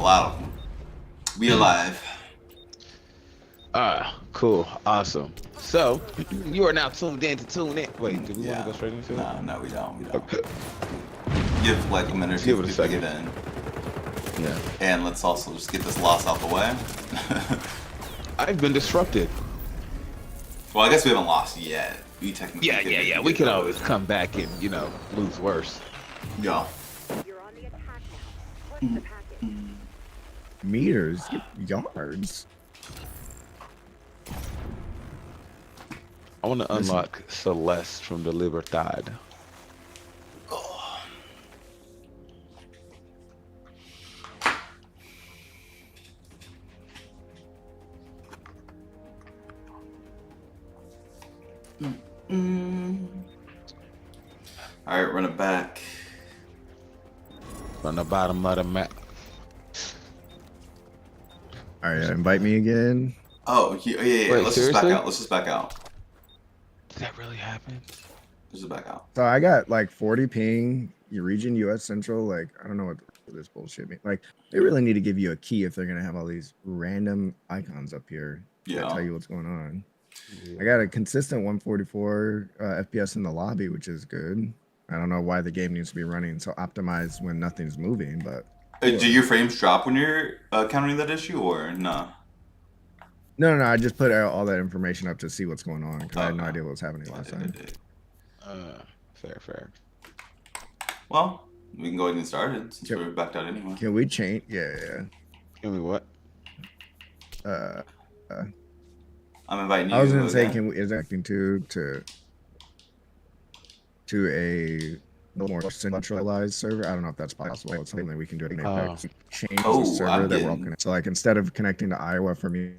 loud. We alive. Cool, awesome. So you are now tuned in to tune in. Wait, do we want to go straight into it? No, we don't. Give like a minute or two for people to get in. Yeah. And let's also just get this loss out the way. I've been disrupted. Well, I guess we haven't lost yet. We technically Yeah. We can always come back and, lose worse. Yeah. You're on the attack now. What's the package? Meters, yards. I want to unlock Celeste from the Libertad. All right, run it back. On the bottom of the map. All right, invite me again. Oh, yeah. Wait, Let's seriously? just back out. Did that really happen? Let's just back out. So I got like 40 ping, your region, US Central. Like, I don't know what this bullshit means. Like, they really need to give you a key if they're going to have all these random icons up here that tell you what's going on. Yeah. I got a consistent 144 FPS in the lobby, which is good. I don't know why the game needs to be running so optimized when nothing's moving, but... Do your frames drop when you're countering that issue, or no? No. I just put all that information up to see what's going on because I had no idea what was happening last time. Fair. Well, we can go ahead and get started since we're backed out anyway. Can we change? Yeah. Can we what? I'm inviting you. I was gonna say, can we acting to a more centralized server? I don't know if that's possible. It's something that we can do. Change the server that we're all connected. So like instead of connecting to Iowa for me,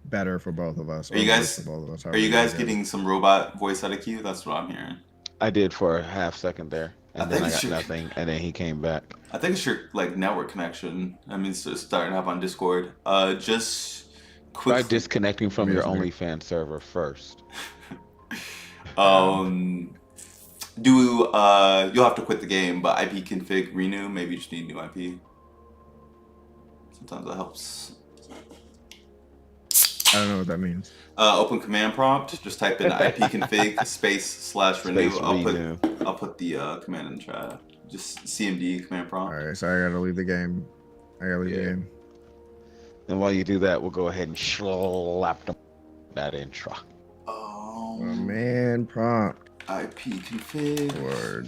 better for both of us. Are you guys getting some robot voice out of Q? That's what I'm hearing. I did for a half second there, and then I got nothing, and then he came back. I think it's your network connection. I mean, it's just starting up on Discord. Just quickly. Try disconnecting from your OnlyFans server first. You'll have to quit the game, but IP config renew. Maybe you just need new IP. Sometimes that helps. I don't know what that means. Open command prompt. Just type in IP config space/renew. I'll put the command in the chat. Just CMD command prompt. All right, so I gotta leave the game. The game. And while you do that, we'll go ahead and slap that intro. Command prompt. IP config /renew.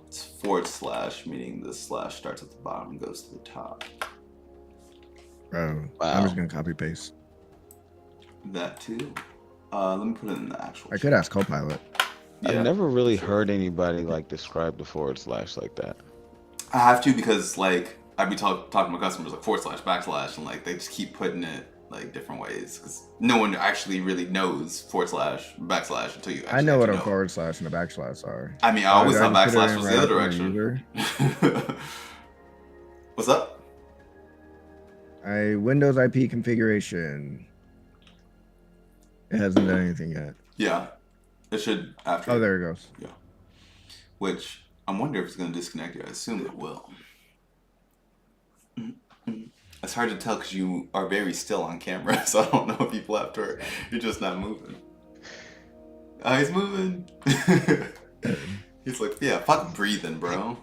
It's / meaning the slash starts at the bottom and goes to the top. Bro, I'm just gonna copy paste. That too. Let me put it in the actual. I could ask Copilot. Yeah. I've never really heard anybody describe the / like that. I have to because I'd be talking to my customers // and they just keep putting it different ways because no one actually really knows / until you. I know what a / and a backslash are. I mean, I always thought backslash was the other direction. What's up? Windows IP configuration. It hasn't done anything yet. Yeah, it should after. Oh, there it goes. Yeah. Which I'm wondering if it's going to disconnect you. I assume it will. It's hard to tell because you are very still on camera, so I don't know if you've left or you're just not moving. Oh, he's moving. He's like, yeah, fucking breathing, bro.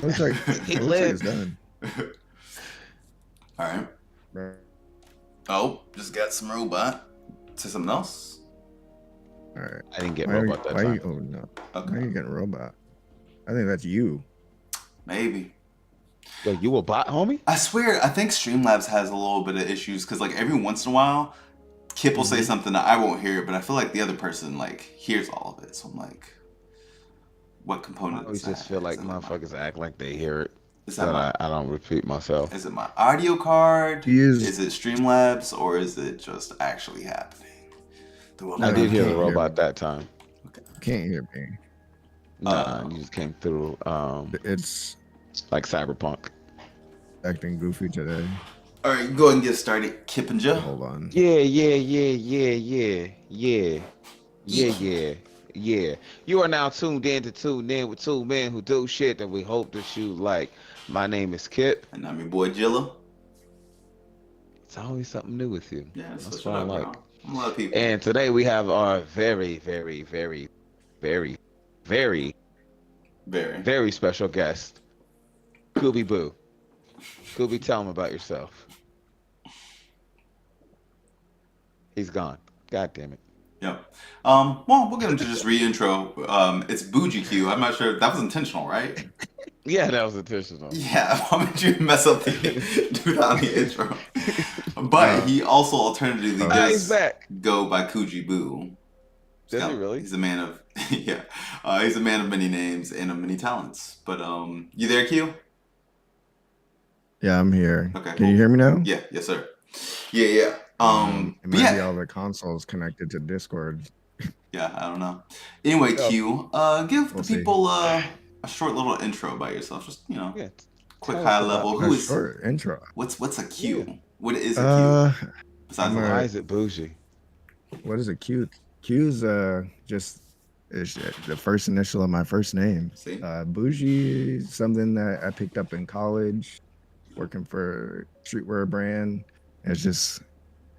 Looks like it's done. All right. Oh, just got some robot. Say something else. All right. I didn't get robot that time. Oh no. Okay. Why are you getting robot? I think that's you. Maybe. Yo, you a bot, homie? I swear, I think Streamlabs has a little bit of issues because every once in a while, Kip will say something that I won't hear, but I feel like the other person hears all of it. So I'm like, what component? I always just feel like motherfuckers act like they hear it. Is that I don't repeat myself. Is it my audio card? Is it Streamlabs, or is it just actually happening? I did hear the robot that time. Okay. Can't hear me. Nah, you just came through. It's like Cyberpunk. Acting goofy today. All right, go ahead and get started, Kippinger. Hold on. Yeah. Yeah. You are now tuned in to Tune In with two men who do shit that we hope that you like. My name is Kip. And I'm your boy Jilla. It's always something new with you. Yeah, That's switch it what I up, like. bro. I'm a lot of people. And today we have our very, very, very, very, very, Very. very special guest, Gooby Boo. Gooby, tell him about yourself. He's gone. God damn it. Yep. Well, we'll get into just re-intro. It's BougieQ. I'm not sure if that was intentional, right? Yeah, that was intentional. Yeah, why would you mess up the do that on the intro? But he also alternatively He's does back. go by Coogee Boo. Does he really? He's a man of yeah. He's a man of many names and of many talents. But you there, Q? Yeah, I'm here. Okay, Can cool. you hear me now? Yeah, yes, sir. Yeah. It But might be yeah. all the consoles connected to Discord. Yeah, I don't know. Anyway, Yeah. Q, give We'll the see. people a short little intro about yourself. Just Yeah. quick tell high us about level. you. Who A is short intro. what's a Q? Yeah. What is a Q? Besides I'm a a- Why is it bougie? What is a Q? Q's just is the first initial of my first name. See? Bougie is something that I picked up in college, working for a streetwear brand. It's just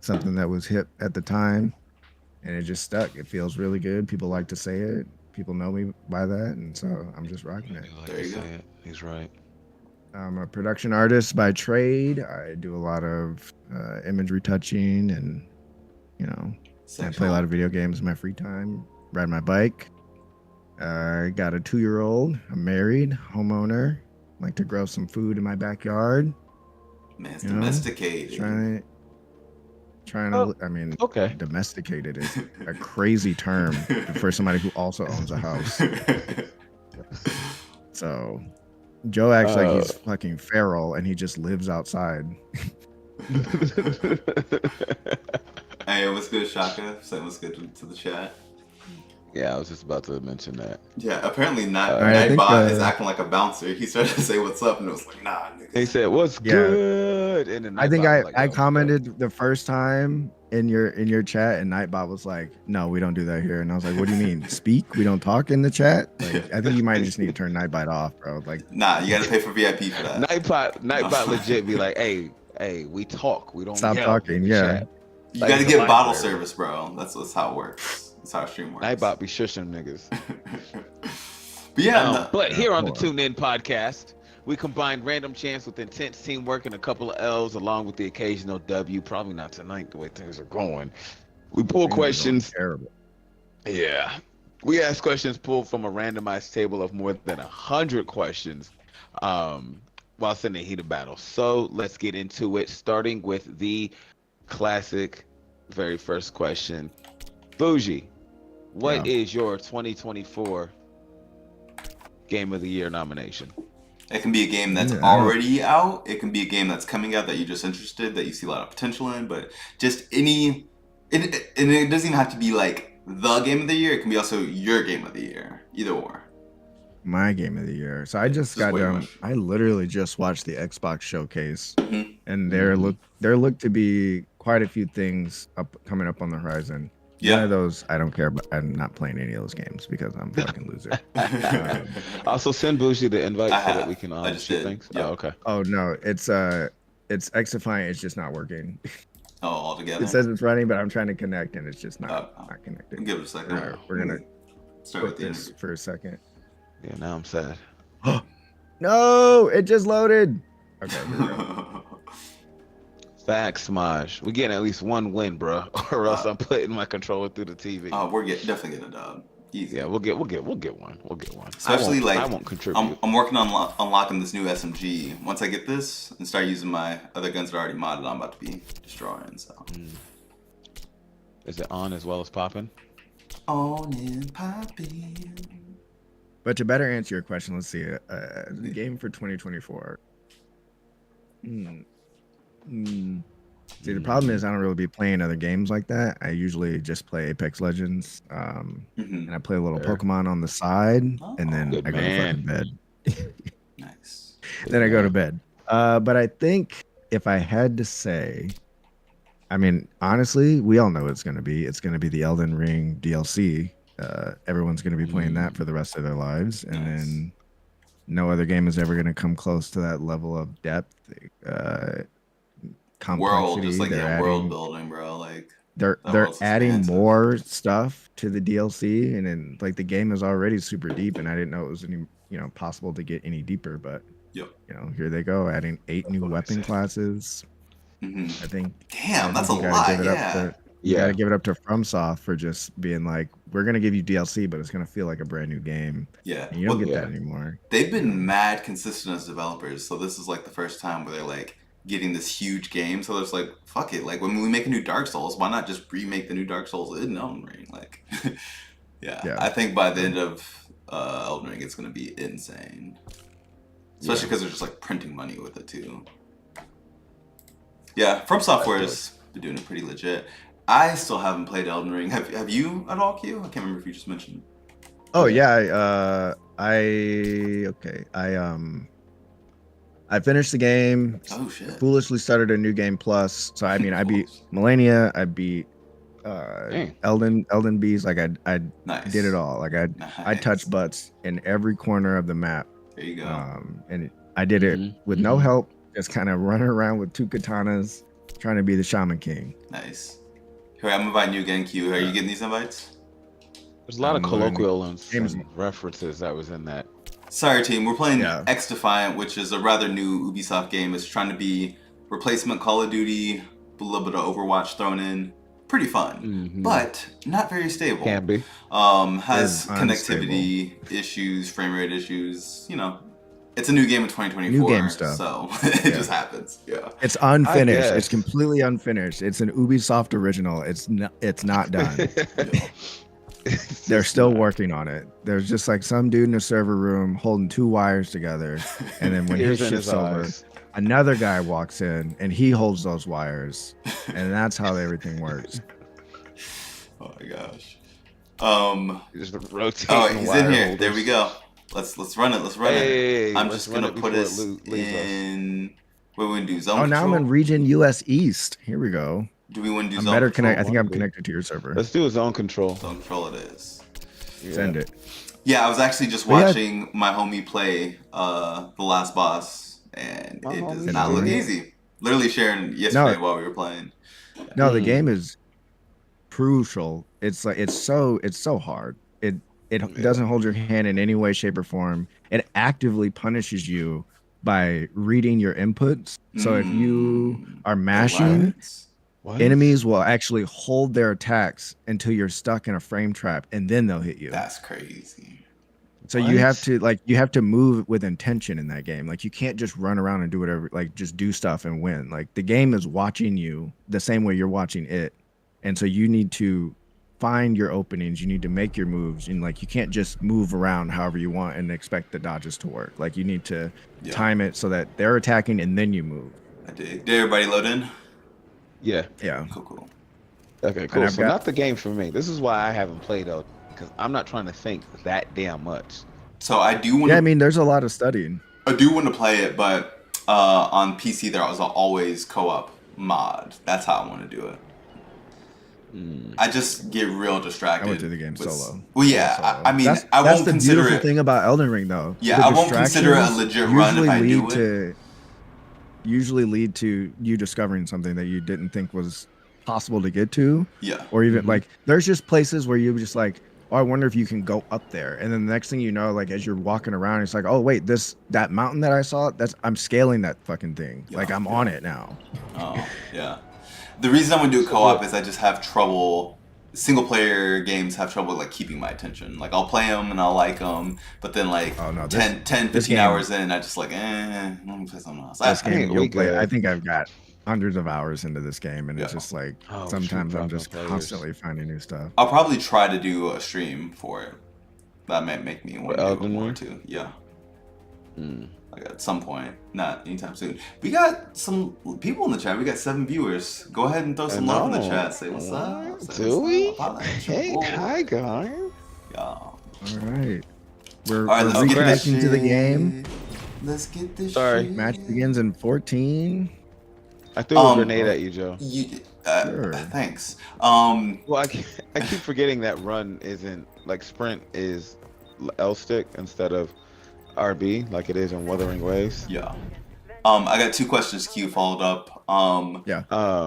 something that was hip at the time, and it just stuck. It feels really good. People like to say it. People know me by that, and so I'm just rocking it. Like There to you go. say it. He's right. I'm a production artist by trade. I do a lot of image retouching, and I play a lot of video games in my free time. Ride my bike. I got a 2-year-old. I'm married, homeowner. Like to grow some food in my backyard. Man's You know, domesticated. Trying Oh, to. I mean, okay. domesticated is a crazy term for somebody who also owns a house. So, Joe acts like he's fucking feral and he just lives outside. Hey, what's good, Shaka? Saying what's good to the chat. Yeah, I was just about to mention that. Yeah, apparently I think, Nightbot is acting like a bouncer. He started to say what's up, and it was like, nah, nigga. He said, "What's Yeah. good?" And then I think Nightbot was like, I "Yo, commented the first time in your chat, and Nightbot was like, "No, we don't do that here." And I was like, "What do you mean? Speak? We don't talk in the chat?" Like, I think you might just need to turn Nightbot off, bro. Like, Nah, you gotta pay for VIP for that. Nightbot legit be like, "Hey, we talk. We don't stop yell talking. in the Yeah. chat." You Like gotta it's a get bottle library. service, bro. That's how it works. That's how a stream works. Nightbot be shushing niggas. But yeah, But here on the hold on. Tune In podcast, we combine random chance with intense teamwork and a couple of L's along with the occasional W. Probably not tonight, the way things are going. We pull Things are going questions. Terrible. Yeah. We ask questions pulled from a randomized table of more than 100 questions while sending heat of battle. So let's get into it, starting with the classic very first question. Bougie, what is your 2024 Game of the Year nomination? it can be a game that's Yeah. already out. It can be a game that's coming out that you're just interested, that you see a lot of potential in. But just any, and it doesn't even have to be like the game of the year. It can be also your game of the year. Either or. My game of the year. So I just got way done. much. I literally just watched the Xbox showcase, Mhm. and there look to be quite a few things coming up on the horizon. One Yeah. of those I don't care, but I'm not playing any of those games because I'm a fucking loser. Also, send Bougie the invite I so that have. we can I just shoot did. things. Yep. Oh, okay. Oh no, it's Xify. It's just not working. Oh, all together. It says it's running, but I'm trying to connect and it's just not Not connected. Give it a second. All right, we're gonna start with quit the this for a second. Yeah, now I'm sad. No, it just loaded. Okay, here we go. Facts, Smaj. We getting at least one win, bro, or else I'm putting my controller through the TV. We're definitely getting a dub. Easy. Yeah, we'll get one. We'll get one. Especially I won't contribute. I'm working on unlocking this new SMG. Once I get this and start using my other guns that are already modded, I'm about to be destroying. So Is it on as well as popping? on and popping. But to better answer your question, let's see. The game for 2024. See, the problem is I don't really be playing other games like that. I usually just play Apex Legends, and I play a little Fair. Pokemon on the side, and then Good I go to man. fucking bed. Nice. Then I go to bed. But I think if I had to say, I mean, honestly, we all know it's gonna be the Elden Ring DLC. everyone's going to be playing that for the rest of their lives, and Nice. then no other game is ever going to come close to that level of depth, complexity. World, just like They're world adding, building, bro. Like they're that they're world's adding expansive. more stuff to the DLC, and then like the game is already super deep, and I didn't know it was any possible to get any deeper, but Yep. here they go, adding 8 new what I weapon say. classes. Mhm. I think Damn, that's a you gotta lot. give it up Yeah. to you gotta give it up to FromSoft for just being like, we're gonna give you DLC, but it's gonna feel like a brand new game. Yeah. And you don't Well, get that anymore. they've been mad consistent as developers, so this is like the first time where they're like getting this huge game. So there's like, fuck it, like when we make a new Dark Souls, why not just remake the new Dark Souls in Elden Ring? Like, yeah, I think by the end of Elden Ring, it's gonna be insane, especially because they're just like printing money with it too. Yeah, From Software has been doing it pretty legit. I still haven't played Elden Ring. Have you at all, Q? I can't remember if you just mentioned. Oh yeah, I finished the game. Oh shit. Foolishly started a new game plus. So I mean, I beat Millennia. I beat Elden Beast. Like I Nice. did it all. Like I touched butts in every corner of the map. There you go. And I did it with no help. Just kind of running around with 2 katanas, trying to be the Shaman King. Nice. Here, I'm inviting you again, Q. Are you getting these invites? There's a lot of colloquials Games- and references that was in that. Sorry, team. We're playing X Defiant, which is a rather new Ubisoft game. It's trying to be replacement Call of Duty, a little bit of Overwatch thrown in. Pretty fun, but not very stable. Can be. Has connectivity issues, frame rate issues. It's a new game in 2024. New game stuff. So it just happens. Yeah. It's unfinished. guess. It's completely unfinished. It's an Ubisoft original. It's not done. They're still working on it. There's just like some dude in a server room holding 2 wires together, and then when his Tears in shift's his over, eyes. another guy walks in and he holds those wires, and that's how everything works. Oh my gosh. Just rotating. Oh, he's in here. holders. There we go. Let's run it. Let's run Hey, it. I'm let's just run gonna it put before us it leaves us. in. What do we do? Zone Oh, now I'm control? in region US East. Here we go. Do we want to do I'm zone better control? connect. I think I'm connected to your server. Let's do a zone control. Zone control it is. Send it. Yeah, I was actually just But yeah. watching my homie play the last boss, and My it does homie. not look Mhm. easy. Literally sharing yesterday while we were playing. No, the game is crucial. It's like it's so hard. It doesn't hold your hand in any way, shape, or form. It actively punishes you by reading your inputs. So if you are mashing, What? enemies will actually hold their attacks until you're stuck in a frame trap, and then they'll hit you. That's crazy. So you have to move with intention in that game. Like you can't just run around and do whatever, like just do stuff and win. Like the game is watching you the same way you're watching it. And so you need to find your openings, you need to make your moves, and like you can't just move around however you want and expect the dodges to work. Like you need to time it so that they're attacking and then you move. I dig. Did everybody load in? Yeah. Yeah. Cool. Okay, cool. I've So got- not the game for me. This is why I haven't played out, because I'm not trying to think that damn much. So I do want Yeah, I to. mean there's a lot of studying. I do want to play it, but on PC there was always co-op mod. That's how I want to do it. I just get real distracted. I went through the game with- solo. Well, yeah. Solo. I mean, that's I won't the consider beautiful it. thing about Elden Ring, though. Yeah, The I won't consider it a distractions legit run if I do it. Usually lead to you discovering something that you didn't think was possible to get to. Yeah. Or even like there's just places where you're just like, oh, I wonder if you can go up there. And then the next thing you know, like as you're walking around, it's like, oh wait, that mountain that I saw, I'm scaling that fucking thing. Yeah. Like I'm on it now. Oh, yeah. The reason I want to do co-op is I just have trouble. Single player games have trouble like keeping my attention. Like I'll play them and I'll like them, but then like 10, 15 game- hours in, I just like, let me play something else. This I- game, we you'll play. good. I think I've got hundreds of hours into this game, and it's Yeah. just like Oh, sometimes shoot, I'm Phantom just Players. constantly finding new stuff. I'll probably try to do a stream for it. That might make me want to do it Elden more Ring? too. Yeah. Like at some point, not anytime soon. We got some people in the chat. We got 7 viewers. Go ahead and throw some love in the know. chat. Say what's up. Say Do what's we? up. Holla at your Hey, boy. hi guys. Yeah. All right, we're All right, let's get this reconnecting to the shit. game. Let's get this. Sorry. shit. Match begins in 14. I threw a grenade at you, Joe. You, Sure. Thanks. Well, I keep forgetting that run isn't like sprint is L stick instead of RB, like it is in Wuthering Waves. Yeah. I got 2 questions. Q followed up. Yeah.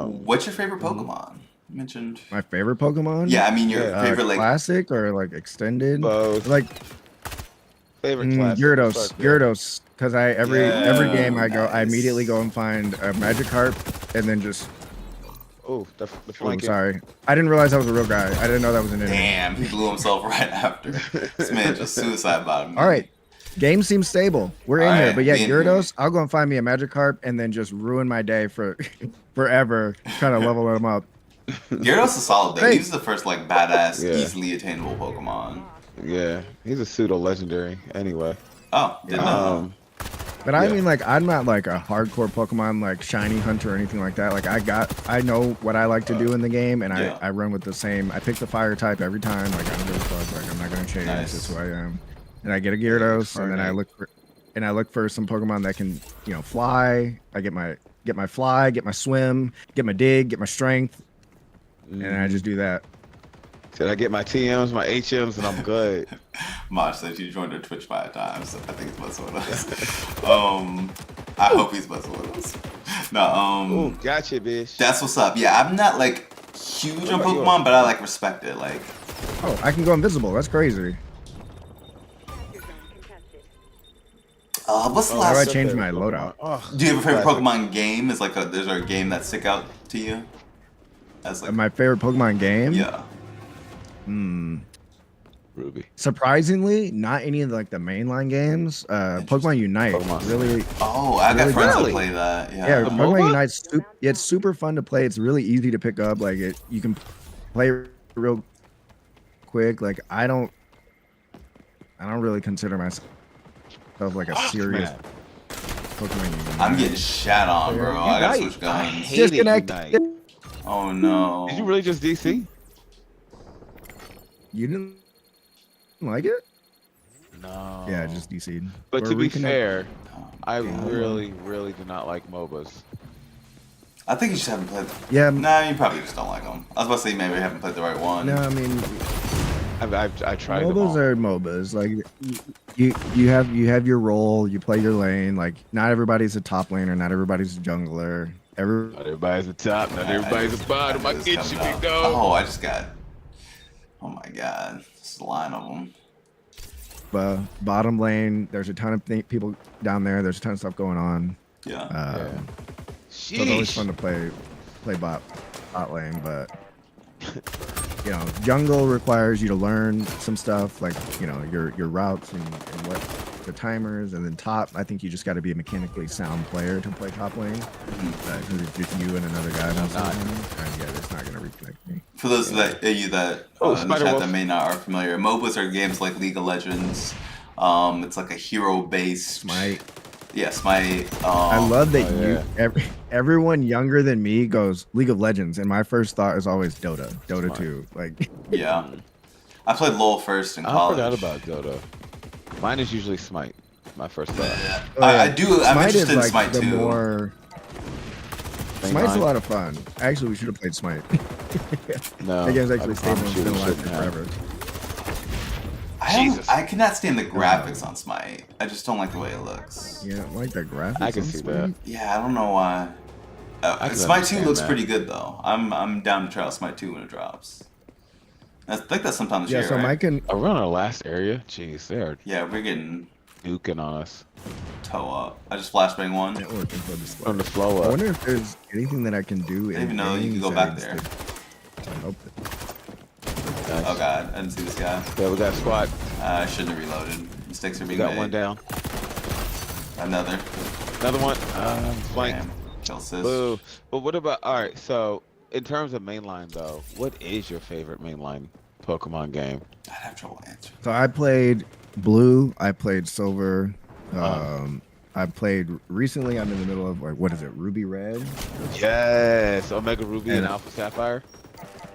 What's your favorite Pokemon? You mentioned. My favorite Pokemon? Yeah, I mean your favorite like classic or like extended? Both. Like Favorite classic. Gyarados. Because every game I go, I nice. immediately go and find a Magikarp and then just. Oh, the Oh, flanking. sorry. I didn't realize that was a real guy. I didn't know that was an enemy. Damn, he blew himself right after. This man just suicide bombed me. All right. Game seems stable. We're in here. Alright, But yeah, we in here. Gyarados, I'll go and find me a Magikarp and then just ruin my day for forever trying to level him up. Gyarados is solid though. Hey. He's the first like badass, Yeah. easily attainable Pokemon. Yeah, he's a pseudo legendary. Anyway. Oh, didn't know. But I Yeah. mean, like, I'm not like a hardcore Pokemon like shiny hunter or anything like that. Like, I know what I like to do in the game, and Yeah. I run with the same. I pick the fire type every time. Like, I don't give a fuck. Like, I'm not gonna change. Nice. That's who I am. And I get a Gyarados, and then I Incarnate. look for some Pokemon that can, fly. I get my fly, get my swim, get my dig, get my strength, and I just do that. Said I get my TMs, my HMs, and I'm good. Mosh said you joined her Twitch 5 times. I think he's messing with us. I hope he's messing with us. No, Ooh, gotcha, bitch. that's what's up. Yeah, I'm not like huge on about yours? Pokemon, but I like respect it. Like, Oh, I can go invisible. That's crazy. Chapter zone contested. what's the How do I last? change my loadout? Do you have a favorite Classic. Pokemon game? Is like there's a game that stick out to you? As like My favorite Pokemon game? yeah. Ruby. Surprisingly, not any of like the mainline games. Pokemon Unite Pokemon. really. Oh, I got Really friends good. that play that. Yeah. Yeah, The Pokemon MOBA? Unite's it's super fun to play. It's really easy to pick up. Like you can play real quick. Like I don't really consider myself like a serious man. Pokemon Unite. I'm getting shat on, bro. I gotta Unite. switch I guns. hate Disconnect. it, Unite. Oh no. Did you really just DC? You didn't like it? No. Yeah, just DC'd. But Or to be reconnect. fair, Oh, I God. really do not like MOBAs. I think you just haven't played. Yeah. Nah, you probably just don't like them. I was about to say maybe you haven't played the right one. No, I mean I tried them all. MOBAs are MOBAs. Like you have your role, you play your lane. Like not everybody's a top laner, not everybody's a jungler. Not everybody's the top, not everybody's the bottom. I just get coming you, out. big dog. Oh, I just got. Oh my god, this is a line of them. Bottom lane, there's a ton of people down there. There's a ton of stuff going on. Yeah. So it's always Sheesh. fun to play bot lane, but jungle requires you to learn some stuff like your routes and what the timers, and then top. I think you just got to be a mechanically sound player to play top lane. Because it's just you and another guy. Most of the time, and yeah, it's not gonna reconnect me. For those of you that in the Spider-Wolf. chat that may not are familiar, MOBAs are games like League of Legends. It's like a hero-based. Smite. Yeah, Smite. I love that yeah. everyone younger than me goes League of Legends, and my first thought is always Dota Smite. 2. Like, Yeah. I played LoL first in I college. forgot about Dota. Mine is usually Smite. My first thought. I do. I'm Smite interested is in like Smite the too. more. Same Smite's a line. lot of fun. Actually, we should have played Smite. No. That game's actually I stable and promise you been we alive for shouldn't have. forever. Jesus. I cannot stand the graphics on Smite. I just don't like the way it looks. Yeah, I like the graphics. I can on see Smite. that. Yeah, I don't know why. I can Smite 2 understand looks that. pretty good though. I'm down to try out Smite 2 when it drops. I think that's sometime this Yeah, year, so right? Mike can. Are we on our last area? Jeez, they are Yeah, we're getting nuking on us. toe up. I just flashbang one. Network info display. From the flow I up. wonder if there's anything that I can do. I didn't even know you could go back there. To help it. Nice. Oh god, I didn't see this guy. Yeah, we got a squad. I shouldn't have reloaded. Mistakes are We being got made. one down. Another. Another one. Flank. Damn. Kill sis. Boo. But what about? All right. So in terms of mainline though, what is your favorite mainline Pokemon game? I'd have trouble answering. So I played Blue. I played Silver. I played recently. I'm in the middle of like what is it? Ruby Red. Yes, Omega Ruby and And- Alpha Sapphire.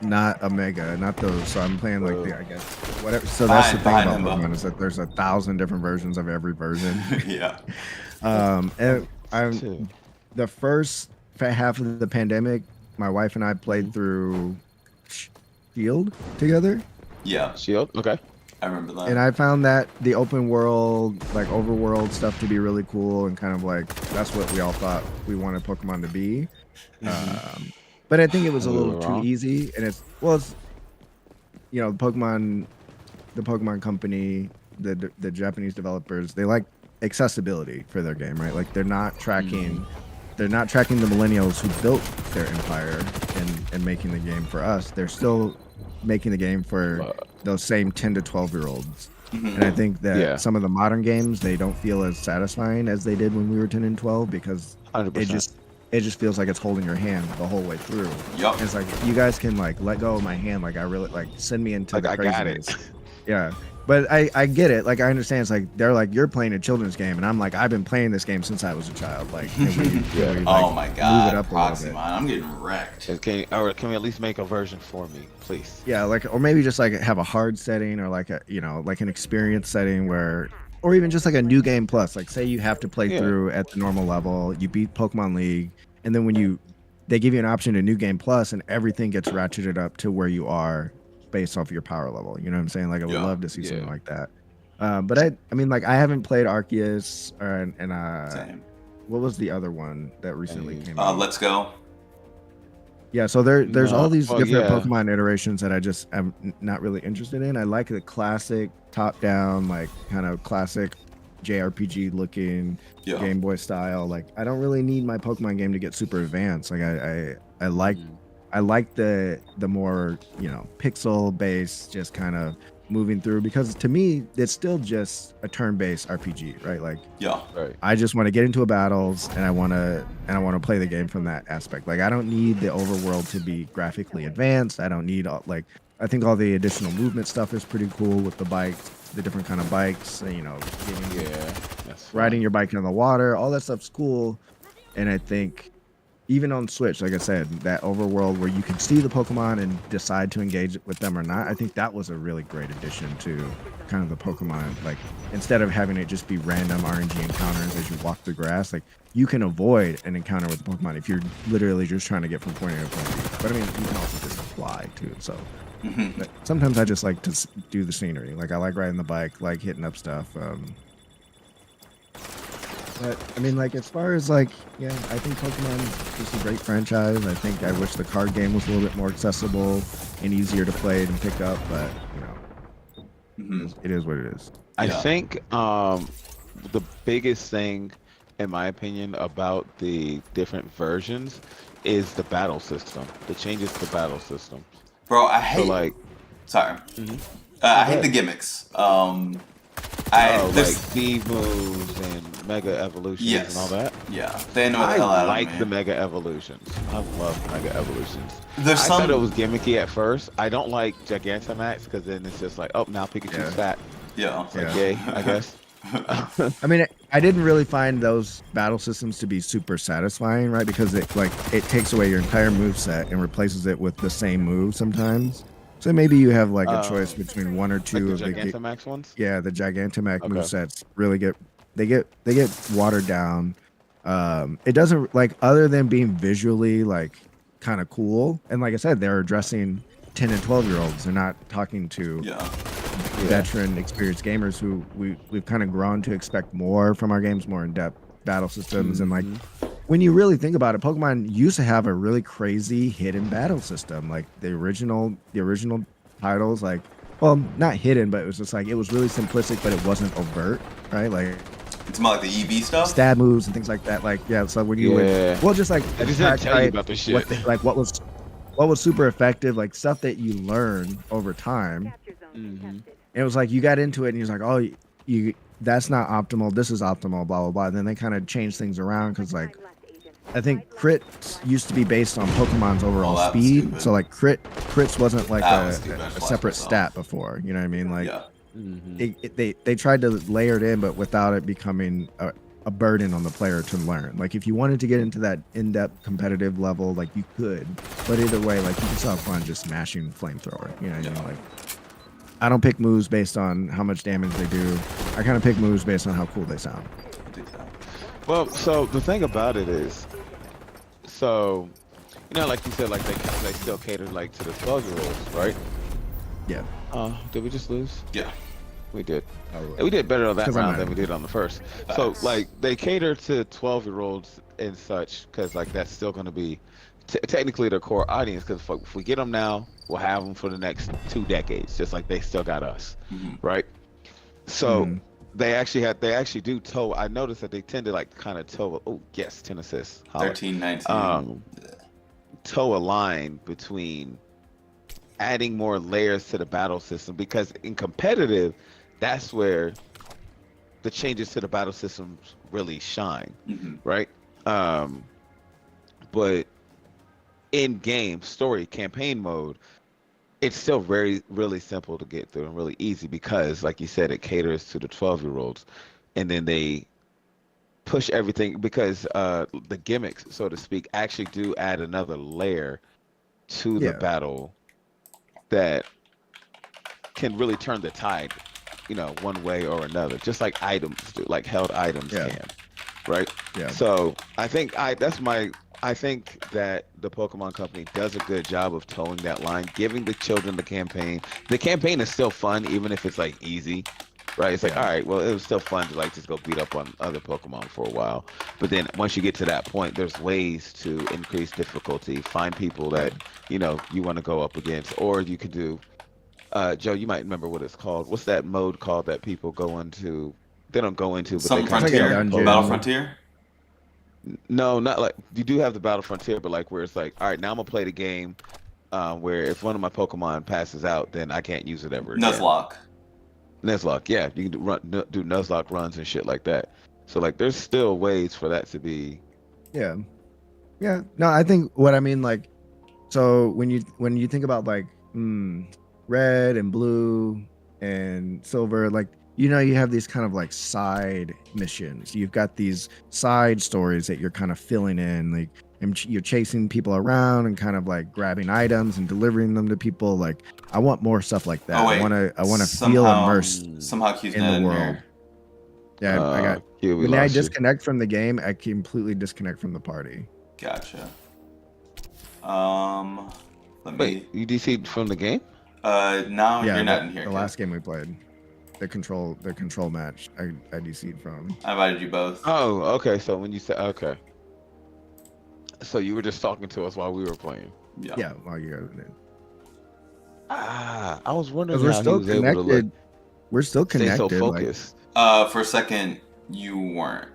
Not Omega, not those. So I'm playing like the, I guess, whatever. So that's the thing Fine, about Himbo. Pokemon is that there's 1,000 different versions of every version. Yeah. And I'm Too. the first half of the pandemic. My wife and I played through Shield together. Yeah. Shield. Okay. I remember that. And I found that the open world, like overworld stuff, to be really cool, and kind of like that's what we all thought we wanted Pokemon to be. But I think it was a We little were too wrong. easy, and it's you know, the Pokemon company, the Japanese developers, they like accessibility for their game, right? Like they're not tracking the millennials who built their empire and making the game for us. They're still making the game for those same 10 to 12-year-olds. And I think that some of the modern games, they don't feel as satisfying as they did when we were 10 and 12 because 100%. it just feels like it's holding your hand the whole way through. Yup. It's like you guys can like let go of my hand, like I really like send me into Like, the I got craziness. it. Yeah. But I get it. Like I understand. It's like they're like you're playing a children's game, and I'm like I've been playing this game since I was a child. Like, can we, like, Oh my god, move it up a little bit? Proximon, I'm getting wrecked. Can we at least make a version for me, please? Yeah, like or maybe just like have a hard setting or like a like an experience setting where, or even just like a new game plus. Like say you have to play through at the normal level, you beat Pokemon League, and then when they give you an option to new game plus, and everything gets ratcheted up to where you are based off your power level. You know what I'm saying? Like I would love to see something like that. But I mean, like I haven't played Arceus and Same. what was the other one that recently came out? Let's Go. Yeah, so there's all these different yeah. Pokemon iterations that I just am not really interested in. I like the classic top-down, like kind of classic JRPG looking Game Boy style. Like I don't really need my Pokemon game to get super advanced. Like I like the more, you know, pixel based, just kind of moving through, because to me it's still just a turn-based RPG, right? Like I just want to get into a battles and I want to play the game from that aspect. Like I don't need the overworld to be graphically advanced. I don't need like I think all the additional movement stuff is pretty cool with the bikes, the different kind of bikes, you know, riding your bike in the water, all that stuff's cool. And I think even on Switch, like I said, that overworld where you can see the Pokemon and decide to engage with them or not, I think that was a really great addition to kind of the Pokemon. Like instead of having it just be random RNG encounters as you walk the grass, like you can avoid an encounter with the Pokemon if you're literally just trying to get from point A to point B. But I mean, you can also just fly too. So but sometimes I just like to do the scenery. Like I like riding the bike, like hitting up stuff. But I mean, like as far as like, yeah, I think Pokemon is just a great franchise. I think I wish the card game was a little bit more accessible and easier to play and pick up. But you know, it is what it is. I think the biggest thing, in my opinion, about the different versions is the battle system. The changes to the battle system. Bro, I hate. So, like, sorry. I hate the gimmicks. Like speed moves and mega evolutions and all that. Yeah, they know the hell out of me. I like the mega evolutions. I love mega evolutions. I thought it was gimmicky at first. I don't like Gigantamax because then it's just like, oh, now Pikachu's fat. Yeah. It's like, yay, I guess. I mean, I didn't really find those battle systems to be super satisfying, right? Because it takes away your entire move set and replaces it with the same move sometimes. So maybe you have like a choice between one or two of the Gigantamax ones. Yeah, the Gigantamax movesets really get watered down. It doesn't, like, other than being visually like kind of cool, and like I said, they're addressing 10 and 12-year-olds. They're not talking to veteran, experienced gamers who we've kind of grown to expect more from our games, more in-depth battle systems. And like when you really think about it, Pokemon used to have a really crazy hidden battle system. Like the original titles, like, well, not hidden, but it was just like, it was really simplistic, but it wasn't overt, right? Like it's more like the EV stuff, stab moves and things like that. Like, yeah, so when you would, well, just like I just didn't tell you about this shit. What was super effective, like stuff that you learn over time. And it was like you got into it and you're like, oh, you that's not optimal, this is optimal, blah blah blah. And then they kind of changed things around because like I think crits used to be based on Pokemon's overall speed. So like crits wasn't like a separate stat before. You know what I mean? Like they tried to layer it in, but without it becoming a burden on the player to learn. Like if you wanted to get into that in-depth competitive level, like you could. But either way, like you can still have fun just smashing flamethrower. You know what I mean? Like I don't pick moves based on how much damage they do. I kind of pick moves based on how cool they sound. Well, so the thing about it is, so, you know, like you said, like they still cater like to the 12-year-olds, right? Yeah. Did we just lose? Yeah. we did. Oh, And we did better on that 'cause I'm round not- than we did on the first. So Facts. like they cater to 12-year-olds and such because like that's still going to be technically their core audience. Because if we get them now, we'll have them for the next 2 decades, just like they still got us, Mhm. right? So Mhm. they actually do toe. I noticed that they tend to like kind of toe. Oh yes, 10 assists. Holla. 13, 19. Toe a line between adding more layers to the battle system because in competitive, that's where the changes to the battle systems really shine, Mhm. right? But in game story campaign mode, it's still really simple to get through and really easy because, like you said, it caters to the 12-year-olds, and then they push everything because the gimmicks, so to speak, actually do add another layer to the Yeah. battle that can really turn the tide, one way or another, just like items do, like held items Yeah. can, right? Yeah. So I think I think that the Pokemon Company does a good job of towing that line, giving the children the campaign. The campaign is still fun, even if it's like easy, right? It's like, Yeah. all right, well, it was still fun to like just go beat up on other Pokemon for a while. But then once you get to that point, there's ways to increase difficulty, find people that, you want to go up against, or you could do, Joe, you might remember what it's called. What's that mode called that people go into? They don't go into, but Some they kind of like a Frontier? dungeon. Battle Frontier? No, not like you do have the Battle Frontier, but like where it's like, all right, now I'm gonna play the game where if one of my Pokemon passes out, then I can't use it ever again. Nuzlocke. Nuzlocke, yeah, you can do Nuzlocke runs and shit like that. So like, there's still ways for that to be. Yeah. Yeah. No, I think what I mean, like, so when you think about like red and blue and silver, like, you have these kind of like side missions. You've got these side stories that you're kind of filling in, like, and you're chasing people around and kind of like grabbing items and delivering them to people. Like, I want more stuff like that. Oh, wait. I want to feel immersed Somehow Q's in not the in world. here. Yeah, I got. Here we When I lost you. disconnect from the game, I completely disconnect from the party. Gotcha. Let me. Wait, you DC'd from the game? Now Yeah, you're not in here. The Kev. last game we played, the control match, I DC'd from. I invited you both. Oh, okay. So when you said okay, so you were just talking to us while we were playing. Yeah, while you guys did. I was wondering Because we're how he still was able to connected. like We're still stay connected. so like, focused. For a second, you weren't.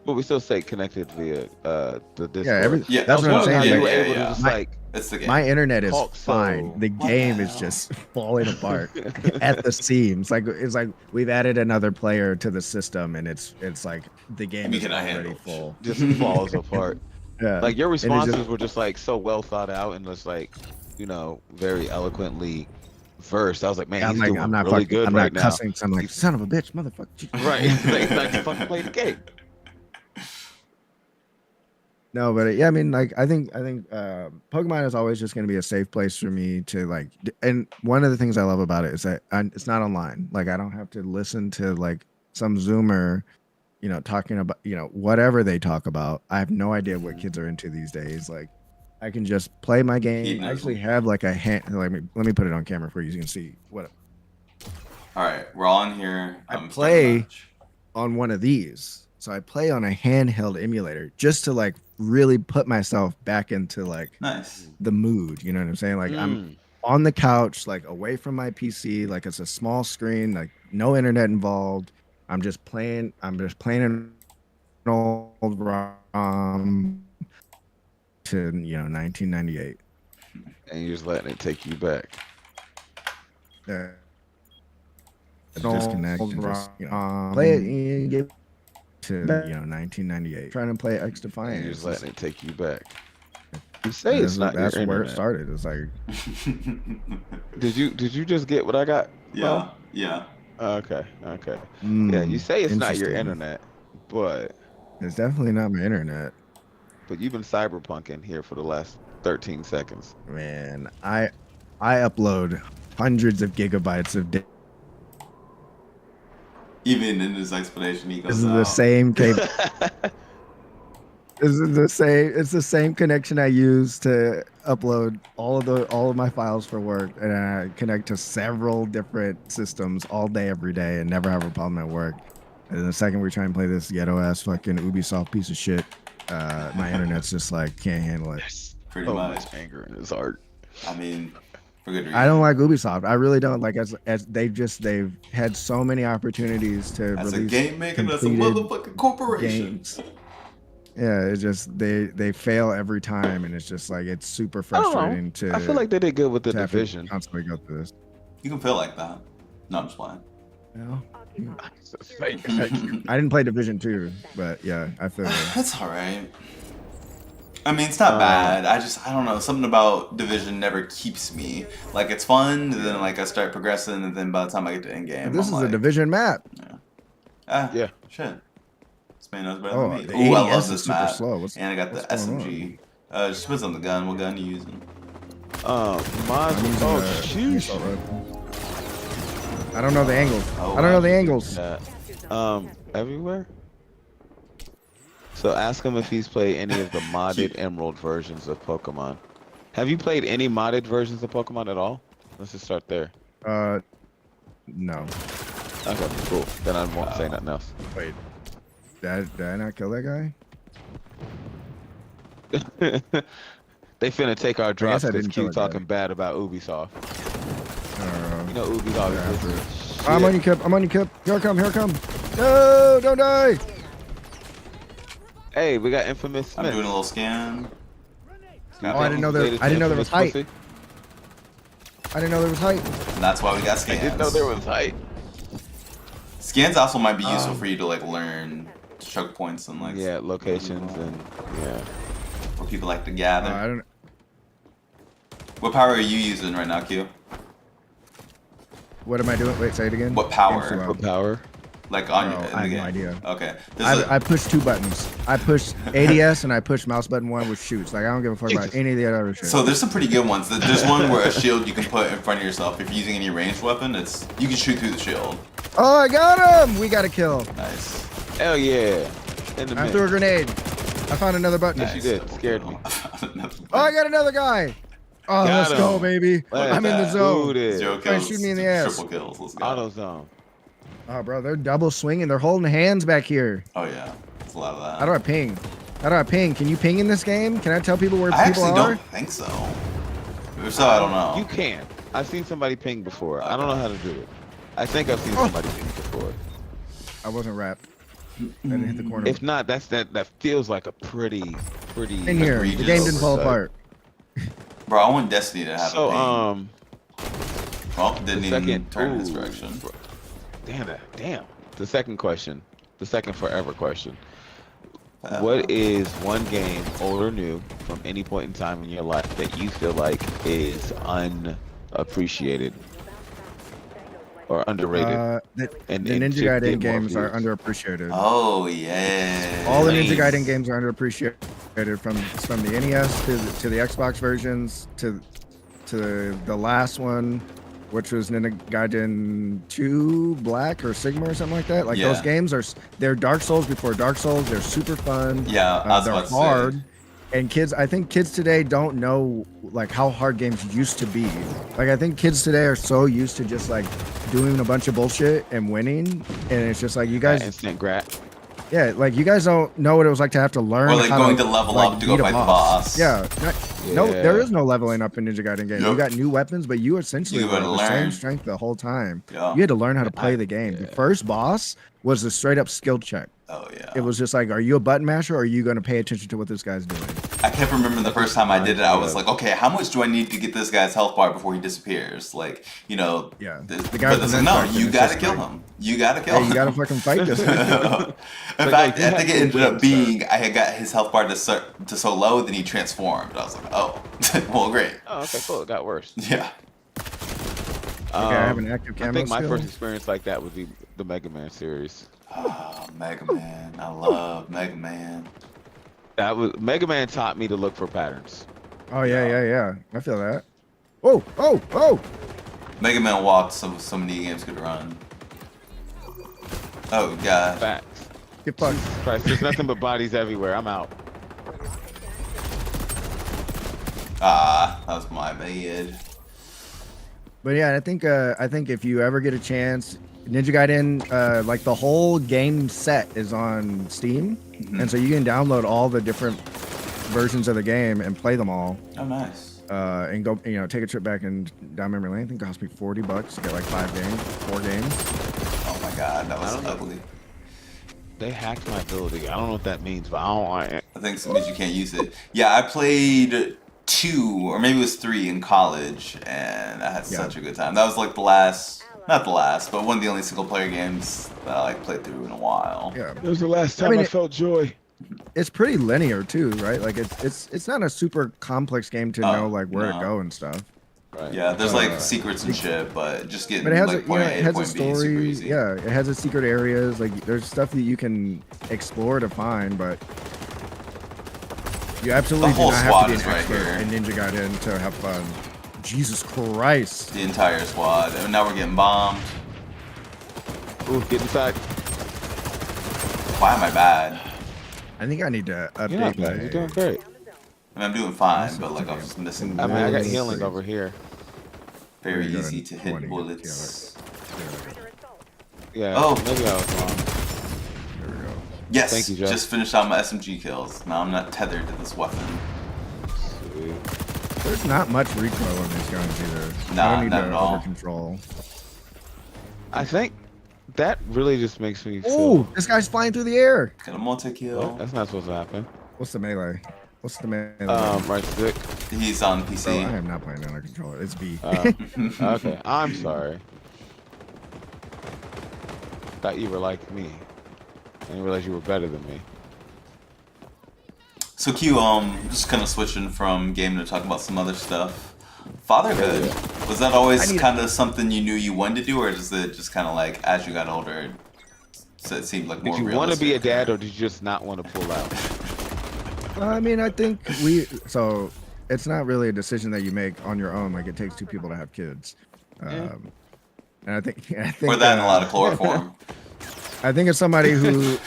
But we still stay connected via the Discord. yeah, Yeah, that's what I'm Wondering how saying. you were Like, able to just My- like It's the game. my internet is Talk fine. so- The What game the is hell? just falling apart at the seams. Like, it's like we've added another player to the system, and it's like the game We is cannot already handle it. full. just falls apart. Yeah, Like your And it's responses just- were just like so well thought out and just like, very eloquently versed. I was like, man, I'm he's like, doing I'm not really fucking, good I'm right not now. cussing. So I'm like, son of a bitch, motherfucker. Right. It's like to fucking play the game. No, but yeah, I mean, like, I think Pokemon is always just going to be a safe place for me to like. And one of the things I love about it is that it's not online. Like, I don't have to listen to like some Zoomer, talking about whatever they talk about. I have no idea what kids are into these days. Like, I can just play my game. Hedonism. I actually have like a hand. Let me put it on camera for you so you can see what All right, we're all in here. I I'm starting play- the match. on one of these. So I play on a handheld emulator just to like really put myself back into like Nice. the mood. You know what I'm saying? Like, I'm on the couch, like away from my PC, like it's a small screen, like no internet involved. I'm just playing an old ROM to 1998. And you're just letting it take you back. Disconnect and just play it and get to 1998. Trying to play X And Defiant. you're just letting it take you back. You say it's not That's your where it internet. started. It's like, Did you just get what I got? Yeah, yeah. Okay. Yeah, you say it's not your interesting. internet, but It's definitely not my internet. you've been cyberpunking here for the last 13 seconds. Man, I upload hundreds of gigabytes of data. Even in his explanation, he This goes is out. the same cable. This is the same. It's the same connection I use to upload all of my files for work, and I connect to several different systems all day, every day, and never have a problem at work. And then the second we try and play this ghetto ass fucking Ubisoft piece of shit, my internet's just like can't handle it. Pretty So much. much anger in his heart. I mean, for good reason. I don't like Ubisoft. I really don't like as they've had so many opportunities to As a release game maker, that's a completed motherfucking corporation. games. Yeah, it's just they fail every time, and it's just like it's super I don't frustrating to. I feel like they did good with the to have to division. constantly go through this. You can feel like that. No, I'm just playing. No, It's a fake. I didn't play Division 2, but yeah, I feel it. That's alright. I mean, it's not bad. I don't know. Something about Division never keeps me. Like, it's fun, and then, like, I start progressing, and then by the time I get to end game, This I'm is like, a Division map. Yeah. Shit. This man knows better Oh, than the me. Ooh, I ADS love is this super map. slow. And I got the what's going SMG. Just depends on the gun. What gun you using? My I'm using oh the sheesh. assault rifle. I don't know the angles. Oh, I don't know the wow. angles. Everywhere. So ask him if he's played any of the modded Emerald versions of Pokemon. Have you played any modded versions of Pokemon at all? Let's just start there. No. Okay, cool. Then I won't say nothing else. Wait. Did I not kill that guy? They finna take our drops I because didn't kill Q that guy. talking bad about Ubisoft. Uh, You know Ubisoft Yeah, is bro. shit. I'm on you, Kip. I'm on you, Kip. Here I come. Here I come. No, don't die. Hey, we got Infamous I'm Smith. doing a little scan. Oh, I didn't know there. I didn't know there was height. I didn't know there was height. And that's why we got I scans. didn't know there was height. Scans also might be useful for you to, like, learn choke points and, like, Yeah, locations and yeah. where people like to gather. I don't. What power are you using right now, Q? What am I doing? Wait, say it again. What power? Game's too loud. For power. Like, on Oh, in I the have game? no idea. Okay. There's I push two buttons. I push ADS and I push mouse button 1, which shoots. Like I don't give a fuck about any of the other shit. So there's some pretty good ones. There's one where a shield you can put in front of yourself. If you're using any ranged weapon, you can shoot through the shield. Oh, I got him! We got a kill. Nice. Hell yeah. In the I mix. threw a grenade. I found another button. Yes, you did. Scared me. Oh, I got another guy. Oh, Got let's go, him. baby. Let's I'm in the do zone. it. Zero Try and kills. shoot me in the ass. Triple kills. Let's go. AutoZone. Oh, bro, they're double swinging. They're holding hands back here. Oh yeah. There's a lot of that. How do I ping? How do I ping? Can you ping in this game? Can I tell people where I people actually are? don't think so. If so, I don't know. You can. I've seen somebody ping before. I don't know how to do it. I think I've seen somebody ping before. I wasn't wrapped. I didn't hit the corner. If not, that feels like a pretty in here, the egregious game didn't fall oversight. apart. Bro, I want Destiny to have So a ping. Well, didn't the even second turn in this ooh, direction. bro. Damn. The second question, the second forever question. What is one game, old or new, from any point in time in your life that you feel like is unappreciated or underrated? The And Ninja should Gaiden get more games are views. underappreciated. Oh yeah. All the Ninja Nice. Gaiden games are underappreciated from the NES to the Xbox versions to the last one, which was Ninja Gaiden 2 Black or Sigma or something like that. Like those Yeah. games they're Dark Souls before Dark Souls. They're super fun. Yeah, I was they're about to hard. say. And I think kids today don't know like how hard games used to be. Like I think kids today are so used to just like doing a bunch of bullshit and winning, and it's just like you guys, Instant grat. yeah, like you guys don't know what it was like to have to learn. Or like how going to level like, up to go beat a fight the boss. Yeah, no, Yeah. there is no leveling up in Ninja Gaiden game. You Yep. got new weapons, but you essentially You were gotta the same learn. strength the whole time. Yeah. You had to learn how to play the game. The yeah. first boss was a straight up skill check. Oh yeah. It was just like, are you a button masher or are you going to pay attention to what this guy's doing? I kept remembering the first time I did it. I was Yeah. like, okay, how much do I need to get this guy's health bar before he disappears? Like, you know. Yeah. The The but guy with it's the like, no, neck you it's gotta just kill like, him. You gotta kill Hey, him. you gotta fucking fight this guy. In Like, fact, you I have think to it ended enjoy up being I had got his health bar to so low, then he transformed. I was like, oh, well, great. Oh, okay, cool. It got worse. Yeah. Okay, I have an active I camo think my skill. first experience like that would be the Mega Man series. Oh, Mega Man. I love Mega Man. That was Mega Man taught me to look for patterns. Oh yeah. I feel that. Oh! Mega Man walked so many games could run. Oh god. Facts. Get fucked. Christ, there's nothing but bodies everywhere. I'm out. Ah, that was my bad. But yeah, I think if you ever get a chance, Ninja Gaiden, like the whole game set is on Steam, and so you can download all the different versions of the game and play them all. Oh, nice. And go, take a trip back and down memory lane. I think it cost me $40 to get like 4 games. Oh my god, that was ugly. They hacked my ability. I don't know what that means, but I don't want it. I think it means you can't use it. Yeah, I played 2 or maybe it was 3 in college, and I had such a good time. That was like the last, not the last, but one of the only single player games that I like played through in a while. Yeah, It was the last time I felt joy. It's pretty linear too, right? Like it's not a super complex game to know like where to go and stuff. Right. Yeah, there's like secrets and shit, but just getting But it has like a, point A it to has a point B is super story. easy. Yeah, it has a secret areas. Like there's stuff that you can explore to find, but you absolutely The whole do not squad have to is be an right expert here. in Ninja Gaiden to have fun. Jesus Christ! The entire squad, and now we're getting bombed. Ooh, get inside. Why am I bad? I think I need to update You're not bad. my. You're doing great. I mean, I'm doing fine, but like I'm just missing. I mean, I got Nice. healing over here. Very You're easy doing to hit 20. bullets. Yeah. Oh. Maybe I was wrong. There we go. Yes, Thank you, Joe. just finished out my SMG kills. Now I'm not tethered to this weapon. Sweet. There's not much recoil on these guns either. Nah, I don't need not to at all. over control. I think that really just makes me feel. Oh, this guy's flying through the air. Got a multi-kill. What? That's not supposed to happen. What's the melee? What's the melee? Right stick. He's on Oh, I PC. am not playing on a controller. It's B. Okay, I'm sorry. Thought you were like me. I didn't realize you were better than me. So Q, just kind of switching from game to talk about some other stuff. Fatherhood, was that always kind of something you knew you wanted to do, or is it just kind of like as you got older, so it seemed like more Did you want to be a dad, or did you just not want to pull out? I mean, I think so it's not really a decision that you make on your own. Like it takes 2 people to have kids. And I think Or that and a lot of chloroform. I think it's somebody who's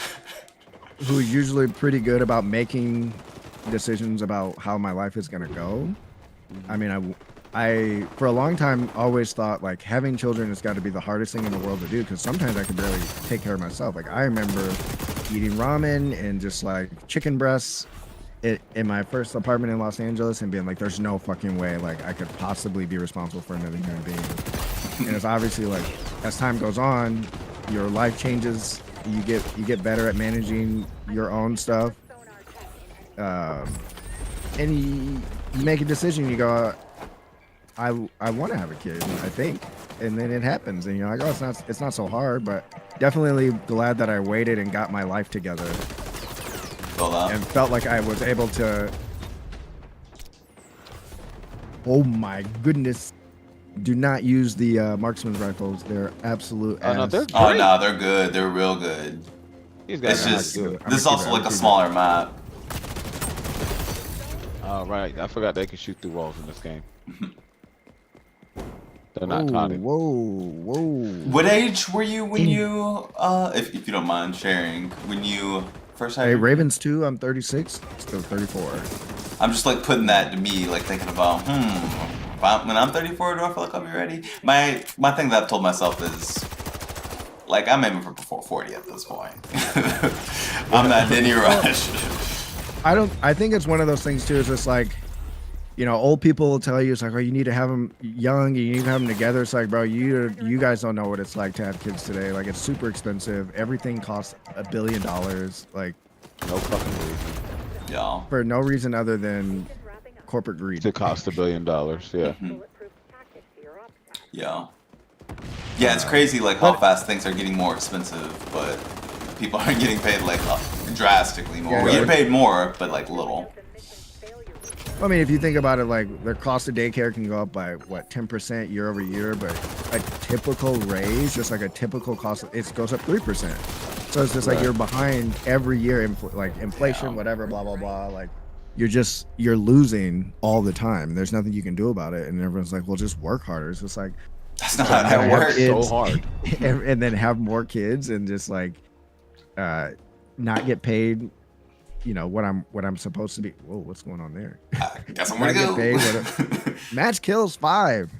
usually pretty good about making decisions about how my life is gonna go. I mean, I for a long time always thought like having children has got to be the hardest thing in the world to do because sometimes I can barely take care of myself. Like I remember eating ramen and just like chicken breasts in my first apartment in Los Angeles and being like, there's no fucking way like I could possibly be responsible for another human being. And it's obviously like as time goes on, your life changes. You get better at managing your own stuff, and you make a decision. You go, I want to have a kid. I think, and then it happens, and you're like, oh, it's not so hard. But definitely glad that I waited and got my life together, and felt like I was able to. Oh my goodness. Do not use the marksman's rifles. They're absolute ass. No, they're Oh great. no, they're good. They're real good. These guys It's are not just good. this is also like a smaller map. Oh, right. I forgot they can shoot through walls in this game. They're not Whoa, caught. whoa. What age were you when you, if you don't mind sharing, when you first had? Hey, Ravens 2, I'm 36, still 34. I'm just like putting that to me, like thinking about, when I'm 34, do I feel like I'll be ready? My thing that I've told myself is, like, I'm aiming for before 40 at this point. I'm not in any rush. I think it's one of those things too. It's just like, old people will tell you it's like, oh, you need to have them young, you need to have them together. It's like, bro, you guys don't know what it's like to have kids today. Like, it's super expensive. Everything costs $1 billion. Like, No fucking reason. Yeah. for no reason other than corporate greed. It cost $1 billion. Yeah. Yeah. Yeah, it's crazy like how fast things are getting more expensive, but people aren't getting paid like drastically more. Yeah, We're getting yeah. paid more, but like little. I mean, if you think about it, like their cost of daycare can go up by what 10% year over year, but a typical raise, just like a typical cost, it goes up 3%. So it's just like Right. you're behind every year, like inflation, Yeah. whatever, blah blah blah. Like you're losing all the time. There's nothing you can do about it, and everyone's like, well, just work harder. It's just like, That's not how I that work works. it- So Kids. hard. and then have more kids and just like not get paid what I'm supposed to be. Whoa, what's going on there? I guess I'm I gonna get go. paid. Match kills 5.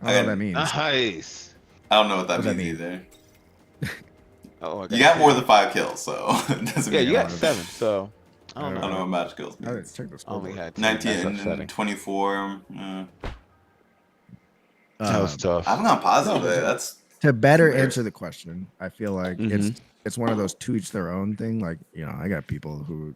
I don't know what that means. Nice. I don't know what that What does means that either. Oh, I You got 10. more than 5 kills, so it doesn't Yeah, mean you got much. 7. So I don't I don't know know. what match kills I means. check the I only scoreboard. had 10. 19 That's and upsetting. 24. That was tough. I haven't gone positive No, there. That's to better weird. answer the question, I feel like Mhm. it's one of those to each their own thing. Like, I got people who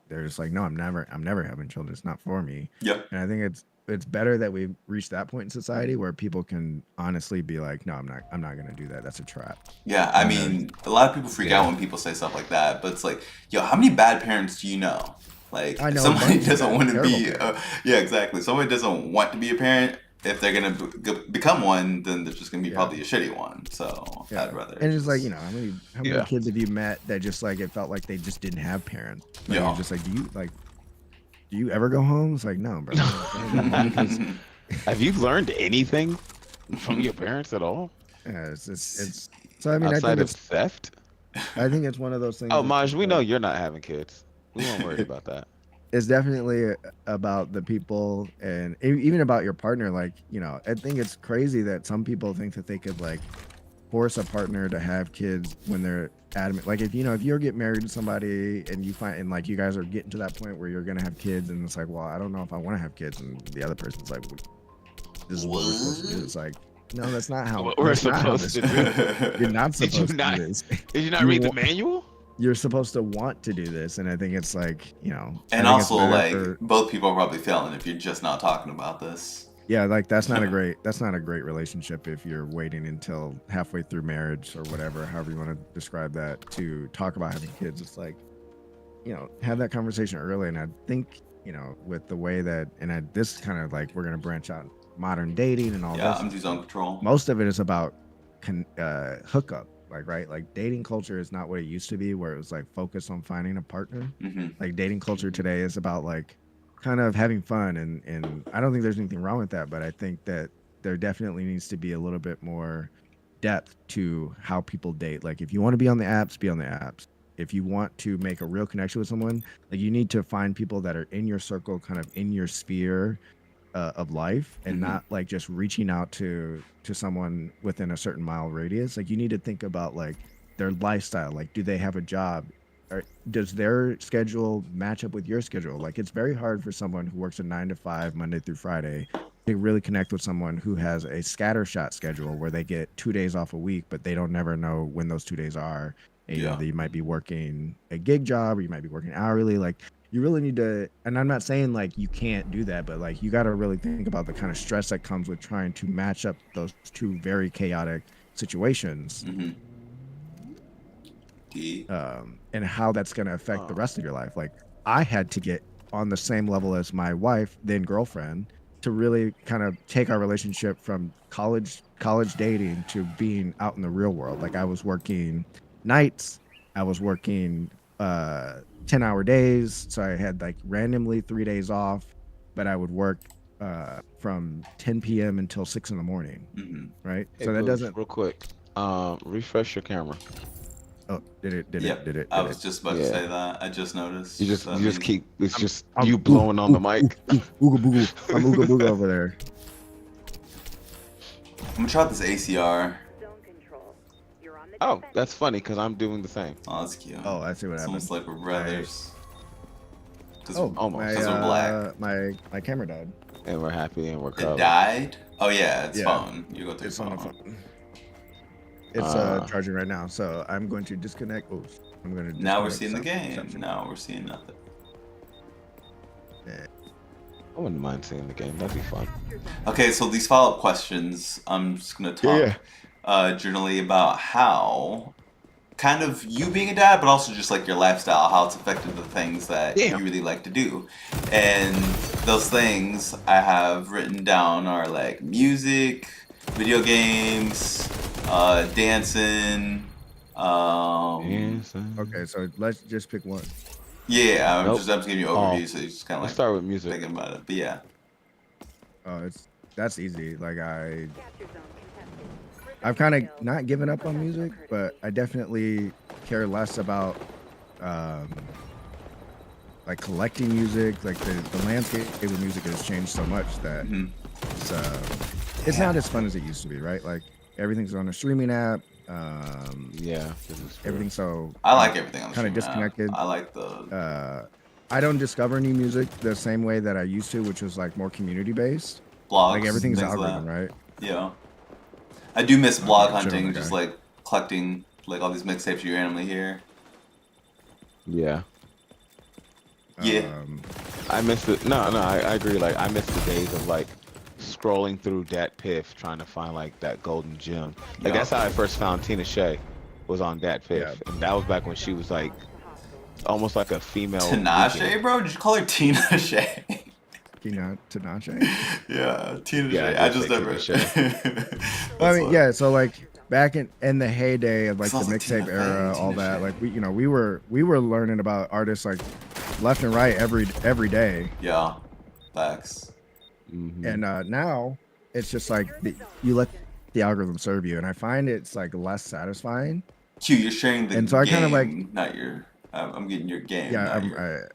they're just like, no, I'm never having children. It's not for me. Yep. And I think it's better that we've reached that point in society where people can honestly be like, no, I'm not gonna do that. That's a trap. Yeah, I mean, a lot of people freak out when people say stuff like that, but it's like, yo, how many bad parents do you know? Like, I if know a somebody bunch of doesn't want to terrible be, parents. yeah, exactly. Somebody doesn't want to be a parent. If they're gonna become one, then they're just gonna be Yeah. probably a shitty one. So Yeah. I'd rather. And it's like, just- how many Yeah. kids have you met that just like it felt like they just didn't have parents? Like, Yeah. you're just like, do you ever go home? It's like, no, bro. Because Have you learned anything from your parents at all? yeah, it's so I mean Outside of theft? I think it's one of those things. Oh, that, Maj, we know you're not having kids. We won't worry about that. it's definitely about the people and even about your partner. Like, I think it's crazy that some people think that they could like force a partner to have kids when they're adamant. Like if you get married to somebody and you find and like you guys are getting to that point where you're gonna have kids and it's like, well, I don't know if I want to have kids, and the other person's like, this is what we're supposed to do. It's like, no, that's not how What we're that's not how supposed this to works. You're not Did supposed you to not- do this. Did you not You read the wa- manual? You're supposed to want to do this, and I think it's like, I And think it's also, better like, for- both people are probably failing if you're just not talking about this. yeah, like that's not a great relationship if you're waiting until halfway through marriage or whatever, however you want to describe that, to talk about having kids. It's like, have that conversation early. And I think, with the way that, this kind of like, we're going to branch out modern dating and all Yeah, this. I'm too zone control. Most of it is about hookup, like, right? Like dating culture is not what it used to be, where it was like focused on finding a partner. Mm-hmm. Like dating culture today is about like kind of having fun, and I don't think there's anything wrong with that, but I think that there definitely needs to be a little bit more depth to how people date. Like if you want to be on the apps, be on the apps. If you want to make a real connection with someone, like you need to find people that are in your circle, kind of in your sphere of life, and not like just reaching out to someone within a certain mile radius. Like you need to think about like their lifestyle. Like, do they have a job? Or does their schedule match up with your schedule? Like it's very hard for someone who works a 9 to 5 Monday through Friday to really connect with someone who has a scattershot schedule where they get 2 days off a week, but they don't never know when those 2 days are. And, you know, they might be working a gig job, or you might be working hourly. Like you really need to, and I'm not saying like you can't do that, but like you got to really think about the kind of stress that comes with trying to match up those two very chaotic situations. And how that's going to affect the rest of your life. Like I had to get on the same level as my wife, then girlfriend, to really kind of take our relationship from college dating to being out in the real world. Like I was working nights, I was working 10-hour days, so I had like randomly 3 days off, but I would work from 10 p.m. until 6 in the morning. Right? Hey, so that Boogs, doesn't real quick. Refresh your camera. Oh, did it? I was just about to say that. I just noticed. You just So that you just means- keep it's just I'm- you blowing on the mic. Ooga booga. I'm ooga booga over there. I'm gonna try out this ACR. Zone control. You're on the Oh, defense. that's funny because I'm doing the same. Oh, that's cute. Oh, I see what It's happened. almost like we're brothers. Oh, Almost. my, 'Cause we're black. my camera died. And we're happy and we're It covered. died? Oh yeah, it's Yeah. phone. You go through It's phone. on the phone. It's charging right now, so I'm going to disconnect. Oh, I'm going to. Now we're disconnect seeing the game. something. Now we're seeing nothing. I wouldn't mind seeing the game. That'd be fun. Okay, so these follow-up questions, I'm just gonna talk generally about how kind of you being a dad, but also just like your lifestyle, how it's affected the things that you really like to do. And those things I have written down are like music, video games, dancing. Okay, so let's just pick one. Yeah, I'm Nope. just giving you an overview, so you just kind of Let's like start with music. thinking about it. But yeah, That's easy. Like Capture zone contested. I've kind of not given up on music, but I definitely care less about like collecting music. Like the landscape of music has changed so much that it's not as fun as it used to be, right? Like everything's on a streaming app. Yeah, this is true. Everything's so I like everything on the kind of streaming app. disconnected. I like the I don't discover new music the same way that I used to, which was like more community based. blogs. Like everything's things like algorithm, that. right? Yeah. I do miss blog shit on hunting, that just guy. like collecting like all these mixtapes you randomly hear. Yeah. Yeah. I miss it. No, I agree. Like I miss the days of like scrolling through Dat Piff trying to find like that golden gem. Like Yeah. that's how I first found Tina Shay, was on Dat Piff, Yeah. and that was back when she was like almost like a female. Tinashe, Weeknd. bro? Did you call her Tina Shay? Tinashe. Yeah, Tina Yeah, Shay. I I did just say never. Tina Well, I mean, yeah. So like back in the heyday of like the Sounds like mixtape Tina era, Fey, all Tina that, Shay. like we were learning about artists like left and right every day, Yeah, facts. Mhm. and now it's just like you let the algorithm serve you, and I find it's like less satisfying. Q, you're sharing the And so I game, kinda like- not your. I'm getting your game. Yeah, not I'm, your,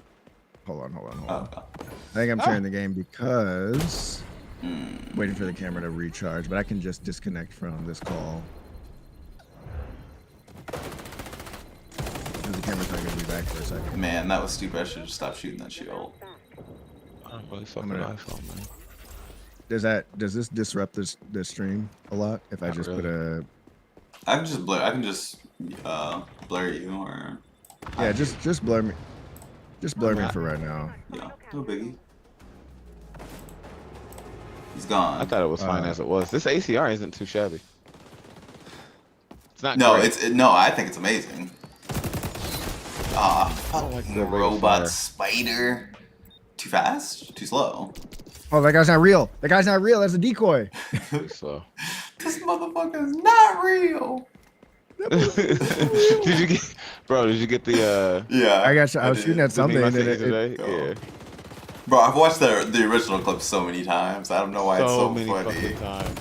hold on. oh, I think I'm sharing the game because mm. waiting for the camera to recharge, but I can just disconnect from this call. The camera's not gonna be back for a second. Man, that was stupid. I should have stopped shooting that shield. I don't really fuck I'm with gonna- iPhone, man. Does this disrupt this stream a lot if I Not just really. put a I can just blur. I can just blur you or. yeah just blur me, just blur me Okay. for right now. Yeah, no biggie. He's gone. I thought it was fine as it was. This ACR isn't too shabby. It's not. No, great. no. I think it's amazing. Ah, don't like fucking the rate of robot fire. spider. Too fast? Too slow? Oh, that guy's not real. That guy's not real. That's a decoy. Pretty slow. This motherfucker's not real. Did you get, bro? Did you get the? Yeah. I got. I was did. shooting at The meme something. I And sent you it, today? oh. Yeah. Bro, I've watched the original clip so many times. I don't know why it's so many funny. fucking times.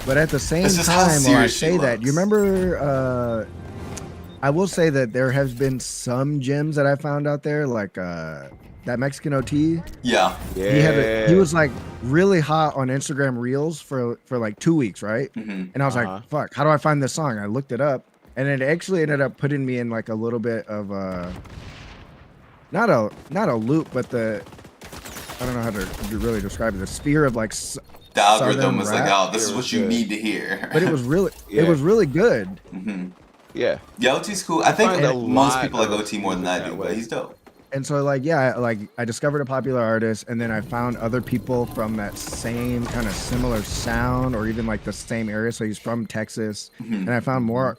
but at the same It's just how time, while I serious she say that, you looks. remember? I will say that there has been some gems that I found out there, like that Mexican OT. Yeah. Yeah. He was like really hot on Instagram Reels for like 2 weeks, right? hmm And I was Uh-huh. like, fuck, how do I find this song? I looked it up, and it actually ended up putting me in like a little bit of not a loop, but I don't know how to really describe it. The sphere of like, The algorithm Southern was like, rap. oh, this is It what was you good. need to hear. but it was really Yeah. it was really good. hmm Yeah. Yeah, OT's cool. I think find a most lot people like of OT more than music I do, that but way. he's dope. And so like I discovered a popular artist, and then I found other people from that same kind of similar sound, or even like the same area. So he's from Texas, and I found more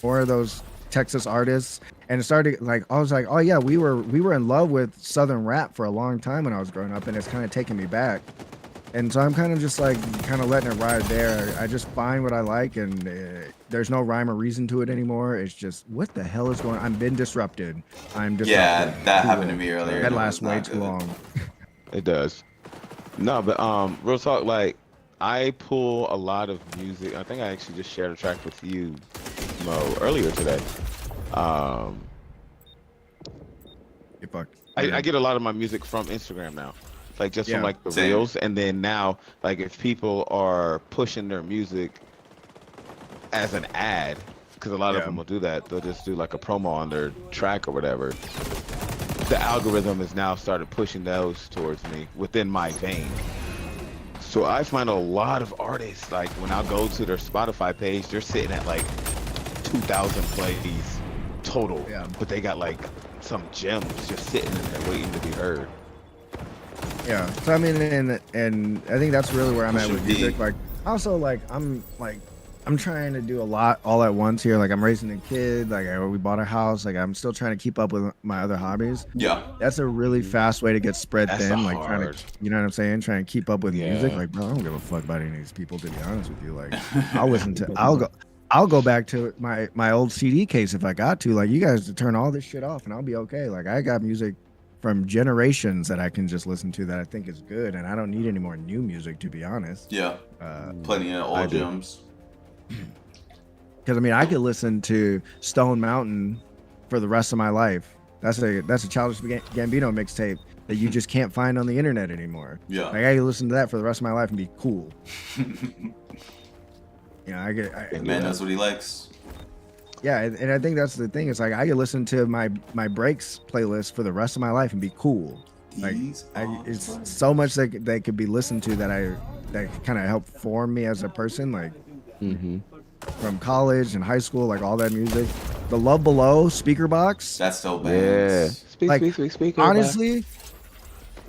of those Texas artists, and it started like I was like, oh yeah, we were in love with Southern rap for a long time when I was growing up, and it's kind of taking me back. And so I'm kind of just like kind of letting it ride there. I just find what I like, and there's no rhyme or reason to it anymore. It's just what the hell is going on? I'm been disrupted. I'm disrupted. Yeah, that Too happened to long. me earlier. That and it lasts was way not too good. long. It does. No, but real talk, like I pull a lot of music. I think I actually just shared a track with you, Mo, earlier today. You fuck. I get a lot of my music from Instagram now. Like just Yeah, from like the same. reels, and then now like if people are pushing their music as an ad, because a lot of Yeah. them will do that, they'll just do like a promo on their track or whatever. The algorithm has now started pushing those towards me within my vein. So I find a lot of artists, like when I go to their Spotify page, they're sitting at like 2,000 plays total, Yeah. but they got like some gems just sitting in there waiting to be heard. Yeah. So I mean, and I think that's really where I'm at Should with be. music. Like, also I'm trying to do a lot all at once here. Like I'm raising a kid. Like we bought a house. Like I'm still trying to keep up with my other hobbies. Yeah. That's a really fast way to get spread That's thin. Like trying hard. to, you know what I'm saying? Trying to keep up with music. Yeah. Like, bro, I don't give a fuck about any of these people. To be honest with you, like I'll go back to my old CD case if I got to. Like you guys to turn all this shit off and I'll be okay. Like I got music from generations that I can just listen to that I think is good, and I don't need any more new music, to be honest. Yeah. Because Plenty of I old do. gems. I mean, I could listen to Stone Mountain for the rest of my life That's a Childish Gambino mixtape that you just can't find on the internet anymore. Yeah. Like I can listen to that for the rest of my life and be cool. I The man knows what he likes. Yeah, and I think that's the thing. It's like I could listen to my breaks playlist for the rest of my life and be cool. Like it's so much that could be listened to that kind of helped form me as a person. Like from college and high school, like all that music. The Love Below speaker box. That's so bad. Yeah. Speak. Honestly,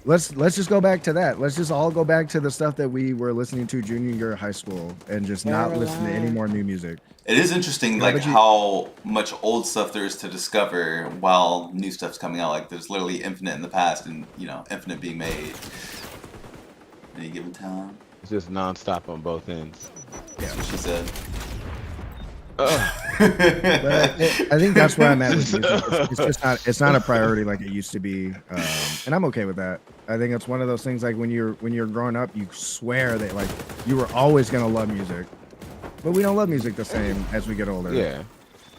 let's just go back to that. Let's just all go back to the stuff that we were listening to junior year of high school and just not listen to any more new music. It is interesting, like how much old stuff there is to discover while new stuff's coming out. Like there's literally infinite in the past, and infinite being made. Any given time. It's just nonstop on both ends. That's what she said. But I think that's where I'm at with music. It's not a priority like it used to be, and I'm okay with that. I think it's one of those things like when you're growing up, you swear that like you were always gonna love music, but we don't love music the same as we get older. Yeah,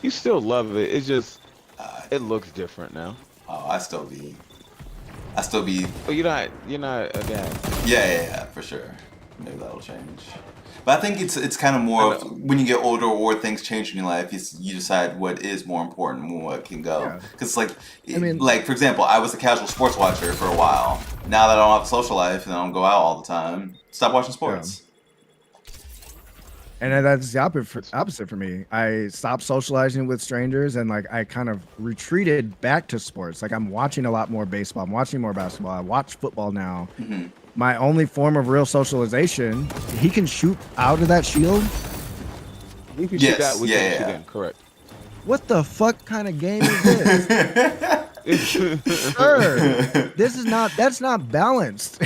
you still love it. It's just it looks different now. Oh, I still be. But you're not a dad. Yeah, for sure. Maybe that'll change. But I think it's kind of more of when you get older or things change in your life, you decide what is more important and what can go. Because like for example, I was a casual sports watcher for a while. Now that I don't have a social life and I don't go out all the time, stop watching sports. And that's the opposite for me. I stopped socializing with strangers and like I kind of retreated back to sports. Like I'm watching a lot more baseball. I'm watching more basketball. I watch football now. My only form of real socialization, he can shoot out of that shield. You can shoot out. We can shoot in. Correct. What the fuck kind of game is this? Sir, that's not balanced.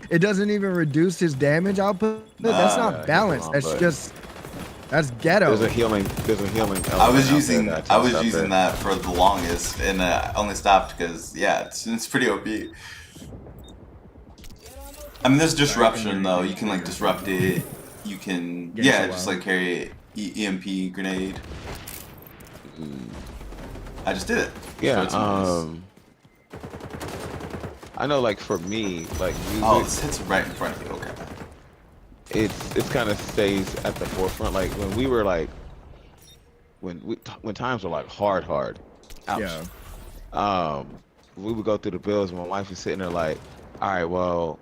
It doesn't even reduce his damage output. That's not balanced. That's ghetto. There's a healing. I was using that for the longest, and I only stopped because it's pretty OP. I mean, there's disruption though. You can like disrupt it. You can just like carry EMP grenade. I just did it. Yeah. I know, like for me, like music, this hits right in front of you. Okay. It's kind of stays at the forefront. Like when we were like, when times were like hard. Ouch. Yeah. We would go through the bills. And my wife was sitting there like, all right, well,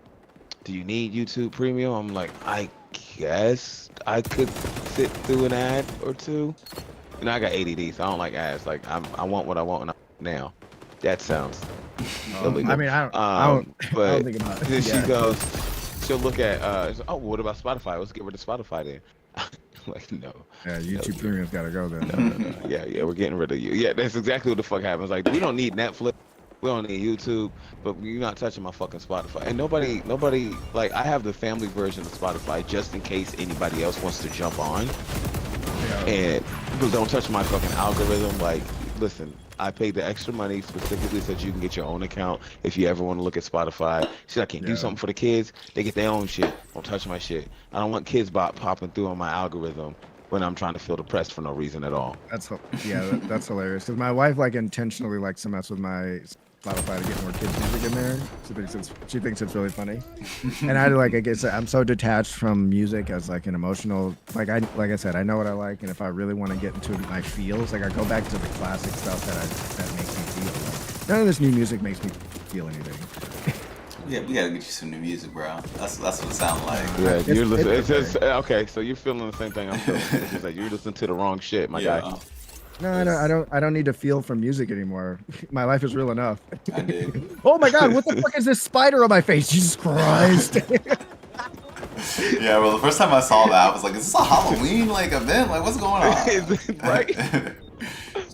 do you need YouTube Premium? I'm like, I guess I could sit through an ad or two. I got ADD, so I don't like ads. Like I want what I want now. That sounds illegal. I mean, I don't think about it. Then she'll look at, what about Spotify? Let's get rid of Spotify then. Like, no. Yeah, YouTube Premium's gotta go then. No. Yeah, we're getting rid of you. Yeah, that's exactly what the fuck happens. Like, we don't need Netflix. We don't need YouTube, but you're not touching my fucking Spotify. And nobody, like, I have the family version of Spotify just in case anybody else wants to jump on. And people don't touch my fucking algorithm. Like, listen, I paid the extra money specifically so that you can get your own account if you ever want to look at Spotify. Shit, I can do something for the kids. They get their own shit. Don't touch my shit. I don't want kids popping through on my algorithm when I'm trying to feel depressed for no reason at all. That's hilarious. Because my wife like intentionally likes to mess with my Spotify to get more kids music in there. She thinks it's really funny. And I guess I'm so detached from music as like an emotional, like I said, I know what I like, and if I really want to get into my feels, like I go back to the classic stuff that makes me feel. Like, none of this new music makes me feel anything. Yeah, we gotta get you some new music, bro. That's what it sounds like. Yeah, you're listening. It's just, okay, so you're feeling the same thing I'm feeling. It's just like you're listening to the wrong shit, my guy. No, I don't need to feel from music anymore. My life is real enough. I did. Oh my god, what the fuck is this spider on my face? Jesus Christ. Yeah, well, the first time I saw that, I was like, is this a Halloween like event? Like, what's going on? Right?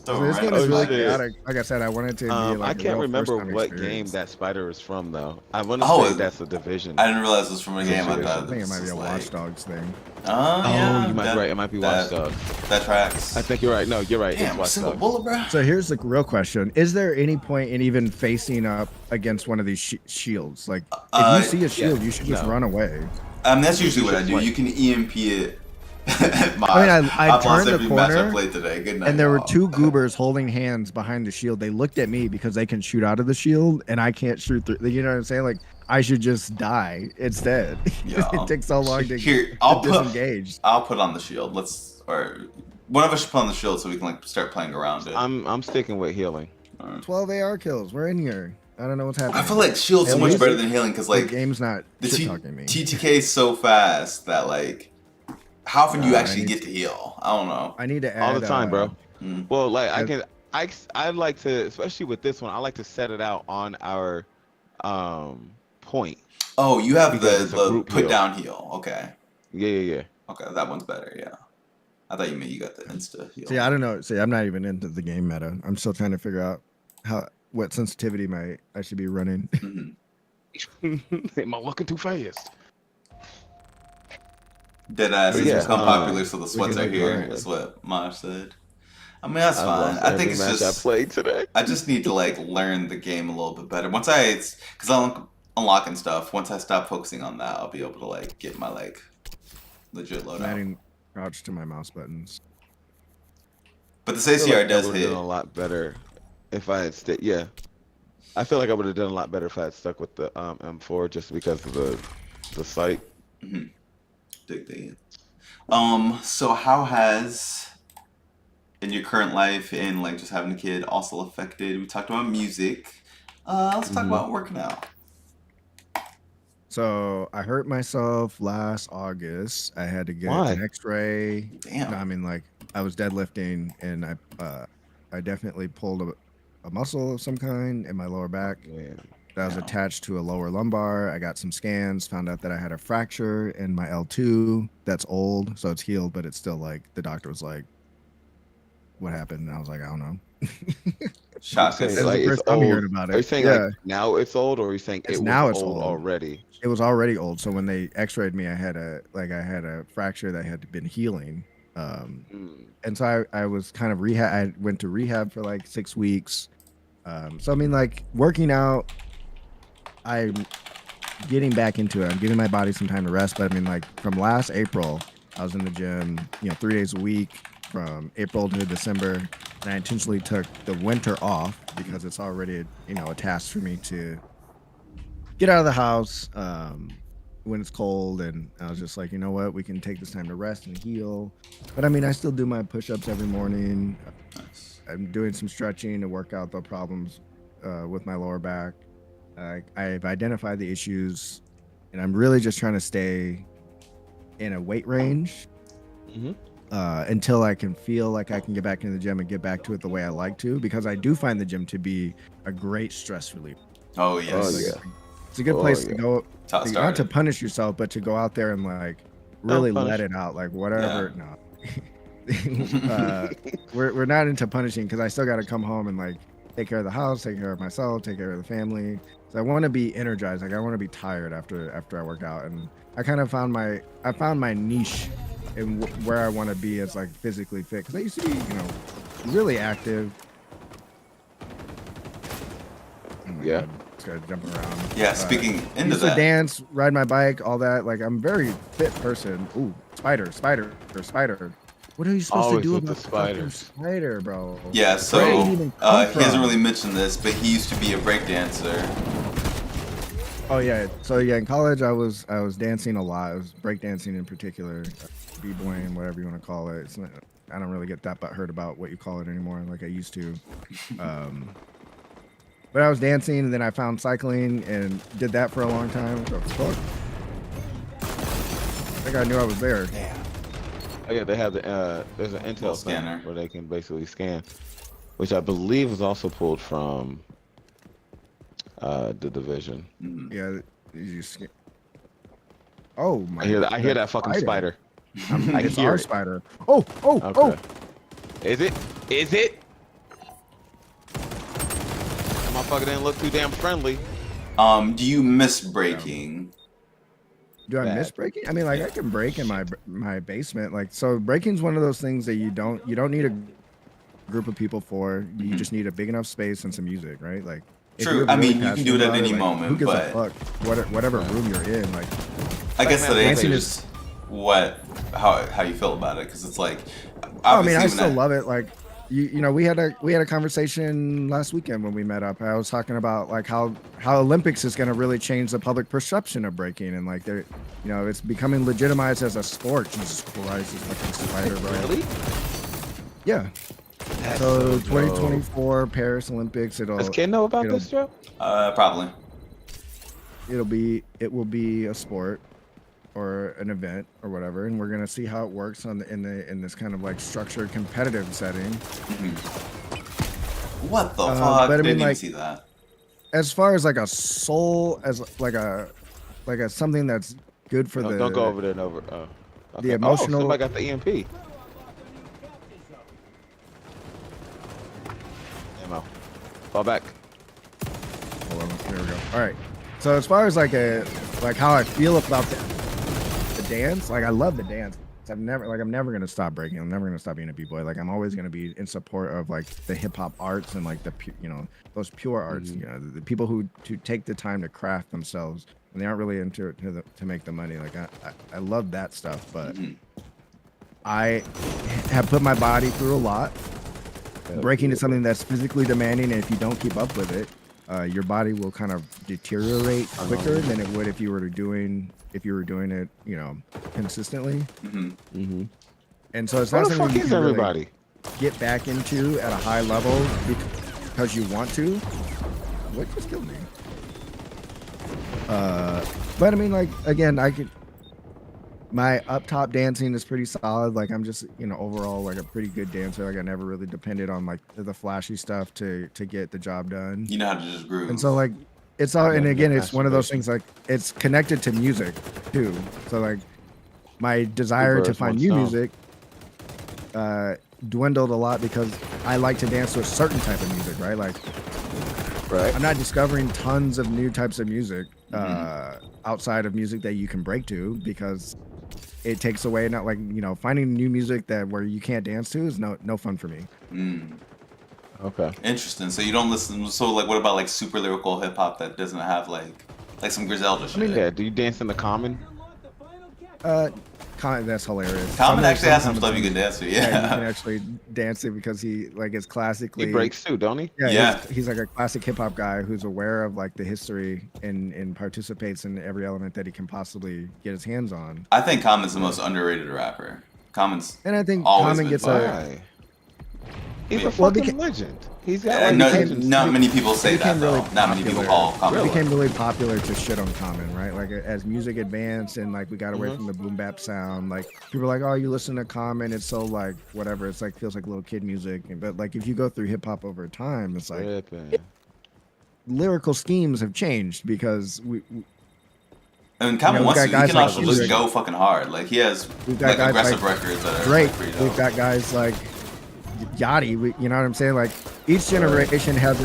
So this game is really chaotic. Like I said, I wanted to be like I can't remember what game that spider is from though. I want to say that's a Division. I didn't realize it was from a game. I think it might be a Watch Dogs thing. Yeah, you might be right. It might be Watch Dogs. That tracks. I think you're right. No, you're right. Damn, it's Watch Dogs. Bullet, bro. So here's the real question: is there any point in even facing up against one of these shields? Like, if you see a shield, you should just run away. That's usually what I do. You can EMP it I I've lost turned the every match I corner, played today. Good night, and there were y'all. 2 goobers holding hands behind the shield. They looked at me because they can shoot out of the shield, and I can't shoot through. You know what I'm saying? Like I should just die instead. Yeah. It takes so long to Here, I'll disengage. I'll put on the shield. Or one of us should put on the shield so we can like start playing around it. I'm sticking with healing. 12 AR kills. We're in here. I don't know what's happening. I feel like shield's so much better than healing because the like game's not the shit talking me. TTK is so fast that like how often do you actually get to heal? I don't know. I need to add All the time, bro. Mm. Well, like I like to, especially with this one, I like to set it out on our point. Oh, you have Because it's a the group put heal. down heal. Okay. Yeah. Okay, that one's better. Yeah. I thought you meant you got the insta heal. See, I don't know. See, I'm not even into the game meta. I'm still trying to figure out what sensitivity I should be running. Mm-hmm. Am I looking too fast? Deadass has Yeah, become popular, so the we sweats can are make here. fun of Is what Maj said. I mean, that's I've fine. lost I think every it's match just I played today. I just need to like learn the game a little bit better. Because I'm unlocking stuff. Once I stop focusing on that, I'll be able to like get my like legit loadout. Adding crouch to my mouse buttons. But this I feel ACR like I does would've hit. done a lot better if I had stayed. Yeah, I feel like I would have done a lot better if I had stuck with the M4 just because of the sight. Mm-hmm. Dig that. So how has in your current life and like just having a kid also affected? We talked about music. Let's talk about working out. So I hurt myself last August. I had to get Why? an X-ray. Damn. No, I mean, like I was deadlifting, and I definitely pulled a muscle of some kind in my lower back. Yeah. That was Yeah. attached to a lower lumbar. I got some scans, found out that I had a fracture in my L2. That's old, so it's healed, but it's still like the doctor was like, "What happened?" And I was like, "I don't know." Shot Saying, fits. That's like, the it's first time old. you heard about Are you it. saying Yeah, like now it's old, or are you saying It's it now was it's old old. already? it was already old. So when they X-rayed me, I had a fracture that had been healing. Mm. And so I was kind of rehab. I went to rehab for like 6 weeks. So I mean, like working out, I'm getting back into it. I'm giving my body some time to rest. But I mean, like from last April, I was in the gym, 3 days a week from April to December. And I intentionally took the winter off because it's already, a task for me to get out of the house when it's cold. And I was just like, you know what? We can take this time to rest and heal. But I mean, I still do my push-ups every morning. Nice. I'm doing some stretching to work out the problems with my lower back. I've identified the issues, and I'm really just trying to stay in a weight range Mhm. Until I can feel like I can get back into the gym and get back to it the way I like to, because I do find the gym to be a great stress relief. Oh yes. Oh, yeah. It's a good place to go, That's how it not to started. punish yourself, but to go out there and like really punish. let it out, like whatever. No. We're not into punishing, because I still got to come home and like take care of the house, take care of myself, take care of the family. So I want to be energized. Like I want to be tired after I work out, and I kind of found my niche in where I want to be as like physically fit. Because I used to be, really active. Oh my Yeah. God, this guy's jumping around. Yeah, speaking into Used to that. dance, ride my bike, all that. Like I'm a very fit person. Ooh, spider. What are you supposed Always to do with about the the fucking spiders. spider, bro? Yeah, Where so did it even come he hasn't from? really mentioned this, but he used to be a breakdancer. Oh yeah. So yeah, in college I was dancing a lot. I was breakdancing in particular, b-boying, whatever you want to call it. It's not, I don't really get that butthurt about what you call it anymore, like I used to. But I was dancing, and then I found cycling and did that for a long time. What the fuck? I think I knew I was there. Oh yeah, they have the there's an Little Intel scanner. scanner where they can basically scan, which I believe was also pulled from the Division. Mhm. Yeah. You just... Oh my! I hear that fucking spider. I It's hear our it. spider. Oh! Okay. Is it? Is it? Motherfucker didn't look too damn friendly. Do you miss breaking? Do I miss Bad. breaking? I mean, like I can break in my basement. Like, so breaking's one of those things that you don't need a group of people for. You just need a big enough space and some music, right? Like, if True. you're I mean, really you can do it passionate at about any like, moment, who gives but a fuck? Whatever room you're in, like I guess the dancing answer is- is how you feel about it, because it's like, I mean, obviously I still love it. Like, you know, we had a conversation last weekend when we met up. I was talking about like how Olympics is going to really change the public perception of breaking, and like they're, you know, it's becoming legitimized as a sport. Jesus Christ, this fucking spider, bro. Really? Yeah. That's So dope. 2024 Paris Olympics. Does Ken know about this, Joe? probably. It will be a sport or an event or whatever, and we're gonna see how it works in this kind of like structured competitive setting. What the fuck? But I mean, Didn't even like, see that. as far as like a soul, as like a something that's good for the Don't go over there and over. Okay. the emotional. Oh, somebody got the EMP. Ammo. Fall back. Hold on, there we go. All right. So as far as like how I feel about the dance, like I love the dance. I'm never gonna stop breaking. I'm never gonna stop being a b-boy. Like I'm always gonna be in support of like the hip hop arts and like the you know, those pure arts. You know, the people who take the time to craft themselves and they aren't really into it to make the money. Like I love that stuff, but I have put my body through a lot. Breaking is something that's physically demanding, and if you don't keep up with it, your body will kind of deteriorate quicker than it would if you were doing it, you know, consistently. And so it's Where not the something fuck you is can really everybody? get back into at a high level because you want to. What just killed me? But I mean, like, again, my up top dancing is pretty solid. Like I'm just, you know, overall like a pretty good dancer. Like I never really depended on like the flashy stuff to get the job done. You know how to just groove. And so like it's all, and again, it's one of those masturbation. things like it's connected to music too. So like my desire to birds, find one new stone. music dwindled a lot because I like to dance to a certain type of music, right? Like Right. I'm not discovering tons of new types of music outside of music that you can break to, because it takes away, not like, you know, finding new music that where you can't dance to is no fun for me. Okay. Interesting. So you don't listen. So like, what about like super lyrical hip hop that doesn't have like some Griselda shit? Yeah. Do you dance in the common? That's hilarious. Common actually has some Common stuff you can songs- dance to. Yeah, you Yeah. can actually dance it because he like is classically. He breaks too, don't he? Yeah, Yeah. he's like a classic hip hop guy who's aware of like the history and participates in every element that he can possibly get his hands on. I think Common's the most underrated rapper. Common's And I think always Common been gets fire. Why? He's a Well, fucking legend. He's got Yeah, like no, legends. not many people say that became though. really Not many people popular. call Common. It became really popular to shit on Common, right? Like as music advanced and like we got away from the boom bap sound, like people are like, oh, you listen to Common, it's so like whatever, it's like feels like little kid music. But like if you go through hip hop over time, it's like Ripping. lyrical schemes have changed because we And Common we've wants got to. He guys can like also just Kendrick. go fucking hard. Like he has We've got like guys aggressive like records that are Drake. like, pretty We've dope. got guys like Yachty. You know what I'm saying? Like each generation has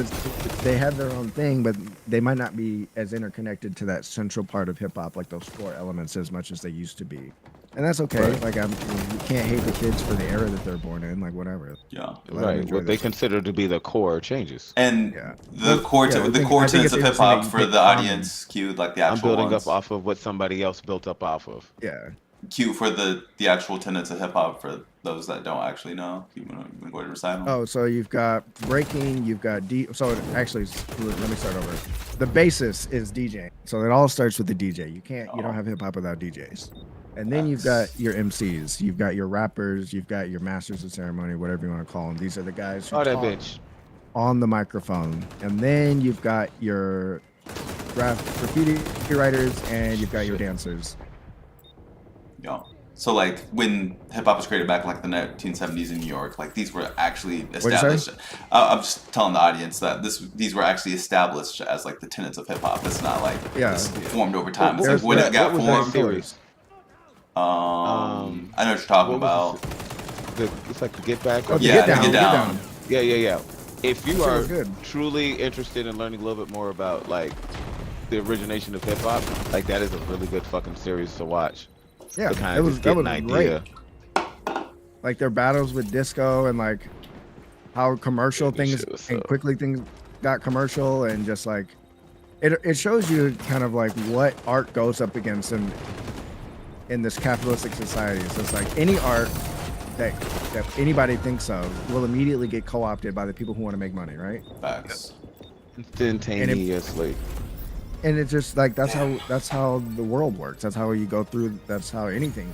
they have their own thing, but they might not be as interconnected to that central part of hip hop, like those core elements, as much as they used to be. And that's okay. Right. Like you can't hate the kids for the era that they're born in. Like whatever. Yeah. Let them Right. enjoy What they that. consider to be the core changes. And Yeah. the core Yeah, I the think- core I think tenets it's of hip hop interesting for that you the take audience, Q, like the I'm actual building ones. up off of what somebody else built up off of. Yeah. Q for the actual tenets of hip hop for those that don't actually know. You want to go ahead and recite them? Oh, so you've got breaking, you've got so actually let me start over. The basis is DJing. So it all starts with the DJ. You don't have hip hop without DJs. And then you've got your MCs, you've got your rappers, you've got your masters of ceremony, whatever you want to call them. These are the guys who Oh, that talk bitch. on the microphone. And then you've got your graffiti writers and you've got your dancers. Yeah. So like when hip hop was created back in like the 1970s in New York, like these were actually you say? established. I'm just telling the audience that these were actually established as like the tenets of hip hop. It's not like it's formed over time. It's like when it got what was that formed. series? I know what you're talking What about. was it's like the Get Back. Oh, the Yeah, Get the Down. Get Down. Yeah. If you That shit are was good. truly interested in learning a little bit more about like the origination of hip hop, like that is a really good fucking series to watch. Yeah, To kind it of was just get that an was great. idea. Like their battles with disco and like how commercial Yeah, this things shit was and so- quickly things got commercial, and just like it shows you kind of like what art goes up against. And in this capitalistic society. So it's like any art that anybody thinks of will immediately get co-opted by the people who want to make money, right? Facts. Instantaneously. And it's just like that's how the world works. That's how you go through. That's how anything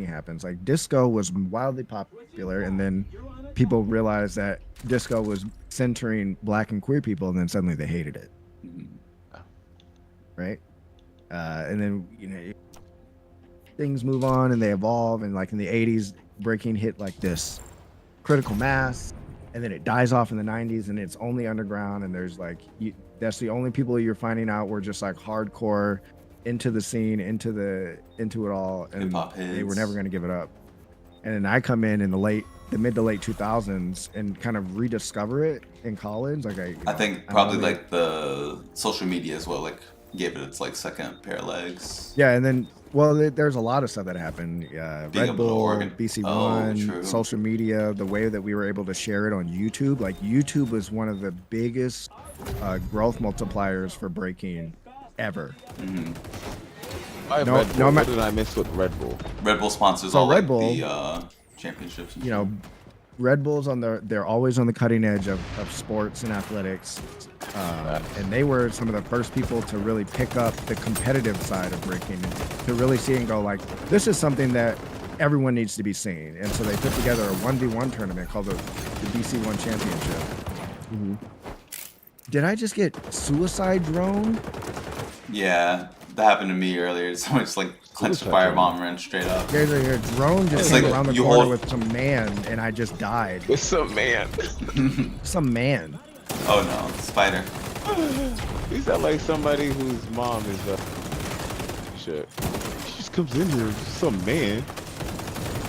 happens. Like disco was wildly popular, and then people realized that disco was centering black and queer people, and then suddenly they hated it. Right? And then things move on and they evolve, and like in the 80s, breaking hit like this critical mass, and then it dies off in the 90s, and it's only underground, and there's like that's the only people you're finding out were just like hardcore into the scene, into it all, and they were never going to give it up. And then I come in the mid to late 2000s and kind of rediscover it in college. Like I think probably like the social media as well, like gave it its like second pair of legs. Yeah, and then there's a lot of stuff that happened. Red Bull, BC1, social media, the way that we were able to share it on YouTube. Like YouTube was one of the biggest growth multipliers for breaking ever. Mm-hmm. What did I miss with Red Bull? Red Bull sponsors so all Red Bull, the championships. Red Bull's they're always on the cutting edge of sports and athletics. And they were some of the first people to really pick up the competitive side of breaking, to really see and go like, this is something that everyone needs to be seeing. And so they put together a 1v1 tournament called the BC1 Championship. Mm-hmm. Did I just get suicide drone? Yeah, that happened to me earlier. Someone just like clenched a firebomb and ran straight up. There's a drone just came around the corner with some man, and I just died. With some man. Some man. Oh no, spider. He sound like somebody whose mom is shit. She just comes in here, some man.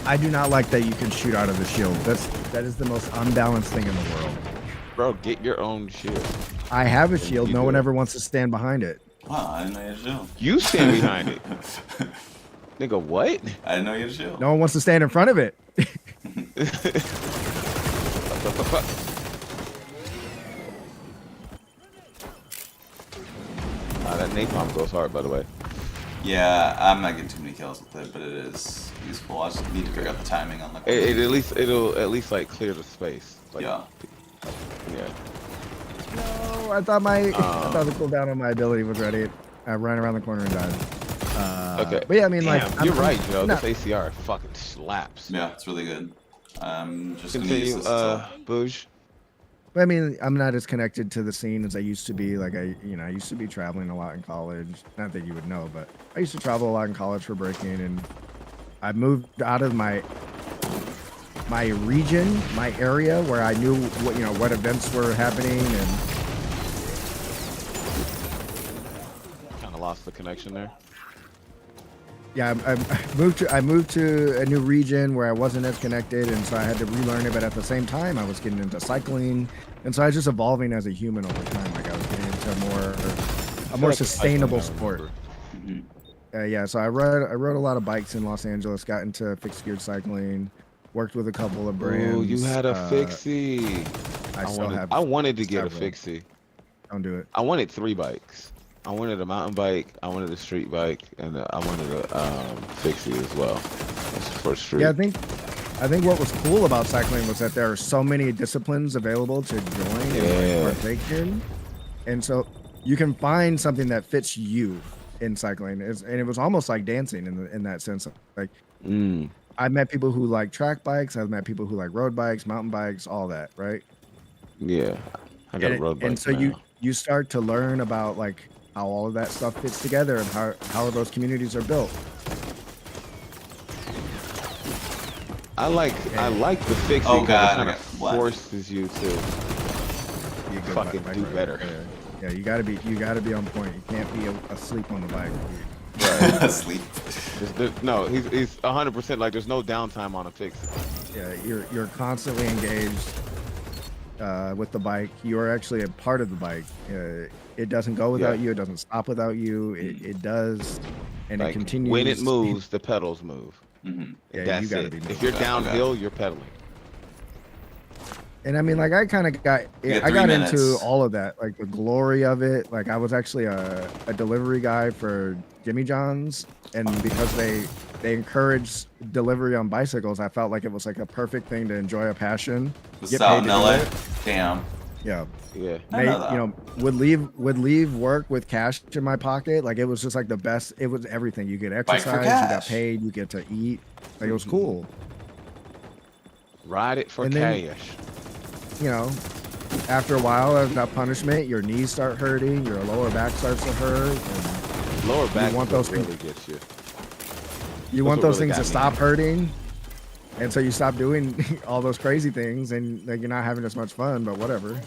I do not like that you can shoot out of the shield. That is the most unbalanced thing in the world. Bro, get your own shield. I have a shield. No one ever wants to stand behind it. Wow, I didn't know you had a shield. You stand behind it. Nigga, what? I didn't know you had a shield. No one wants to stand in front of it. That napalm goes hard, by the way. Yeah, I'm not getting too many kills with it, but it is useful. I just need to figure out the timing on the. It'll at least like clear the space. Like, yeah. Yeah. No, I thought the cooldown on my ability was ready. I ran around the corner and died. Okay. But yeah, I mean, damn, you're right, Joe. This ACR fucking slaps. Yeah, it's really good. Just continue, Bouge. But I mean, I'm not as connected to the scene as I used to be. Like I used to be traveling a lot in college. Not that you would know, but I used to travel a lot in college for breaking, and I moved out of my region, my area, where I knew what events were happening, and kind of lost the connection there. Yeah, I moved to a new region where I wasn't as connected, and so I had to relearn it. But at the same time, I was getting into cycling, and so I was just evolving as a human over time. Like I was getting into a more sustainable sport. Yeah, so I rode a lot of bikes in Los Angeles. Got into fixed geared cycling. Worked with a couple of brands. Oh, you had a fixie. I wanted to get a fixie. Don't do it. I wanted 3 bikes. I wanted a mountain bike, I wanted a street bike, and I wanted a fixie as well. That's for street. Yeah, I think what was cool about cycling was that there are so many disciplines available to join and partake in, and so you can find something that fits you in cycling. And it was almost like dancing in that sense. Like I met people who like track bikes. I've met people who like road bikes, mountain bikes, all that, right? Yeah, I got a road bike. And so you start to learn about like how all of that stuff fits together and how those communities are built. I like the fixie because it kind of forces you to fucking do better. Yeah, you gotta be on point. You can't be asleep on the bike. Right. Asleep. No, he's 100% like there's no downtime on a fixie. Yeah, you're constantly engaged with the bike. You are actually a part of the bike. It doesn't go without you. It doesn't stop without you. It does, and like, it continues. When it moves, the pedals move. Mm-hmm. Yeah, that's you gotta it. be. If you're downhill, you're pedaling. And I mean, like, I kind of got into all of that, like the glory of it. Like, I was actually a delivery guy for Jimmy John's, and because they encouraged delivery on bicycles. I felt like it was like a perfect thing to enjoy a passion. Was Get this out paid in to do LA? it. Damn. Yeah. Yeah. I know Mate, that. you know, would leave work with cash in my pocket. Like it was just like the best. It was everything. You could Bike for exercise, you got cash. paid, you get to eat. Like it was cool. Ride it for And then- cash. You know, after a while of that punishment, your knees start hurting, your lower back starts to hurt, and Lower back want is what those really gets you. you That's want what those really things to got me. stop hurting. And so you stop doing all those crazy things, and like you're not having as much fun. But whatever.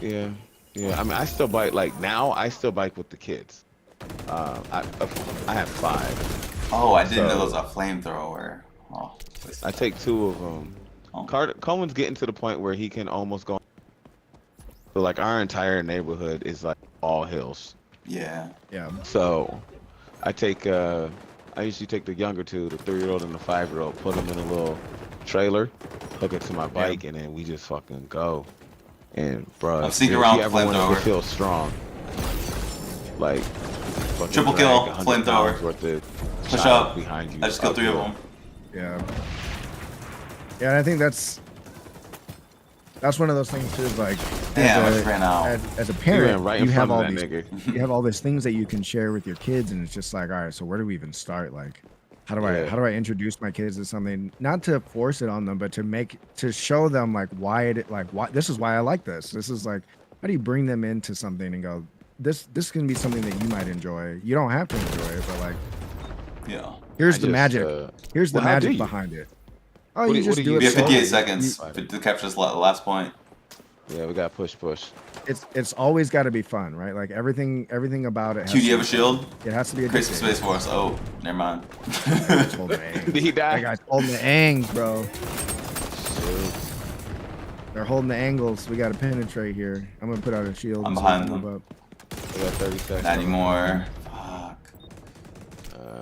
Yeah. Yeah. I mean, I still bike. Like now, I still bike with the kids. I have 5. Oh, I didn't know So- it was a flamethrower. Oh, I take 2 of them. Oh. Coleman's getting to the point where he can almost go. So like our entire neighborhood is like all hills. yeah. Yeah. So I take I usually take the younger 2, the 3-year-old and the 5-year-old, put them in a little trailer, hook it to my bike, and then we just fucking go. And bro, I'm sneaking if around you with ever wanted flamethrower. to feel strong, like fucking Triple drag kill, 100 flamethrower. pounds worth of Push child up. behind you. I just killed 3 of uphill. them. Yeah. Yeah, and I think that's one of those things too. Is like, Damn, I as just ran out. as a You parent, ran right in you have front all of these, that nigga. you have all these things that you can share with your kids, and it's just like, all right, so where do we even start? Like, how do Yeah. I introduce my kids to something? Not to force it on them, but to show them like why this is why I like this. This is like, how do you bring them into something and go, this can be something that you might enjoy. You don't have to enjoy it, but like, Yeah. here's I the just, magic. Here's the well, how do magic you? behind it. Oh, What you do- just what do do you it. We have slow. 58 slowly. seconds You- to capture this last point. Yeah, we got push. It's always got to be fun, right? Like everything about it. Has Q, do you to have a be shield? fun. It has to be a Create some space for us. Oh, never mind. Did he die? That guy's holding the angles, bro. Shoot. They're holding the angles. We got to penetrate here. I'm gonna put out a shield. I'm so we can behind move them. up. We got 30 seconds. Not anymore. Fuck.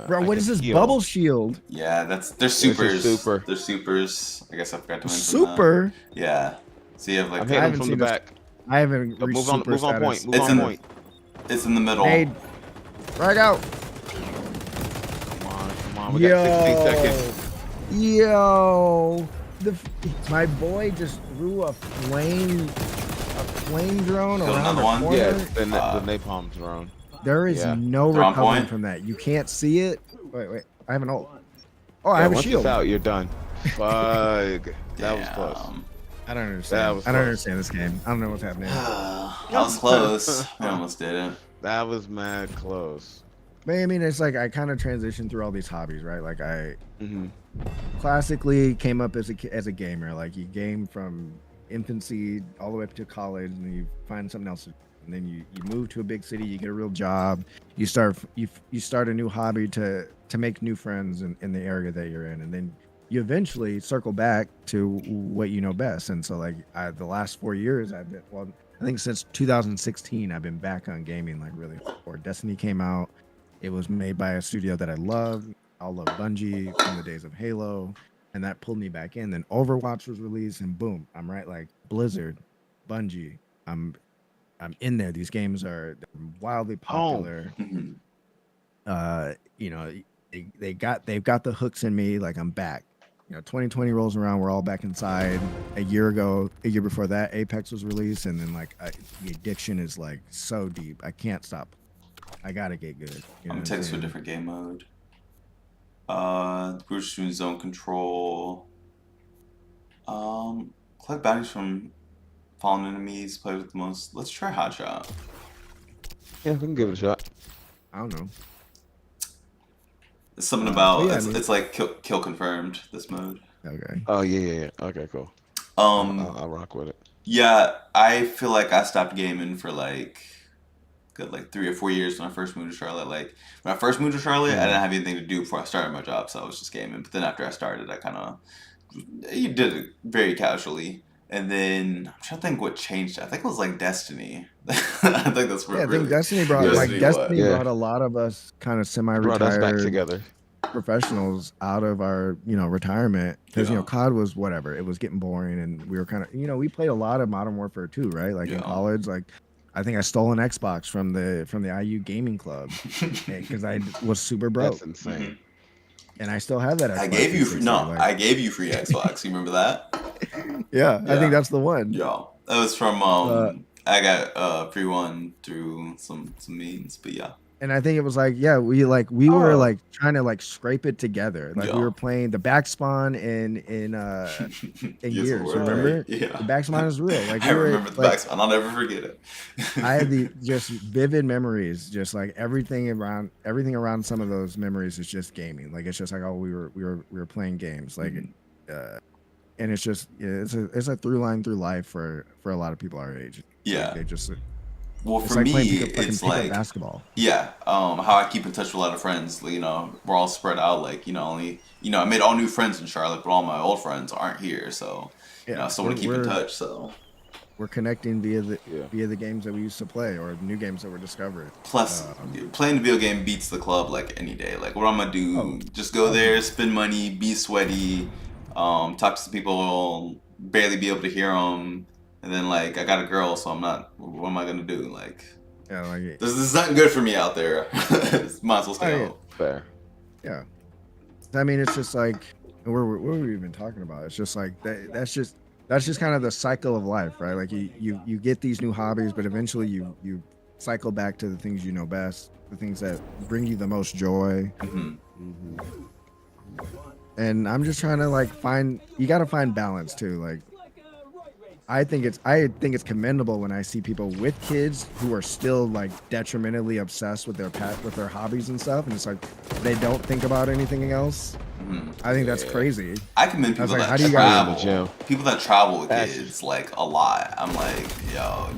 Bro, I what can is this heal. bubble shield? Yeah, they're a supers. super. They're supers. I guess I forgot to mention that. Super. Yeah. So you have like I'm I hitting him haven't from the seen this- back. I haven't reached Move on super status. point. Move It's on in- point. it's in the middle. Nade. Right out. Come on. We got 60 seconds. Yo, my boy just threw a flame drone Killed around another the one? corner. Yeah, the napalm drone. There is Yeah. no They're on recovering point? from that. You can't see it. Wait. I have an ult. Oh, I Yeah, have a once it's shield. out, you're done. Fuck. That was close. Damn. I don't understand. That was I don't close. understand this game. I don't know what's happening. That was close. We almost did it. That was mad close. But I mean, it's like I kind of transitioned through all these hobbies, right? Like I hmm classically came up as a gamer. Like you game from infancy all the way up to college, and then you find something else, and then you move to a big city. You get a real job. You start a new hobby to make new friends in the area that you're in, and then you eventually circle back to what you know best. And so like the last 4 years I've been, well, I think since 2016 I've been back on gaming like really hardcore. Destiny came out. It was made by a studio that I love. I love Bungie from the days of Halo, and that pulled me back in. Then Overwatch was released, and boom, I'm right like Blizzard, Bungie. I'm in there. These games are wildly popular. Mhm. You know, they've got the hooks in me. Like I'm back. You know, 2020 rolls around. We're all back inside. A year before that, Apex was released, and then like the addiction is like so deep. I can't stop. I gotta get good. You know I'm what gonna take us to a saying? different game mode. Group doing zone control. Collect bounties from fallen enemies. Play with the most. Let's try hot shot. Yeah, we can give it a shot. I don't know. It's something about yeah, I it's, mean- it's like kill confirmed. This mode. Okay. Oh yeah. Okay, cool. I'll rock with it. Yeah, I feel like I stopped gaming for like good 3 or 4 years when I first moved to Charlotte. Like when I first moved to Charlotte, I didn't have anything to do before I started my job, so I was just gaming. But then after I started, I kind of did it very casually. And then I'm trying to think what changed. I think it was like Destiny. I think that's what Yeah, I really. think Destiny brought Destiny Destiny what? brought a lot of us kind of Brought us back semi-retired together. professionals out of our retirement because Yeah. COD was whatever. It was getting boring, and we were kind of we played a lot of Modern Warfare 2, right? Like in Yeah. college, like I think I stole an Xbox from the IU gaming club because I was super broke, That's insane. and I still have that Xbox. I gave you free. 360, No, like, I gave you free Xbox. You remember that? yeah, I Yeah. think that's the one. Yeah, that was from Uh, I got free one through some means, but yeah. And I think it was like, yeah, we were Oh. like trying to like scrape it together. Like we Yeah. were playing the back spawn in Yes, Gears. were, Remember? right? Yeah. The back spawn is real. Like I we were remember the like, back spot. I'll never forget it. I had the just vivid memories, just like everything around some of those memories is just gaming. Like it's just like, oh, we were playing games. Like and it's just it's a through line through life for a lot of people our age. It's Yeah. like they just Well, it's for like me, playing it's pickup like basketball. yeah. How I keep in touch with a lot of friends. You know, we're all spread out. Like only I made all new friends in Charlotte, but all my old friends aren't here. So I still want to keep in touch. So we're connecting via Yeah. the games that we used to play or new games that were discovered. plus, playing the video game beats the club like any day. Like what I'm gonna do? Just go there, spend money, be sweaty, talk to some people, barely be able to hear them. And then like I got a girl, so I'm not. What am I gonna do? Like, Yeah, like this is not good for me out there. Might as well stay home. Fair. yeah. I mean, it's just like what were we even talking about? It's just like that's just kind of the cycle of life, right? Like you get these new hobbies, but eventually you cycle back to the things you know best, the things that bring you the most joy. And I'm just trying to like you got to find balance too. Like I think it's commendable when I see people with kids who are still like detrimentally obsessed with their hobbies and stuff, and it's like they don't think about anything else. I think that's crazy. I commend people like, that how do you guys- travel. In the gym. People that travel with kids like a lot. I'm like, yo,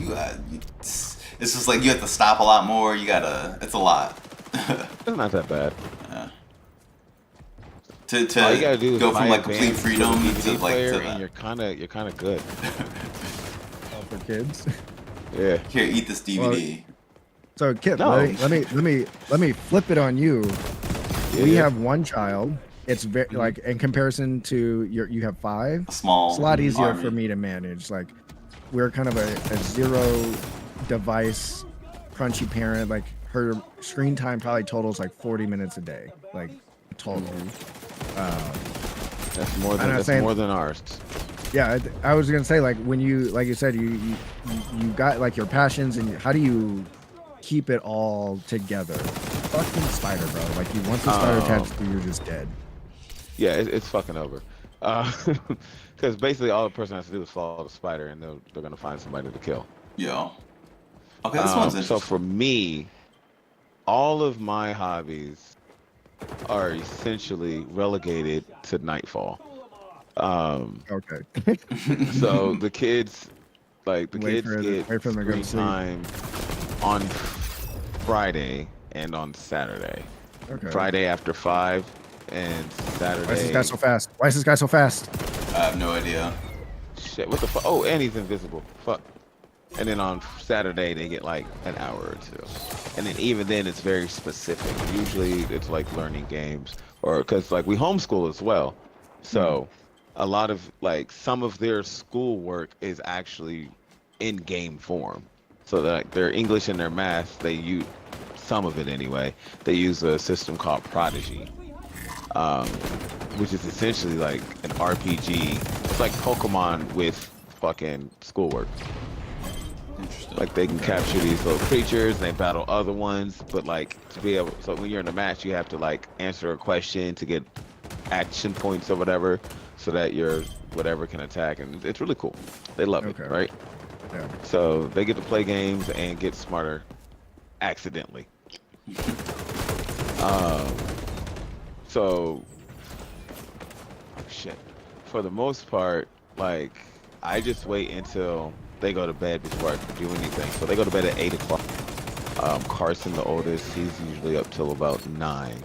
it's just like you have to stop a lot more. It's a lot. It's not that bad. To All you gotta do is go buy from a like complete advanced freedom DVD to like player to and that. you're kind of good. For kids. Yeah. Here, eat this DVD. So Kip, No. let me flip it on you. Yeah, We yeah. have one child. It's very like in comparison to you have 5. A small. It's a lot easier army. for me to manage. Like we're kind of a zero device crunchy parent. Like her screen time probably totals like 40 minutes a day. Like total. That's more I'm than not saying- more than ours. Yeah, I was gonna say like when like you said you got like your passions and how do you keep it all together? Fucking spider, bro. Like you once the spider attacks you, you're just dead. Yeah, it's fucking over. Because basically all the person has to do is follow the spider, and they're gonna find somebody to kill. Yeah. Okay, this one's interesting. So for me, all of my hobbies are essentially relegated to nightfall. Okay. So the kids, like the Wait kids for get them to go to screen sleep. time on Friday and on Saturday. Okay. Friday after 5 and Saturday. Why is this guy so fast? Why is this guy so fast? I have no idea. Shit, what the fuck? Oh, and he's invisible. Fuck. And then on Saturday they get like an hour or 2. And then even then it's very specific. Usually it's like learning games or because like we homeschool as well. So a lot of like some of their schoolwork is actually in game form. So that their English and their math, they use some of it anyway. They use a system called Prodigy, which is essentially like an RPG. It's like Pokemon with fucking schoolwork. Interesting. Like they can capture these little creatures and they battle other ones, but like to be able, so when you're in a match, you have to like answer a question to get action points or whatever, so that your whatever can attack, and it's really cool. They love it, Okay. right? Yeah. So they get to play games and get smarter accidentally. So shit. For the most part, like I just wait until they go to bed before I do anything. So they go to bed at 8 o'clock. Carson, the oldest, he's usually up till about 9.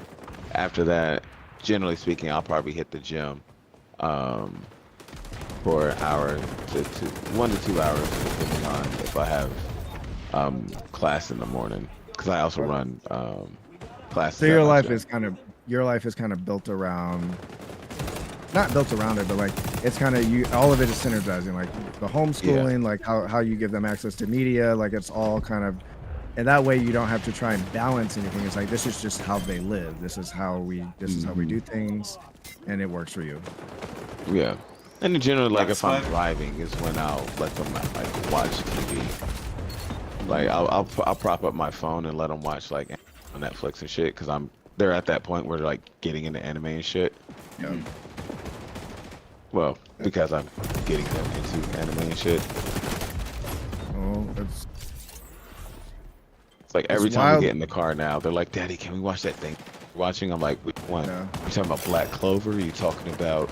After that, generally speaking, I'll probably hit the gym for an hour to 1 to 2 hours, depending on if I have class in the morning. Because I also run classes. So at your my life gym. is kind of built around not built around it, but like it's kind of you. All of it is synergizing, like the homeschooling, like how you give them access to media, like it's all kind of, and that way you don't have to try and balance anything. It's like this is just how they live. This is how we do things, and it works for you. Yeah. And in general, like That's if I'm fine. driving, is when I'll let them like watch TV. Like I'll prop up my phone and let them watch like Netflix and shit, because they're at that point where they're like getting into anime and shit. Yeah. Well, because I'm getting them into anime and shit. Oh, that's It's like every It's time wild. we get in the car now, they're like, "Daddy, can we watch that thing?" Watching, I'm like, "Which one? Yeah. You talking about Black Clover? You talking about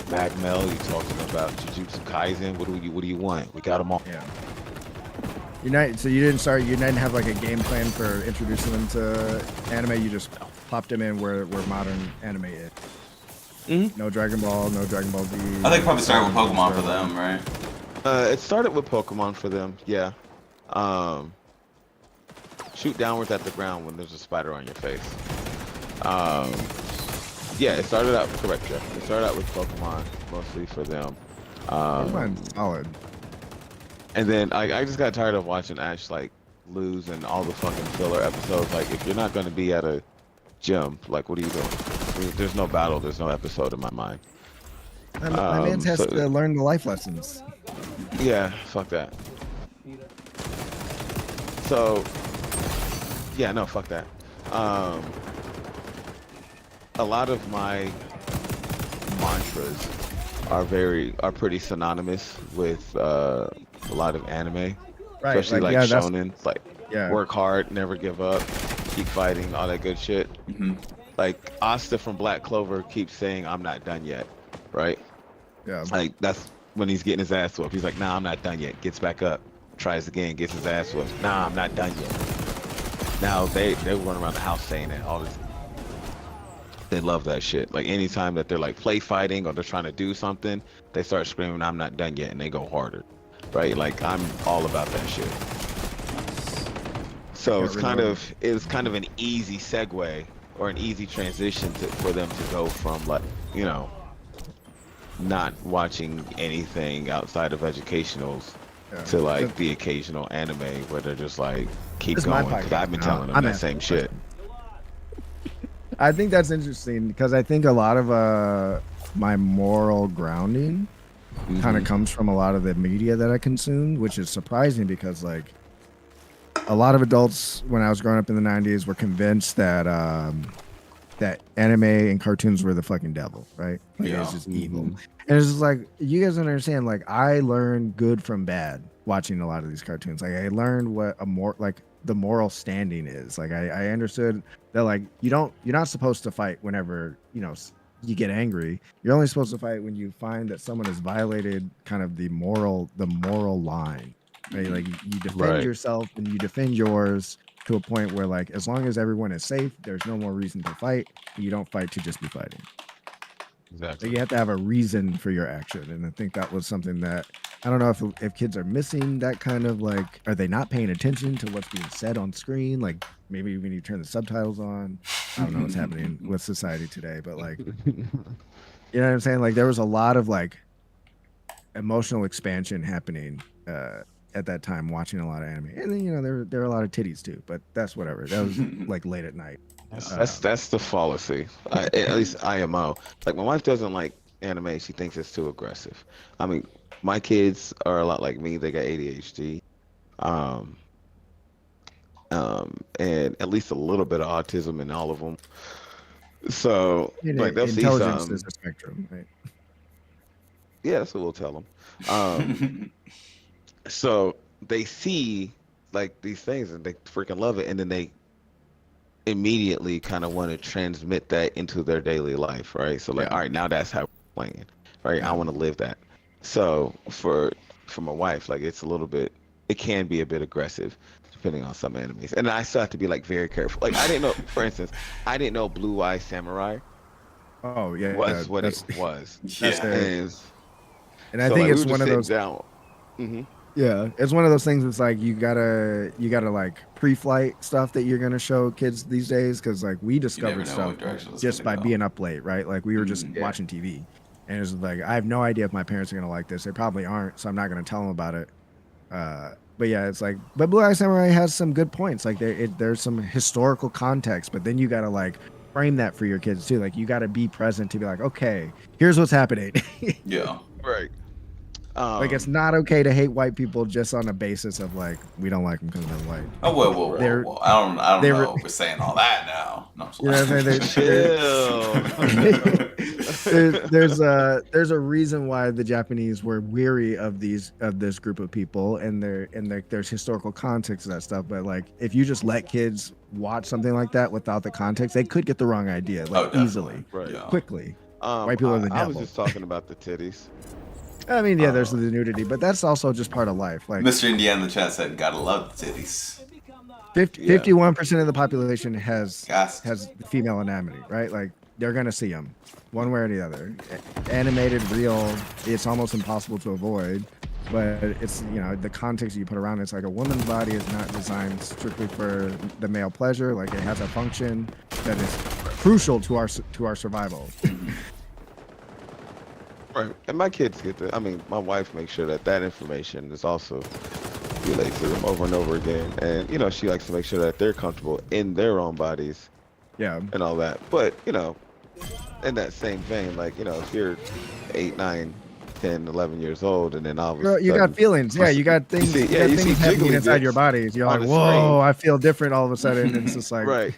Magmel? You talking about Jujutsu Kaisen? What do you want? We got them all." yeah. So you didn't have like a game plan for introducing them to anime. You just popped them in where modern anime is. Mhm. No Dragon Ball, no Dragon Ball Z. I think probably started with Pokemon for them, right? It started with Pokemon for them, yeah. Shoot downwards at the ground when there's a spider on your face. Yeah, it started out correct, Jeff. It started out with Pokemon mostly for them. Pokemon's solid. And then I just got tired of watching Ash like lose and all the fucking filler episodes. Like, if you're not gonna be at a gym, like, what are you doing? There's no battle, there's no episode in my mind. My man has so- to learn the life lessons. Yeah, fuck that. So, yeah, no, fuck that. A lot of my mantras are pretty synonymous with a lot of anime, Right. especially like yeah, that's shonen, like yeah. work hard, never give up, keep fighting, all that good shit. Mm-hmm. Like Asta from Black Clover keeps saying, "I'm not done yet," right? Yeah. Like that's when he's getting his ass whooped. He's like, "Nah, I'm not done yet." Gets back up, tries again, gets his ass whooped. "Nah, I'm not done yet." Now they run around the house saying that all this. They love that shit. Like anytime that they're like play fighting or they're trying to do something, they start screaming, "I'm not done yet," and they go harder, right? Like I'm all about that shit. So it's kind of an easy segue or an easy transition for them to go from like, you know, not watching anything outside of educationals Yeah. to like the occasional anime where they're just like keep This is my going. Because podcast I've been now. telling them I'm that asking same a shit. I think that's interesting because I think a lot of my moral grounding kind of Mhm. comes from a lot of the media that I consumed, which is surprising because like a lot of adults when I was growing up in the 90s were convinced that that anime and cartoons were the fucking devil, right? Like it was Yeah. just evil. Mhm. And it's just like you guys don't understand. Like I learned good from bad watching a lot of these cartoons. Like I learned what the moral standing is. Like I understood that like you're not supposed to fight whenever you get angry. You're only supposed to fight when you find that someone has violated kind of the moral line. Right? Like you defend Right. yourself and you defend yours to a point where like as long as everyone is safe, there's no more reason to fight. You don't fight to just be fighting. Exactly. Like you have to have a reason for your action, and I think that was something that I don't know if kids are missing that kind of like, are they not paying attention to what's being said on screen? Like maybe when you turn the subtitles on, I don't know what's happening with society today, but like, you know what I'm saying? Like there was a lot of like emotional expansion happening at that time watching a lot of anime, and then there were a lot of titties too, but that's whatever. That was like late at night. That's the fallacy. At least IMO. Like my wife doesn't like anime. She thinks it's too aggressive. I mean, my kids are a lot like me. They got ADHD, and at least a little bit of autism in all of them. So like they'll see Intelligence something. is a spectrum, right? Yeah, that's what we'll tell them. So they see like these things and they freaking love it, and then they immediately kind of want to transmit that into their daily life, right? So like, Yeah. all right, now that's how we're playing, right? I want to live that. So for my wife, like it can be a bit aggressive depending on some enemies, and I still have to be like very careful. Like I didn't know, for instance, I didn't know Blue Eye Samurai Oh yeah, was what that's, it was. Yeah. and I So, think like, we it's were one just of sitting those. down. Hmm. Yeah, it's one of those things. It's like you gotta like pre-flight stuff that you're gonna show kids these days because like we never discovered know stuff what direction it's just gonna by go. being up late, right? Like we were just Mhm. Yeah. watching TV, And it's like, I have no idea if my parents are gonna like this. They probably aren't, so I'm not gonna tell them about it. But yeah, it's like, but Blue Eye Samurai has some good points. Like there's some historical context, but then you gotta like frame that for your kids too. Like you gotta be present to be like, okay, here's what's happening. Yeah. Right. Like it's not okay to hate white people just on a basis of like we don't like them because they're white. Oh, whoa. They're- I don't they know. were- We're saying all that now. No, I'm just You know what I mean? Chill. There's a reason why the Japanese were weary of this group of people, and there's historical context to that stuff. But like, if you just let kids watch something like that without the context, they could get the wrong idea like definitely. easily, Right. Yeah. quickly. White people are the I was devil. just talking about the titties. I mean, yeah, there's the nudity, but that's also just part of life. Like Mr. Indiana in the chat said, "Gotta love the titties." 51% of the population has Gas. the female anatomy, right? Like they're gonna see them, one way or the other. Animated, real, it's almost impossible to avoid. But it's the context you put around it. It's like a woman's body is not designed strictly for the male pleasure. Like it has a function that is crucial to our survival. Right. And my kids get the. I mean, my wife makes sure that information is also relayed to them over and over again, and she likes to make sure that they're comfortable in their own bodies. Yeah. And all that. But in that same vein, like if you're 8, 9, 10, 11 years old, and then all of a sudden, You got feelings. Yeah, you got things. you You got see things happening jiggly inside bits your bodies. You're on like, the whoa, screen. I feel different all of a sudden. And it's just like, Right.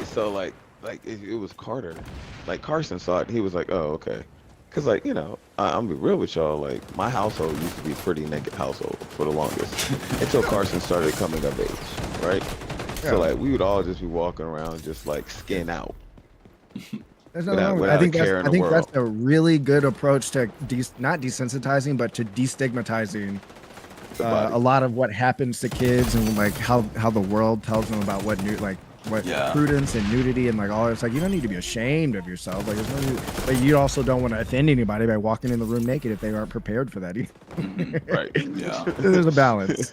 So like it was Carter. Like Carson saw it, and he was like, oh, okay. Cause like I'm gonna be real with y'all. Like my household used to be a pretty naked household for the longest, until Carson started coming of age, right? Yeah. So like we would all just be walking around just like skin out. There's nothing wrong with it. without a care in the world. That's a really good approach to not desensitizing, but to destigmatizing The body. a lot of what happens to kids and like how the world tells them about what Yeah. prudence and nudity and like all. It's like you don't need to be ashamed of yourself. Like, but you also don't want to offend anybody by walking in the room naked if they aren't prepared for that. Right. Yeah. There's a balance.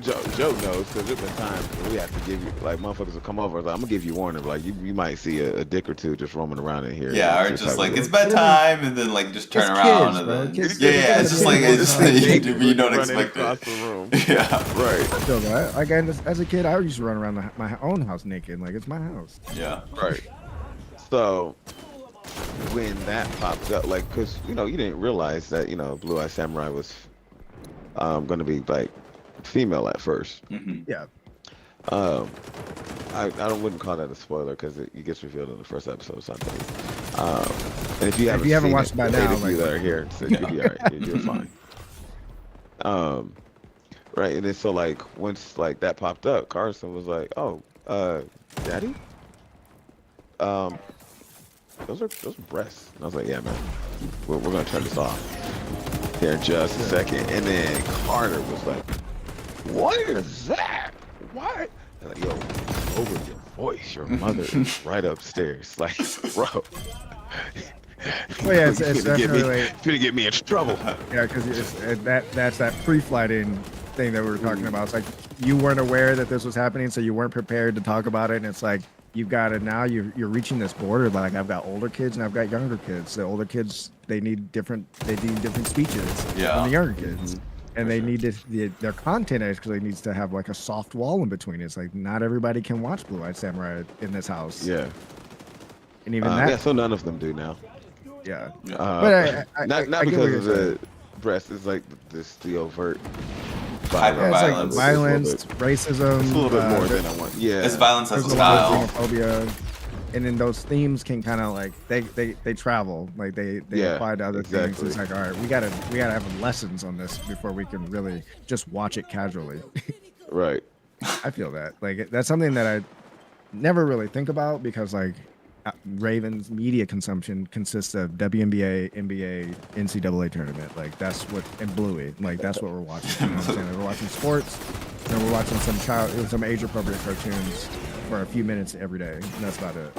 Joe knows, because there's been times where we have to give you, like, motherfuckers will come over, like, I'm gonna give you warning, like, you might see a dick or two just roaming around in here. Yeah, or It's just how like it it's goes. bedtime, and then like just turn It's around kids, and bro. then Kids- yeah, it's just like you don't Running expect across it. the room. Yeah, Right. I feel that. Like as a kid, I used to run around my own house naked. Like it's my house. yeah. Right. So when that popped up, like, cause you didn't realize that Blue Eye Samurai was gonna be like female at first. Mm-hmm. Yeah. I wouldn't call that a spoiler because it gets revealed in the first episode or something. And if you haven't haven't seen watched it by the now, 8 of you like- that are here, so you'll be all right. You're fine. Right, and then so like once like that popped up, Carson was like, "Oh, Daddy, those are breasts." And I was like, "Yeah, man, we're gonna turn this off here in just a second." And then Carter was like, "What is that? What?" And like, yo, lower your voice. Your mother is right upstairs. Like, bro. Well, yeah, it's you definitely gonna get me in trouble. yeah, because that's that pre-flighting thing that we were talking about. It's like you weren't aware that this was happening, so you weren't prepared to talk about it. And it's like you've got it now. You're reaching this border. Like I've got older kids and I've got younger kids. The older kids they need different speeches Yeah. than the younger kids. And they need their content actually needs to have like a soft wall in between. It's like not everybody can watch Blue Eyed Samurai in this house. Yeah. And even Yeah, so none of them do now. yeah. Yeah. But not I get what because you're of saying. the breast. It's like the overt Hyper Yeah, it's like Violence. violence, racism. It's a little bit more there- than I want. Yeah. It's violence as a there's a lot of style. xenophobia, and then those themes can kind of like they travel, like they Yeah, apply to other things. exactly. It's like, all right, we gotta have lessons on this before we can really just watch it casually. Right. I feel that like that's something that I never really think about because like Ravens media consumption consists of WNBA, NBA, NCAA tournament. Like that's what and Bluey. Like that's what we're watching. You know what I'm saying? Like, we're watching sports, and we're watching some age appropriate cartoons for a few minutes every day. And that's about it.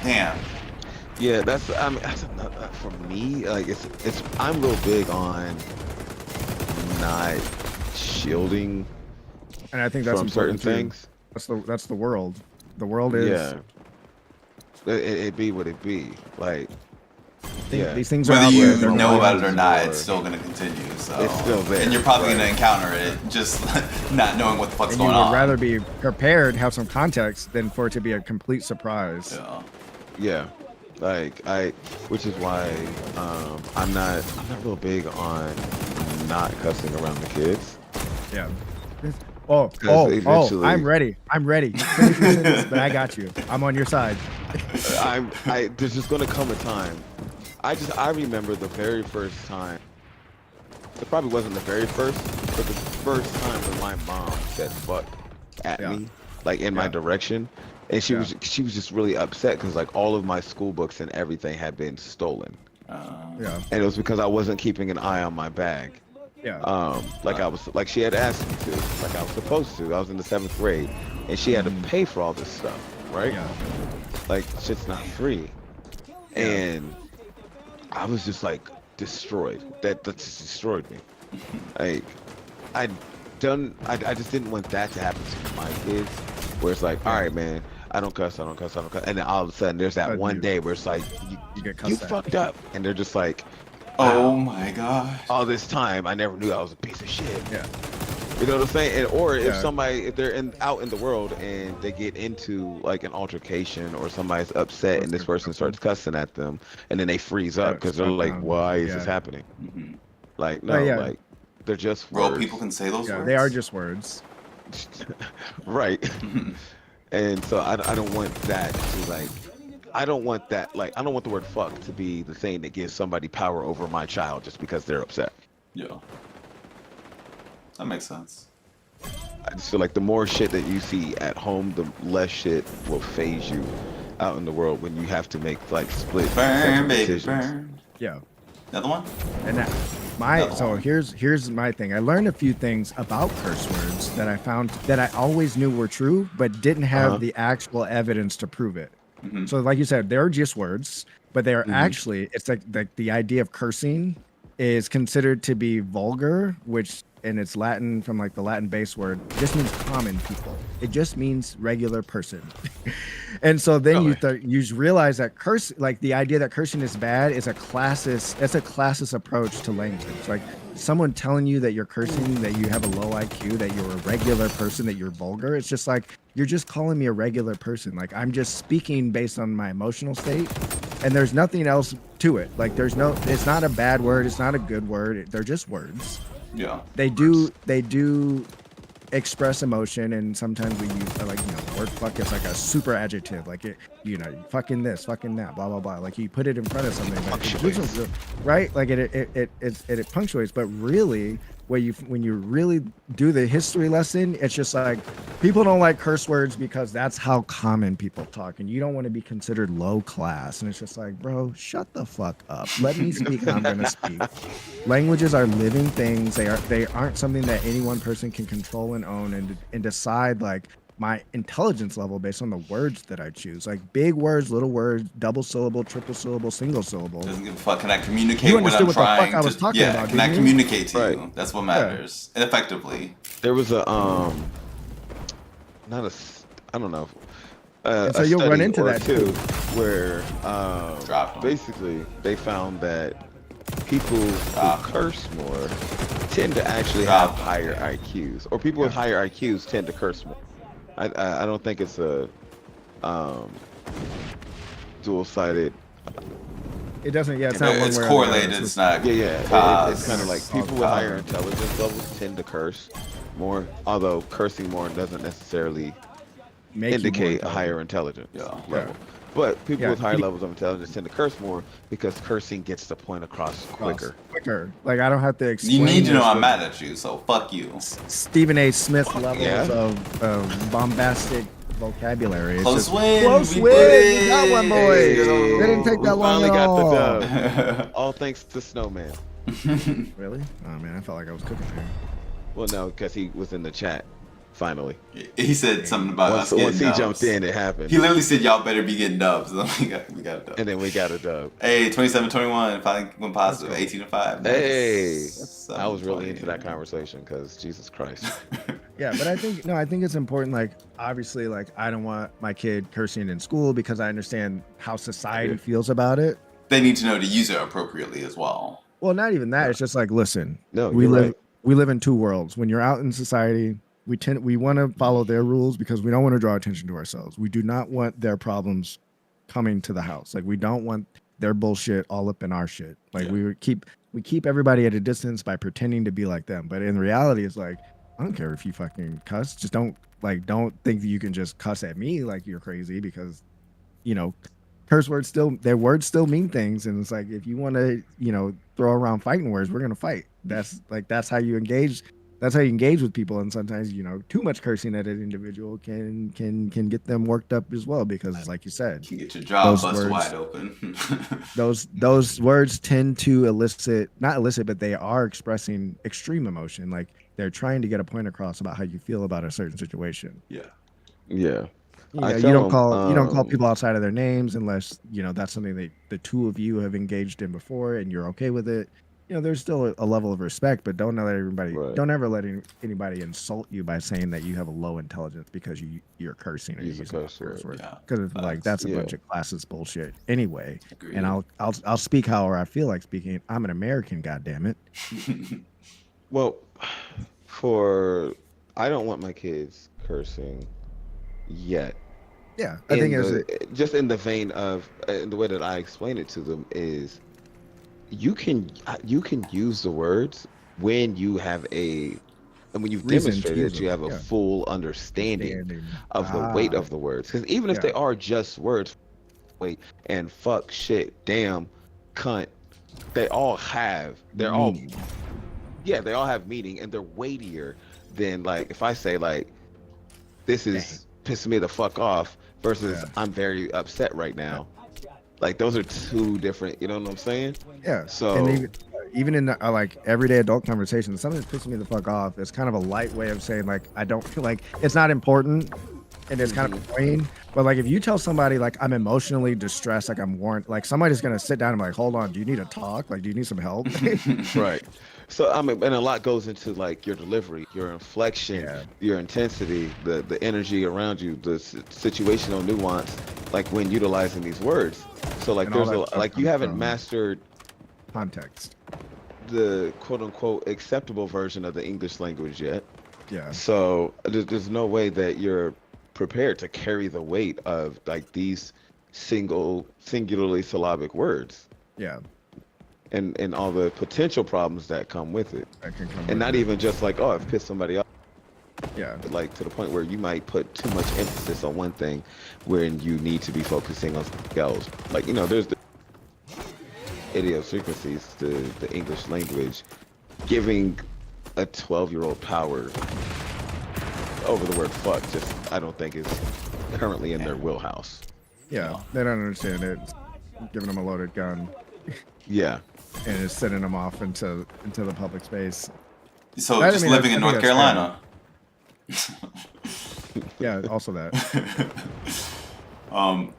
Damn. Yeah, that's another, for me. Like it's I'm real big on not shielding And I think that's from important certain too. things. That's the world. The world is Yeah. it be what it be. Like, yeah, These things are Whether out you there, they're know about it going or not, or- it's still gonna continue. So It's still there, and you're probably right. gonna encounter it, just not knowing what the fuck's and you going would on. rather be prepared, have some context, than for it to be a complete surprise. Yeah. yeah. Like which is why I'm not real big on not cussing around the kids. Yeah. Oh, eventually- I'm ready. I'm ready. Finish your sentence, but I got you. I'm on your side. There's just gonna come a time. I remember the very first time. It probably wasn't the very first, but the first time when my mom said "fuck" at Yeah. me, like in my Yeah. direction, and she Yeah. was just really upset because like all of my school books and everything had been stolen, Yeah. and it was because I wasn't keeping an eye on my bag. Yeah. Like she had asked me to, like I was supposed to. I was in the 7th grade, and she had to pay for all this stuff, right? Yeah. Like shit's not free, and I was just like destroyed. That just destroyed me. Like I just didn't want that to happen to my kids, where it's like, all right, man, I don't cuss, and then all of a sudden there's that But one you- day where it's like You get you cussed at. fucked up, and they're just like, Oh my god. all this time I never knew I was a piece of shit. Yeah. You know what I'm saying? Or if Yeah. if they're out in the world and they get into like an altercation, or somebody's upset and this person starts cussing at them, and then they freeze up because they're like, why is this happening? Mhm. Like, no, yeah. like they're just Bro, words. people can say those Yeah. words. They are just words. Right. And so I don't want that to like, I don't want that, like, I don't want the word fuck to be the thing that gives somebody power over my child just because they're upset. Yeah. That makes sense. I just feel like the more shit that you see at home, the less shit will phase you out in the world when you have to make like split Burn, second baby, decisions. burn. Yeah. Another one? And that Another so one. here's my thing. I learned a few things about curse words that I found that I always knew were true, but didn't have the actual evidence to prove it. Mhm. So like you said, they're just words, but they are actually, it's like the idea of cursing is considered to be vulgar, which and it's Latin from like the Latin base word, just means common people. It just means regular person. And so then you realize that like the idea that cursing is bad is a classist approach to language. Like someone telling you that you're cursing, that you have a low IQ, that you're a regular person, that you're vulgar. It's just like, you're just calling me a regular person. Like I'm just speaking based on my emotional state, and there's nothing else to it. Like it's not a bad word. It's not a good word. They're just words. Yeah. They do express emotion, and sometimes we use like, the word fuck is like a super adjective, like it, fucking this, fucking that, blah blah blah. Like you put it in front of something, like, it gives a- right? Like it punctuates. But really, when you really do the history lesson, it's just like people don't like curse words because that's how common people talk, and you don't want to be considered low class. And it's just like, bro, shut the fuck up. Let me speak how I'm gonna speak. Languages are living things. They aren't something that any one person can control and own and decide like my intelligence level based on the words that I choose. Like big words, little words, double syllable, triple syllable, single syllable. Doesn't give a fuck. Can I communicate You what understood I'm what the fuck trying I was to? talking Yeah. about, Can I didn't you? communicate to Right. you? That's what matters. And effectively. There was a not a I don't know. And so a you'll run study into or that two too. where Dropped 'em. basically they found that people Dropped who curse more tend to actually Dropped have 'em. higher IQs, or people with higher IQs tend to curse more. I don't think it's a dual-sided. It doesn't. Yeah, it's not one It's way or the other. correlated. It's It's not. Yeah. It's kind of like cause. people with higher intelligence levels tend to curse more, although cursing more doesn't necessarily make you more indicate a intelligent. higher intelligence Yeah. level. But people Yeah. with higher levels of intelligence tend to curse more because cursing gets the point across quicker. Quicker. Like I don't have to explain. You need to know this I'm with mad at you, so fuck you. Stephen A. Smith levels yeah. of bombastic vocabulary. It's Close just, win. Close We win. did We got one, it. boys. Yo. They didn't take We that long finally at got all. the dub. All thanks to Snowman. Really? Oh man, I felt like I was cooking there. Well, no, because he was in the chat. Finally, He said something about us once getting he jumped dubs. in, it happened. He literally said, "Y'all better be getting dubs." And then we got a dub. And then we got a dub. Hey, 27-21, finally went positive. Let's go. 18-5. Hey, Nice. I was really 7-20. into that conversation because Jesus Christ. Yeah, but I think it's important. Like, obviously, like I don't want my kid cursing in school because I understand how society feels about it. They need to know to use it appropriately as well. Well, not even that. It's just like, listen, No, we you're live right. we live in two worlds. When you're out in society, we want to follow their rules because we don't want to draw attention to ourselves. We do not want their problems coming to the house. Like, we don't want their bullshit all up in our shit. Like, Yeah. we keep everybody at a distance by pretending to be like them. But in reality, it's like, I don't care if you fucking cuss. Just don't think that you can just cuss at me like you're crazy because, curse words their words still mean things. And it's like, if you want to, throw around fighting words, we're going to fight. That's how you engage. That's how you engage with people. And sometimes, too much cursing at an individual can get them worked up as well. Because like you said, You get your jaw Those bust words- wide open. those words tend to not elicit, but they are expressing extreme emotion. Like, they're trying to get a point across about how you feel about a certain situation. Yeah. Yeah. Yeah, you tell don't 'em, call people outside of their names unless that's something that the two of you have engaged in before and you're okay with it. There's still a level of respect, but don't Right. don't ever let anybody insult you by saying that you have a low intelligence because you're cursing or Use a using a curse curse word. word. Yeah. Because like that's a Yeah. bunch of classist bullshit anyway. Agreed. And I'll speak however I feel like speaking. I'm an American, goddammit. Well, I don't want my kids cursing yet. Yeah, I think Just in the vein of the way that I explain it to them is you can use the words when you have and when you've Reason to demonstrated use that you them, have a yeah. full understanding Understanding. of the weight of the words. Because even if Yeah. they are just words, wait, and fuck, shit, damn, cunt, they're all Meaning. they all have meaning, and they're weightier than like if I say like this is pissing me the fuck off versus I'm very upset right now. Like, those are two different, you know what I'm saying? Yeah. So and even in like everyday adult conversations, something that's pissing me the fuck off is kind of a light way of saying like I don't feel like it's not important and it's kind of annoying. But like if you tell somebody like I'm emotionally distressed, like I'm warned, like somebody's gonna sit down and be like, hold on, do you need to talk? Like, do you need some help? right. So I mean, and a lot goes into like your delivery, your inflection, your intensity, the energy around you, the situational nuance, like when utilizing these words. So like And all there's that stuff like you comes haven't from mastered Context. the quote unquote acceptable version of the English language yet. Yeah. So there's no way that you're prepared to carry the weight of like these singularly syllabic words. Yeah. And all the potential problems that come with it. That can come And with not it. even just like, oh, I've pissed somebody off. Yeah. But like to the point where you might put too much emphasis on one thing when you need to be focusing on something else. Like, there's the idiosyncrasies to the English language giving a 12-year-old power over the word fuck just I don't think is currently in their wheelhouse. Yeah. They don't understand it. It's giving them a loaded gun Yeah. and it's sending them off into the public space. So I just mean, living I in think North that's Carolina. Yeah, also that.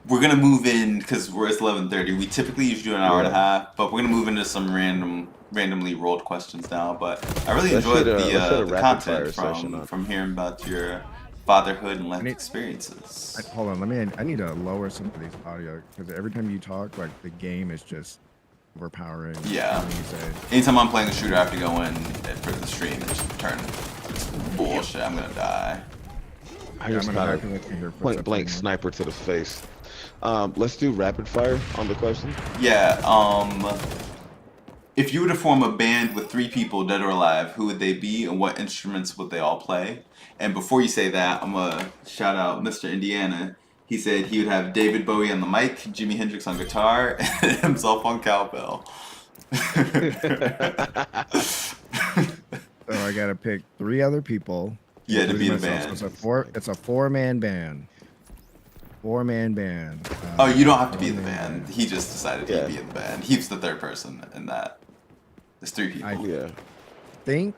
We're gonna move in because it's 11:30. We typically usually do an hour and a half, but we're gonna move into some randomly rolled questions now. But I really Let's enjoyed hit a the rapid fire content session on- from hearing about your fatherhood and life need- experiences. Hold on, I need to lower some of these audio because every time you talk, like the game is just overpowering. Yeah. everything you say. Anytime I'm playing a shooter, I have to go in for the stream and just turn bullshit. I'm gonna die. I Yeah, just I'm got gonna a have to look at your point footsteps blank anymore. sniper to the face. Let's do rapid fire on the question. Yeah. If you were to form a band with 3 people, dead or alive, who would they be, and what instruments would they all play? And before you say that, I'm gonna shout out Mr. Indiana. He said he would have David Bowie on the mic, Jimi Hendrix on guitar, and himself on cowbell. So I gotta pick 3 other people. Yeah, to be including the myself. So band. it's a 4-man band. 4-man band. Oh, you don't have to be in the 4-man band. He just decided Yeah. he'd be in the band. He's the third person in that. There's 3 people. I- Yeah. think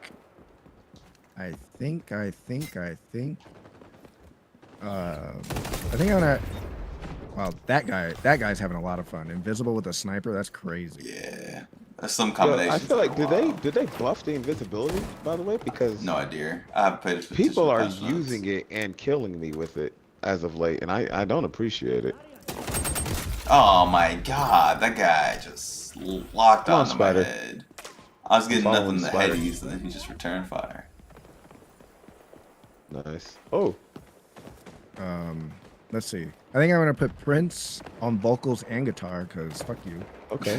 I think. I think I'm gonna. Wow, that guy's having a lot of fun. Invisible with a sniper, that's crazy. Yeah. There's some Yo, combinations. I feel like that are wild. did they buff the invisibility, by the way? Because No idea. I haven't played it for people are past months. using it and killing me with it as of late, and I don't appreciate it. Oh my god, that guy just locked Come on, onto my Spider. head. I was getting Following nothing the Spider. headies, and then he just returned fire. Nice. Oh, Let's see. I think I'm gonna put Prince on vocals and guitar because fuck you. okay.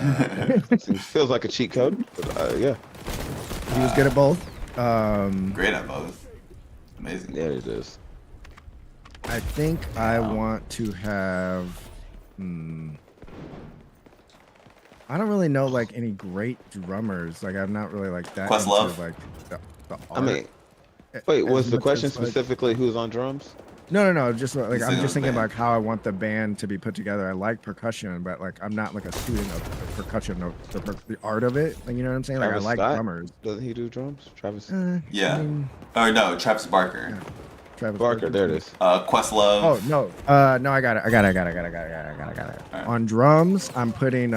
Feels like a cheat code, but yeah. He was good at both. Great at both. Amazing. There it is. I think I want to have. I don't really know like any great drummers. Like I'm not really like that. Questlove? Into, like the I mean, art wait, as was the much question as, like- specifically who's on drums? No. Just like He's I'm thinking just of thinking band. like how I want the band to be put together. I like percussion, but like I'm not like a student of percussion, the art of it. Like you know what I'm saying? Like Travis I like Scott? drummers. Doesn't he do drums? Travis Yeah. I mean, Or no, Travis Barker. Yeah. Travis Barker. There it is. Questlove. Oh no, no, I got it. Alright. On drums, I'm putting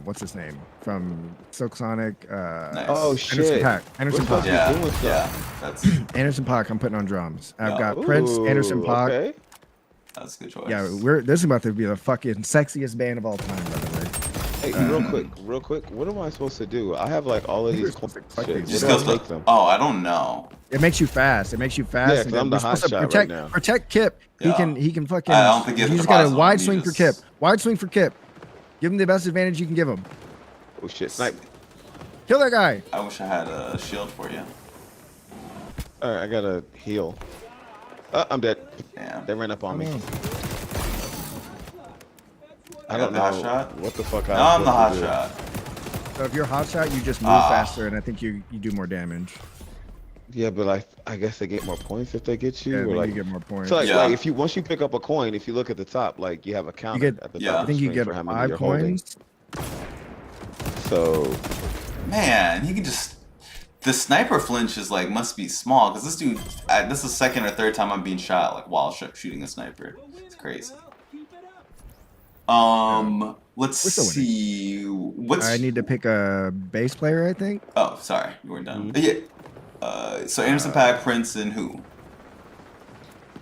what's his name from Silk Sonic? Nice. Oh Anderson shit. Paak. Anderson We're supposed Paak. to be doing Yeah, stuff. that's Anderson Paak. I'm putting on drums. I've Yeah. got Prince, Anderson Ooh, Paak. Okay. that's a good choice. Yeah, this is about to be the fucking sexiest band of all time, by the way. Hey, real quick. What am I supposed to do? I have like all of You're these supposed to coins. collect Shit. these. Just Where goes do I to. take them? Oh, I don't know. It makes you fast. It makes you fast. Yeah, 'cause and I'm then the we're hot supposed to shot right protect, now. Protect Kip. Yeah. He can fucking. I don't think he has You the just got a class on, wide he swing for Kip. just- Wide swing for Kip. Give him the best advantage you can give him. Oh shit, snipe. Kill that guy. I wish I had a shield for you. All right, I gotta heal. I'm dead. Damn. They ran up on me. Oh. I I don't got the know hot shot. what the fuck No, I'm the hot supposed to do. shot. So if you're hot shot, you just move Ah. faster, and I think you do more damage. Yeah, but I guess they get more points if they get you. Yeah, or then like, you get more points. so like, Yeah. like if you once you pick up a coin, if you look at the top, like you have a counter get- at the Yeah. top. I of the think you screen get for how many 5 you're holding. coins. So Man, he can just. The sniper flinch is like must be small because this dude. This is the second or third time I'm being shot like while shooting a sniper. It's crazy. Let's We're still winning. see. What's I need to pick a bass player, I think. Oh, sorry, you weren't done. Mm-hmm. Yeah. So Anderson Paak, Prince, and who?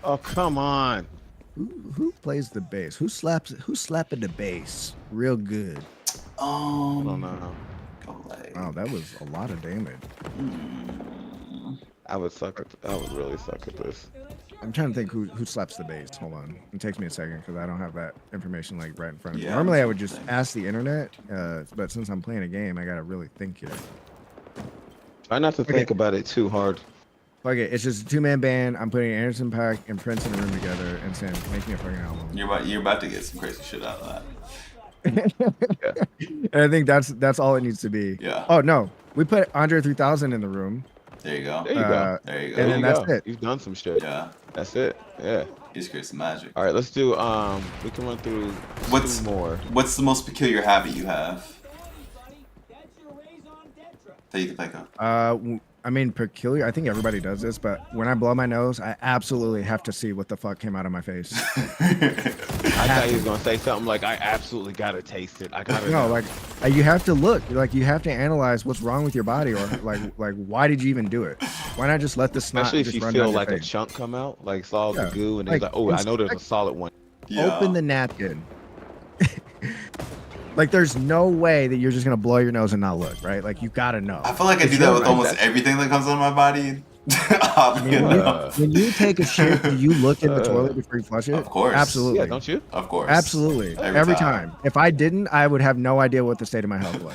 oh come on. Who plays the bass? Who's slapping the bass real good? I don't know. Wow, that was a lot of damage. I would really suck at this. I'm trying to think who slaps the bass. Hold on, it takes me a second because I don't have that information like right in front of me. Yeah, Normally I that's would the just thing. ask the internet, but since I'm playing a game, I gotta really think here. Try not to think about it too hard. Okay, it's just a 2-man band. I'm putting Anderson Paak and Prince in a room together and saying, making a fucking album. You're about to get some crazy shit out of that. And I think that's all it needs to be. Yeah. Oh no, we put Andre 3000 in the room. There you go. There you go. There you go. There and you then that's go. it. You've done some shit. Yeah. That's it. Yeah. You just create some magic. All right, let's do. We can run through What's- two more. What's the most peculiar habit you have that you can think of? I mean, peculiar. I think everybody does this, but when I blow my nose, I absolutely have to see what the fuck came out of my face. I thought he was gonna say something like, "I absolutely gotta taste it. I gotta." No, know." like you have to look. Like you have to analyze what's wrong with your body, or like why did you even do it? Why not just let the snot especially if just you run feel down your like a face? chunk come out, like it's all Yeah, the goo, and like, it's like, "Oh, I know there's a inspect- solid one." Yeah. Open the napkin. Like there's no way that you're just gonna blow your nose and not look, right? Like you gotta know. I feel like I It's do that your with right. almost everything that comes out of my body. Oddly When you, enough. when you take a shit, do you look in the toilet before you flush it? Of course. Absolutely. Yeah, don't you? Of course. Absolutely. Every time. If I didn't, I would have no idea what the state of my health was.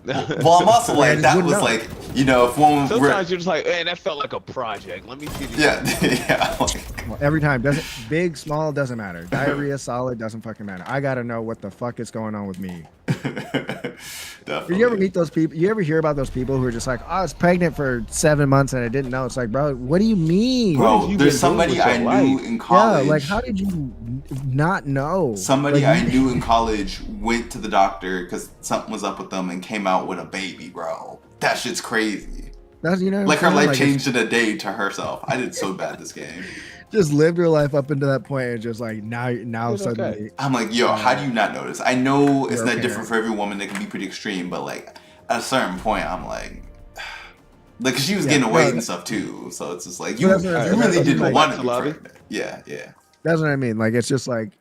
Well, I'm also I like just that wouldn't was know. like if one. Sometimes you're just like, "Man, that felt like a project. Let me see the." Yeah. Yeah. Like, Well, every time. Doesn't big, small, doesn't matter. Diarrhea, solid, doesn't fucking matter. I gotta know what the fuck is going on with me. definitely. Did you ever meet those people? You ever hear about those people who are just like, oh, I was pregnant for 7 months and I didn't know? It's like, bro, what do you mean? What have Bro, you there's been somebody doing with I your knew life? in Yeah, college. like how did you not know? Somebody Like, I knew in college went to the doctor because something was up with them and came out with a baby, bro. That shit's crazy. That's you know what Like I'm her saying? life Like it's changed in a day to herself. I did so bad this game. just lived your life up into that point and just like now It's okay. suddenly I'm like, yo, how do you not notice? I know it's you're a not different parent. for every woman. That can be pretty extreme, but like at a certain point, I'm like, 'cause she was Yeah, getting away no, and stuff too. So it's just like but that's you what I'm All you right, saying. That's really what I let's mean. didn't go Like want back to to be lobby. pregnant. Yeah, yeah, that's what I mean. Like it's just like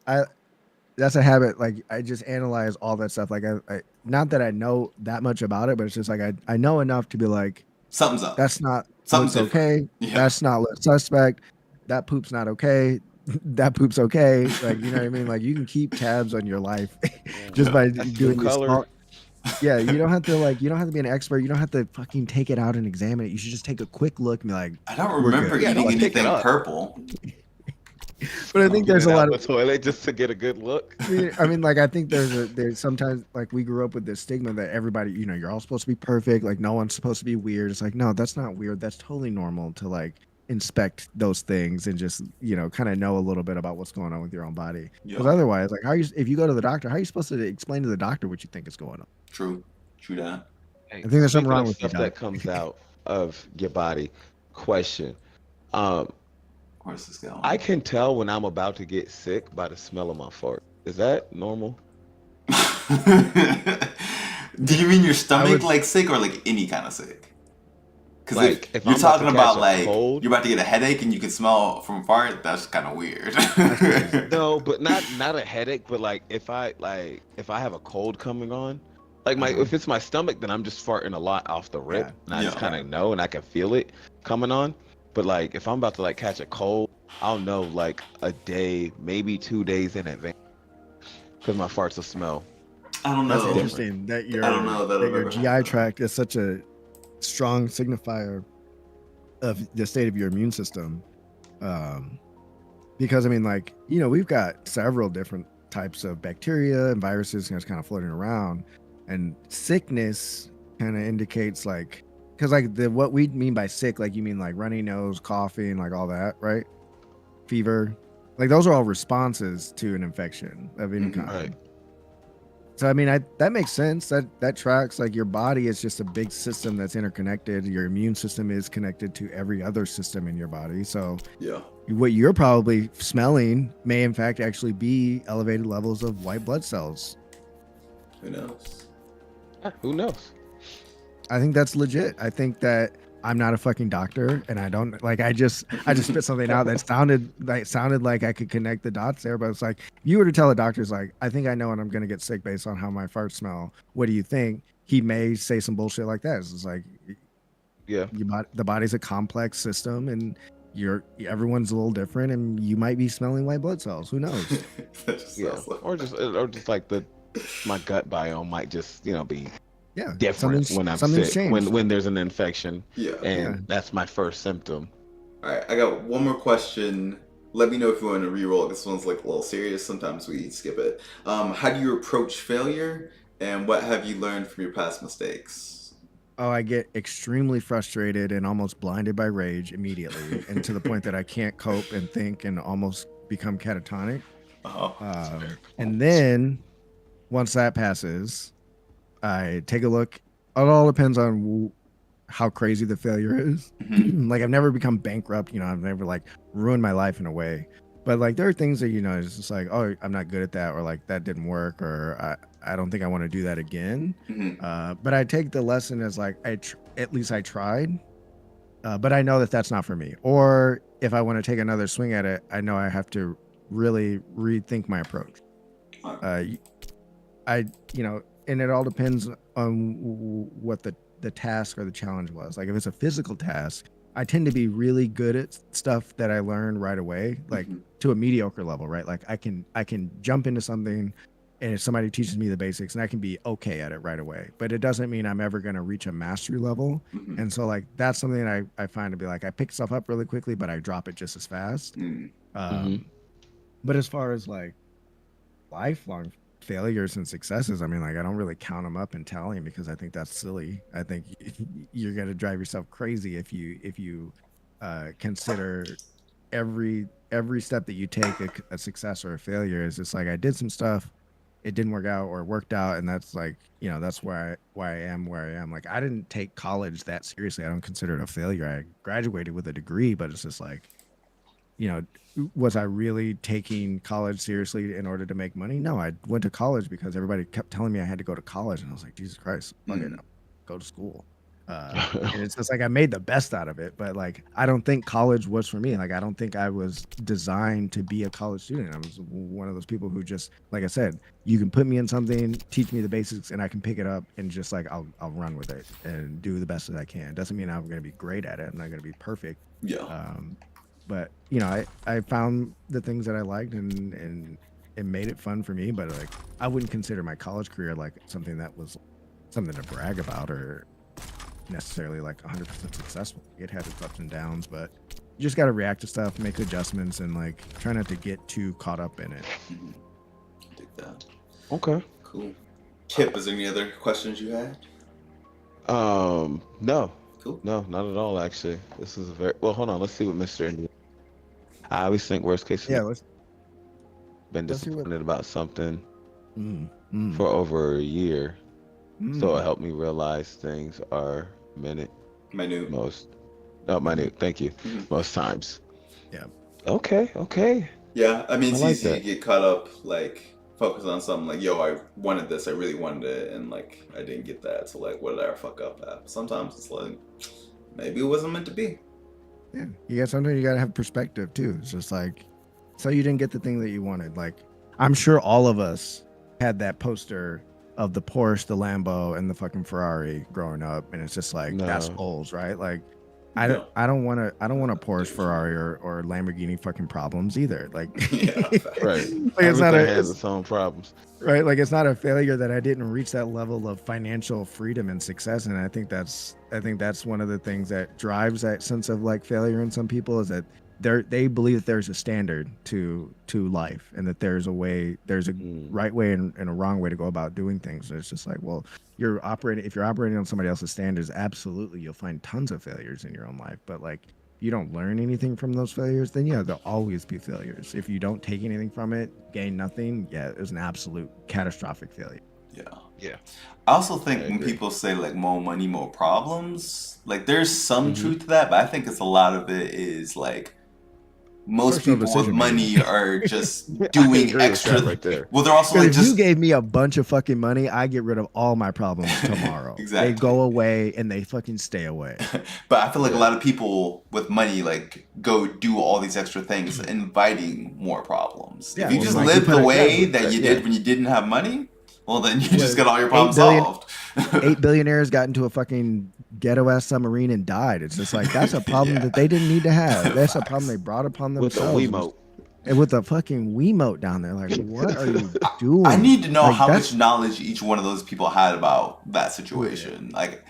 that's a habit. Like I just analyze all that stuff. Like I not that I know that much about it, but it's just like I know enough to be like something's up. that's not Something's looks different. okay. Yeah, That's not look suspect. That poop's not okay. That poop's okay. Like you know what I mean. Like you can keep tabs on your life just yeah. by That's a new doing these color. small. Yeah, you don't have to be an expert. You don't have to fucking take it out and examine it. You should just take a quick look and be like, I don't we're remember good. Yeah, eating don't pick it anything up. purple. But I think Scooping there's it a lot out of the toilet just to get a good look. I mean, like I think there's sometimes like we grew up with this stigma that everybody, you're all supposed to be perfect, like no one's supposed to be weird. It's like, no, that's not weird. That's totally normal to like inspect those things and just, kind of know a little bit about what's going on with your own body. Because Yeah, otherwise, like if you go to the doctor, how are you supposed to explain to the doctor what you think is going on? true, true that. Hey, I think there's something speaking wrong of with you, stuff that doc. comes out of your body, question. Um, Where's this I going? can tell when I'm about to get sick by the smell of my fart. Is that normal? Do you mean your I stomach would like sick or like any kind of sick? Because if Like if you're I'm about to talking catch about a like cold, you're about to get a headache and you can smell from fart, that's kind of weird. that's crazy. no, but not a headache, but if I have a cold coming on, like my Uh-huh. if it's my stomach, then I'm just farting a lot off the Yeah. rip, and I just Yeah. kind of know and I can feel it coming on. But like if I'm about to like catch a cold, I'll know like a day, maybe 2 days in advance, because my farts will smell I don't That's know. different. interesting that I don't know that I've your ever had GI that. tract is such a strong signifier of the state of your immune system. Um, because I mean, like, we've got several different types of bacteria and viruses just kind of floating around, and sickness kind of indicates like, because like what we mean by sick, like you mean like runny nose, coughing, like all that, right? Fever, like those are all responses to an infection of any Mhm. Right. kind. So I mean, that makes sense. That tracks. Like your body is just a big system that's interconnected. Your immune system is connected to every other system in your body. So Yeah. what you're probably smelling may in fact actually be elevated levels of white blood cells. Who knows? Who knows? I think that's legit. I think that I'm not a fucking doctor, and I don't like. I just spit something out that sounded like I could connect the dots there. But it's like if you were to tell a doctor's like, I think I know when I'm gonna get sick based on how my farts smell. What do you think? He may say some bullshit like that. It's like Yeah. the body's a complex system, and everyone's a little different, and you might be smelling white blood cells. Who knows? That just Yeah. sounds like Or just like my gut biome might just be Yeah, different when I'm something's sick, changed. when there's an infection, yeah. and Yeah. that's my first symptom. All right, I got one more question. Let me know if you want to re-roll. This one's like a little serious. Sometimes we skip it. How do you approach failure, and what have you learned from your past mistakes? Oh, I get extremely frustrated and almost blinded by rage immediately, and to the point that I can't cope and think and almost become catatonic. And then once that passes, I take a look. It all depends on how crazy the failure is. Mhm. Like I've never become bankrupt, I've never like ruined my life in a way. But like there are things that it's just like, oh, I'm not good at that, or like that didn't work, or I don't think I want to do that again. Mhm. But I take the lesson as like at least I tried, but I know that that's not for me. Or if I want to take another swing at it, I know I have to really rethink my approach. I and it all depends on what the task or the challenge was. Like if it's a physical task, I tend to be really good at stuff that I learn right away, like Mhm. to a mediocre level, right? Like I can jump into something, and if somebody teaches me the basics, and I can be okay at it right away. But it doesn't mean I'm ever going to reach a mastery level. Mhm. And so like that's something that I find to be like I pick stuff up really quickly, but I drop it just as fast. Mhm. But as far as like lifelong failures and successes, I mean, like I don't really count them up and tally them because I think that's silly. I think you're gonna drive yourself crazy if you consider every step that you take a success or a failure. Is just like I did some stuff, it didn't work out or worked out, and that's like, that's why I am where I am. Like, I didn't take college that seriously. I don't consider it a failure. I graduated with a degree, but it's just like, you know, was I really taking college seriously in order to make money? No, I went to college because everybody kept telling me I had to go to college, and I was like, Jesus Christ, fuck it, go to school. And it's just like I made the best out of it, but like I don't think college was for me. Like I don't think I was designed to be a college student. I was one of those people who just, like I said, you can put me in something, teach me the basics, and I can pick it up and just like I'll run with it and do the best that I can. Doesn't mean I'm going to be great at it. I'm not going to be perfect. Yeah. But I found the things that I liked and it made it fun for me. But like I wouldn't consider my college career like something that was something to brag about or necessarily like 100% successful. It had its ups and downs, but you just got to react to stuff, make adjustments, and like try not to get too caught up in it. Take that. Okay. Cool. Kip, is there any other questions you had? No. Cool. No, not at all. Actually, this is a very well. Hold on. Let's see what Mr. I always think worst case. Yeah, been let's see what- disappointed about something Mm. for over a year. Mm. So it helped me realize things are minute Minute. minute. Thank you. Mhm. Most times. Yeah. Okay. Yeah, I mean, it's I like easy that. to get caught up, like, focus on something like, yo, I wanted this, I really wanted it, and, like, I didn't get that, so, like, what did I fuck up at? Sometimes it's like, maybe it wasn't meant to be. Yeah. Sometimes you got to have perspective too. It's just like, so you didn't get the thing that you wanted. Like, I'm sure all of us had that poster of the Porsche, the Lambo, and the fucking Ferrari growing up, and it's just like that's No. goals, right? Like, I don't want a Porsche, Ferrari, or Lamborghini fucking problems either. Like, Yeah, facts. Right. like it's not Everything has its own problems. right. Like it's not a failure that I didn't reach that level of financial freedom and success, and I think that's one of the things that drives that sense of like failure in some people is that they believe that there's a standard to life and that there's a right way and a wrong way to go about doing things. And it's just like, well, if you're operating on somebody else's standards, absolutely you'll find tons of failures in your own life. But like you don't learn anything from those failures, then yeah, there'll always be failures. If you don't take anything from it, gain nothing, yeah, it was an absolute catastrophic failure. Yeah. I also think I when agree. people say, like, more money, more problems, like, there's some truth to that, but I think it's a lot of it is, like, most Personal people with decision money making. are just I doing agree with extra. that right there. Well, they're also, Because like, if just... you gave me a bunch of fucking money, I get rid of all my problems tomorrow. Exactly. They go away and they fucking stay away. But I feel like a Yeah. lot of people with money like go do all these extra things, inviting more problems. Yeah, if you well, just like, live you the put way it- that you yeah. did when you didn't have money, well, then you Well, just get all your 8 problems billion solved. 8 billionaires got into a fucking ghetto ass submarine and died. It's just like that's a problem Yeah. that they didn't need to have. That's a Facts. problem they brought upon With the themselves. Wiimote. And with the fucking Wiimote down there, like, what are you doing? I need to know Like, how that's- much knowledge each one of those people had about that situation. Like,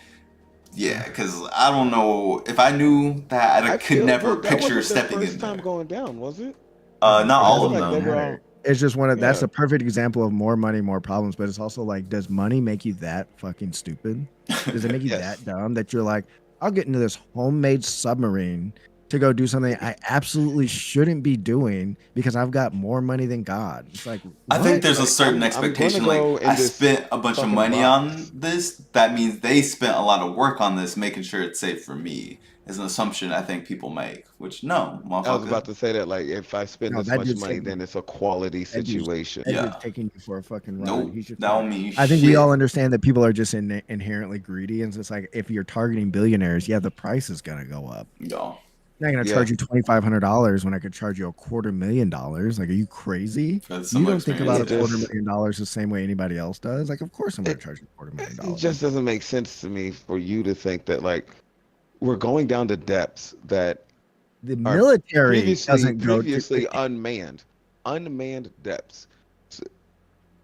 yeah, because I don't know if I knew that, I could never that picture wasn't stepping their in first time there. going down, was it? Not all I of feel like they them. were all- It's just that's Yeah. a perfect example of more money, more problems. But it's also like, does money make you that fucking stupid? Does it make you Yes. that dumb that you're like, I'll get into this homemade submarine to go do something I absolutely shouldn't be doing because I've got more money than God? It's like, I think what? there's a Like, certain I'm gonna expectation. go Like, in I this spent a bunch of fucking money box. on this. That means they spent a lot of work on this, making sure it's safe for me. Is an assumption I think people make. Which no, motherfucker. I was about to say that, like, if I spend No, this that much dude's money, taking- then it's a quality That dude's- situation. That Yeah. dude's taking you for a fucking ride. Nope, He's just that don't mean I think we shit. all understand that people are just inherently greedy, and so it's like if you're targeting billionaires, yeah, the price is gonna go up. No. I'm not gonna Yeah. charge you $2,500 when I could charge you $250,000. Like, are you crazy? For You similar don't think about experience, yeah. $250,000 the same way anybody else does. Like, of course I'm gonna charge you It $250,000. just doesn't make sense to me for you to think that, like, we're going down to depths that The are military doesn't go previously to unmanned depths.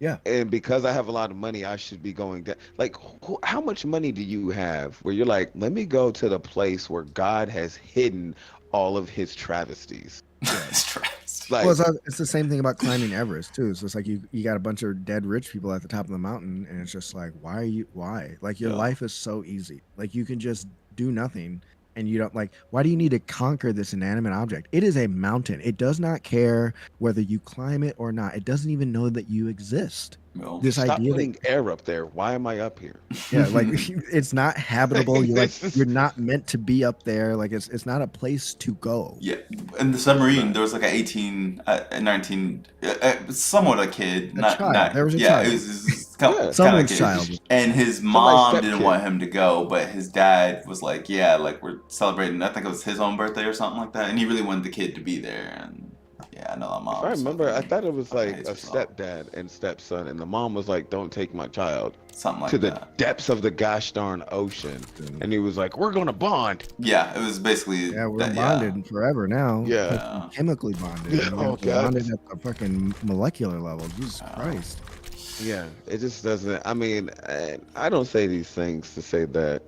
Yeah. And because I have a lot of money, I should be going down. Like, how much money do you have where you're like, let me go to the place where God has hidden all of his travesties? It's trash. Like, well, it's the same thing about climbing Everest too. So it's like you got a bunch of dead rich people at the top of the mountain, and it's just like, why? Like, your Yeah. life is so easy. Like, you can just do nothing, and you don't, like, why do you need to conquer this inanimate object? It is a mountain. It does not care whether you climb it or not. It doesn't even know that you exist. No. This Stop idea that putting air up there. Why am I up here? yeah, like it's not habitable. You're like This is- you're not meant to be up there. Like it's not a place to go. Yeah, in the submarine, Right. there was like a 18, 19, somewhat a kid, A child. There was a yeah, child. it was kind Yeah. of Someone's kid. child. And his Somebody's mom didn't stepkid. want him to go, but his dad was like, yeah, like we're celebrating, I think it was his own birthday or something like that, and he really wanted the kid to be there, and yeah, I know that mom. If I remember, I thought it was fucking like hates a herself. stepdad and stepson, and the mom was like, "Don't take my child Something like to the that. depths of the gosh darn ocean," and he was like, "We're gonna bond." Yeah, it was basically Yeah, we're that, bonded forever now. Yeah. Chemically bonded. Yeah, And oh, we're God. bonded at the fucking molecular level. Jesus Christ. Yeah, it just doesn't. I mean, I don't say these things to say that.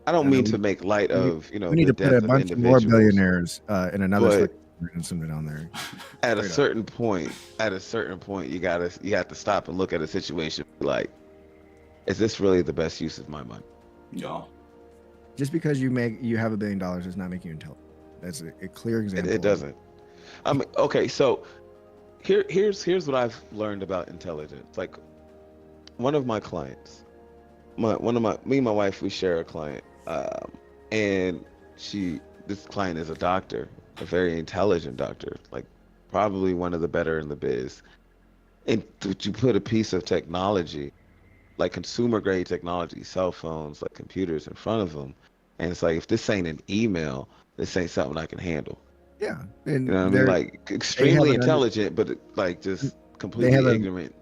I don't I know mean we- to make light of We need the to put death a of bunch of more individuals. billionaires in another But- section and something on there. At a Straight up. certain point, you have to stop and look at a situation like, is this really the best use of my money? yeah. Just because you have $1 billion does not make you intelligent. That's a clear example. It doesn't. I mean, okay, so here's what I've learned about intelligence. Like, one of my clients, me and my wife, we share a client, and this client is a doctor, a very intelligent doctor, like probably one of the better in the biz. And you put a piece of technology, like consumer grade technology, cell phones, like computers in front of them, and it's like, if this ain't an email, this ain't something I can handle. Yeah. And You know what I mean? they're Like extremely an under- intelligent, but like just have completely a- ignorant.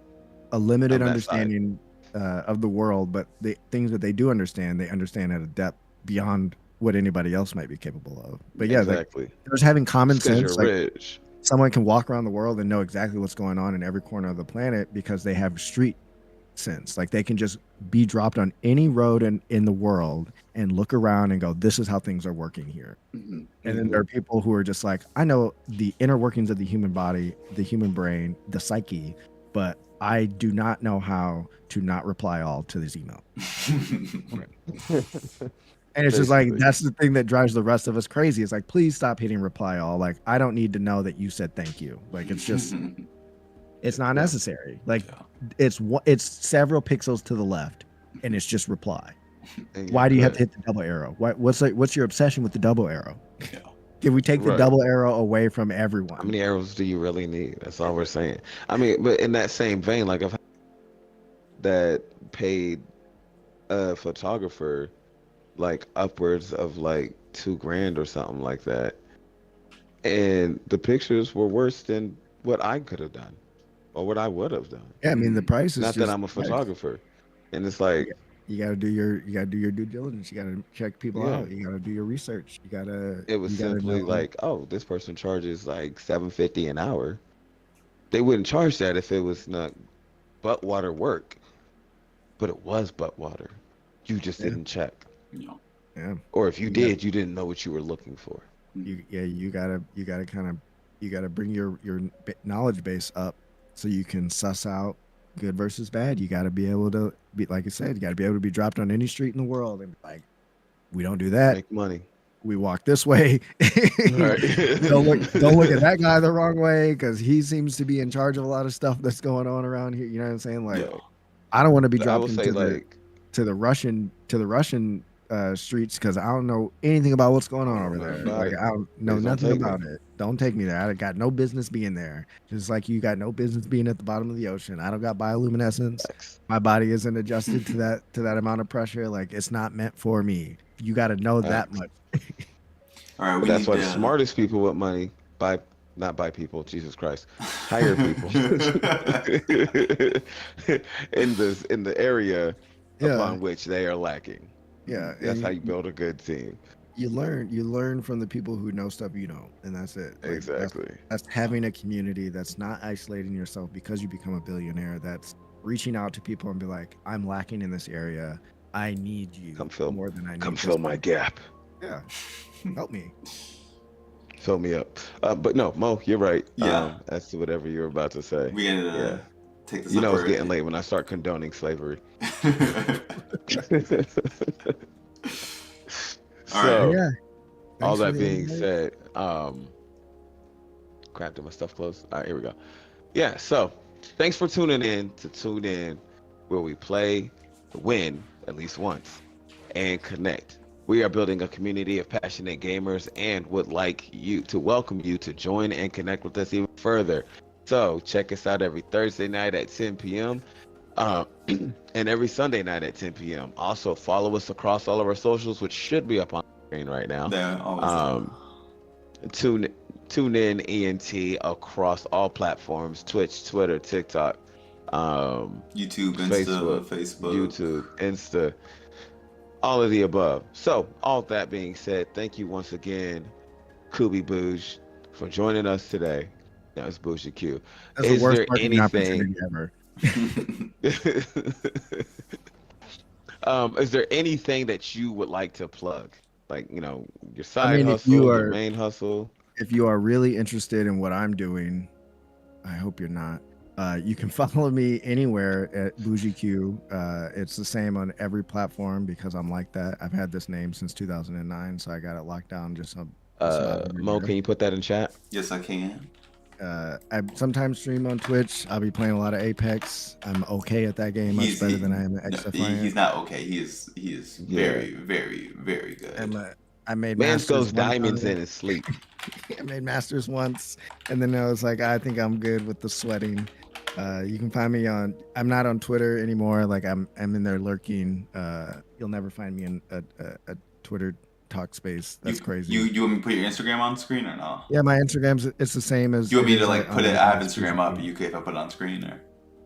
a limited on that side. understanding of the world, but the things that they do understand, they understand at a depth beyond what anybody else might be capable of. But yeah, like, Exactly. just having common Just 'cause sense, you're like rich. someone can walk around the world and know exactly what's going on in every corner of the planet because they have street sense. Like they can just be dropped on any road in the world and look around and go, this is how things are working here. Mhm. And then there are people who are just like, I know the inner workings of the human body, the human brain, the psyche, but I do not know how to not reply all to this email. And it's just like, Basically. that's the thing that drives the rest of us crazy. It's like, please stop hitting reply all. Like, I don't need to know that you said thank you. Like, it's just, it's not necessary. Like, it's several pixels to the left and it's just reply. And Why do you have to good. hit the double arrow? What's your obsession with the double arrow? Yeah. Can we take the Right. double arrow away from everyone? How many arrows do you really need? That's all we're saying. I mean, but in that same vein, like I've had that paid a photographer like upwards of like $2,000 or something like that, and the pictures were worse than what I could have done or what I would have done. Yeah, I mean the price is Not just that I'm a photographer, and it's like, You gotta do your due diligence. You gotta check people Yeah. out. You gotta do your research. You gotta. it was you gotta simply know- like, oh, this person charges like $750 an hour. They wouldn't charge that if it was not butt water work, but it was butt water. You just Yeah. didn't check, Yeah. yeah, or if you You did, you didn't know what you were looking for. you gotta bring your knowledge base up so you can suss out good versus bad. You gotta be able to be, like I said, you gotta be able to be dropped on any street in the world and be like, we don't do that. Make money. We walk this way. Right. don't look at that guy the wrong way because he seems to be in charge of a lot of stuff that's going on around here. You know what I'm saying? Like, Yeah. I don't want to be I dropped will into say, the like, to the Russian streets because I don't know anything about what's going on over Know there. about Like it. I don't know Please don't nothing take me. about it. Don't take me there. I got no business being there. Just like you got no business being at the bottom of the ocean. I don't got bioluminescence. facts. My body isn't adjusted to that amount of pressure. Like it's not meant for me. You got to know that Facts. much. All right, But we that's need why to... the smartest people with money not buy people, Jesus Christ, hire people in the area Yeah. upon which they are lacking. Yeah, That's and how you build a good team. you learn from the people who know stuff you don't, and that's it. Like, that's- Exactly. That's having a community. That's not isolating yourself because you become a billionaire. That's reaching out to people and be like, I'm lacking in this area. I need you Come fill- more than I need. Come this fill my person." gap. Yeah, help me. Fill me up. But no, Mo, you're right. Yeah. As to whatever you're about to say. We ended Yeah. take this You up know it's already. getting late when I start condoning slavery. All So, Yeah. all Thanks for that the being invite. said, crap, did my stuff close? All right, here we go. Yeah, so Thanks for tuning in to Tune In, where we play, win at least once, and connect. We are building a community of passionate gamers and would like you to welcome you to join and connect with us even further. So check us out every Thursday night at 10 p.m. Uh, and every Sunday night at 10 p.m. Also follow us across all of our socials, which should be up on the screen right now. They're always Um, tune tune in ENT across all platforms: Twitch, Twitter, TikTok, YouTube, Insta, Facebook, Facebook. YouTube, Insta, all of the above. So, all that being said, thank you once again, Kubi Bouge, for joining us today. That was BougieQ. That's the Is worst there marketing anything? opportunity ever. Is there anything that you would like to plug? Like, your I side mean, hustle, your main hustle. if you are really interested in what I'm doing, I hope you're not. You can follow me anywhere at BougieQ. It's the same on every platform because I'm like that. I've had this name since 2009, so I got it locked down just so Mo, can you put that in chat? Yes, I can. I sometimes stream on Twitch. I'll be playing a lot of Apex. I'm okay at that game, much better than I am at No, XDefiant. he's not okay. He is very, very, very good. I made Man's Masters goes one diamonds time. in his sleep. I made Masters once, and then I was like, I think I'm good with the sweating. You can find me on. I'm not on Twitter anymore. Like I'm in there lurking. You'll never find me in a Twitter talk space. That's crazy. You want me to put your Instagram on screen or no? Yeah, my Instagram's it's the same as. Do you want me it to is like on put it? I have Apex, Instagram up. BougieQ. You okay if I put it on screen or?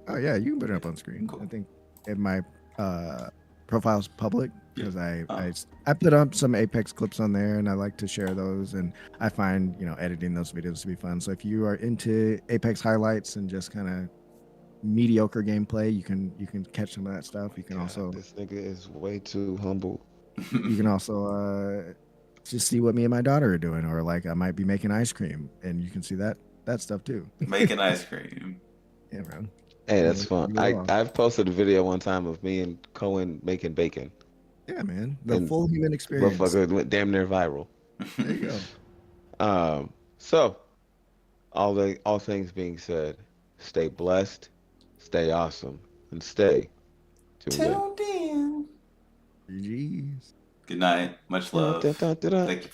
Oh yeah, you can put it up on screen. Cool. I think in my profile's public because Yeah. I put up some Apex clips on there and I like to share those, and I find editing those videos to be fun. So if you are into Apex highlights and just kind of mediocre gameplay, you can catch some of that stuff. You can also This nigga is way too humble. you can also just see what me and my daughter are doing, or like I might be making ice cream and you can see that stuff too. Making ice cream. Yeah, man. Hey, that's Yeah, fun. you are. I've posted a video one time of me and Cohen making bacon. Yeah, man. The And full human experience. Motherfucker went damn near viral. There you go. So all things being said, stay blessed, stay awesome, and stay tuned in. Tuned in. GG's. Good night. Much love. Thank you for tuning in.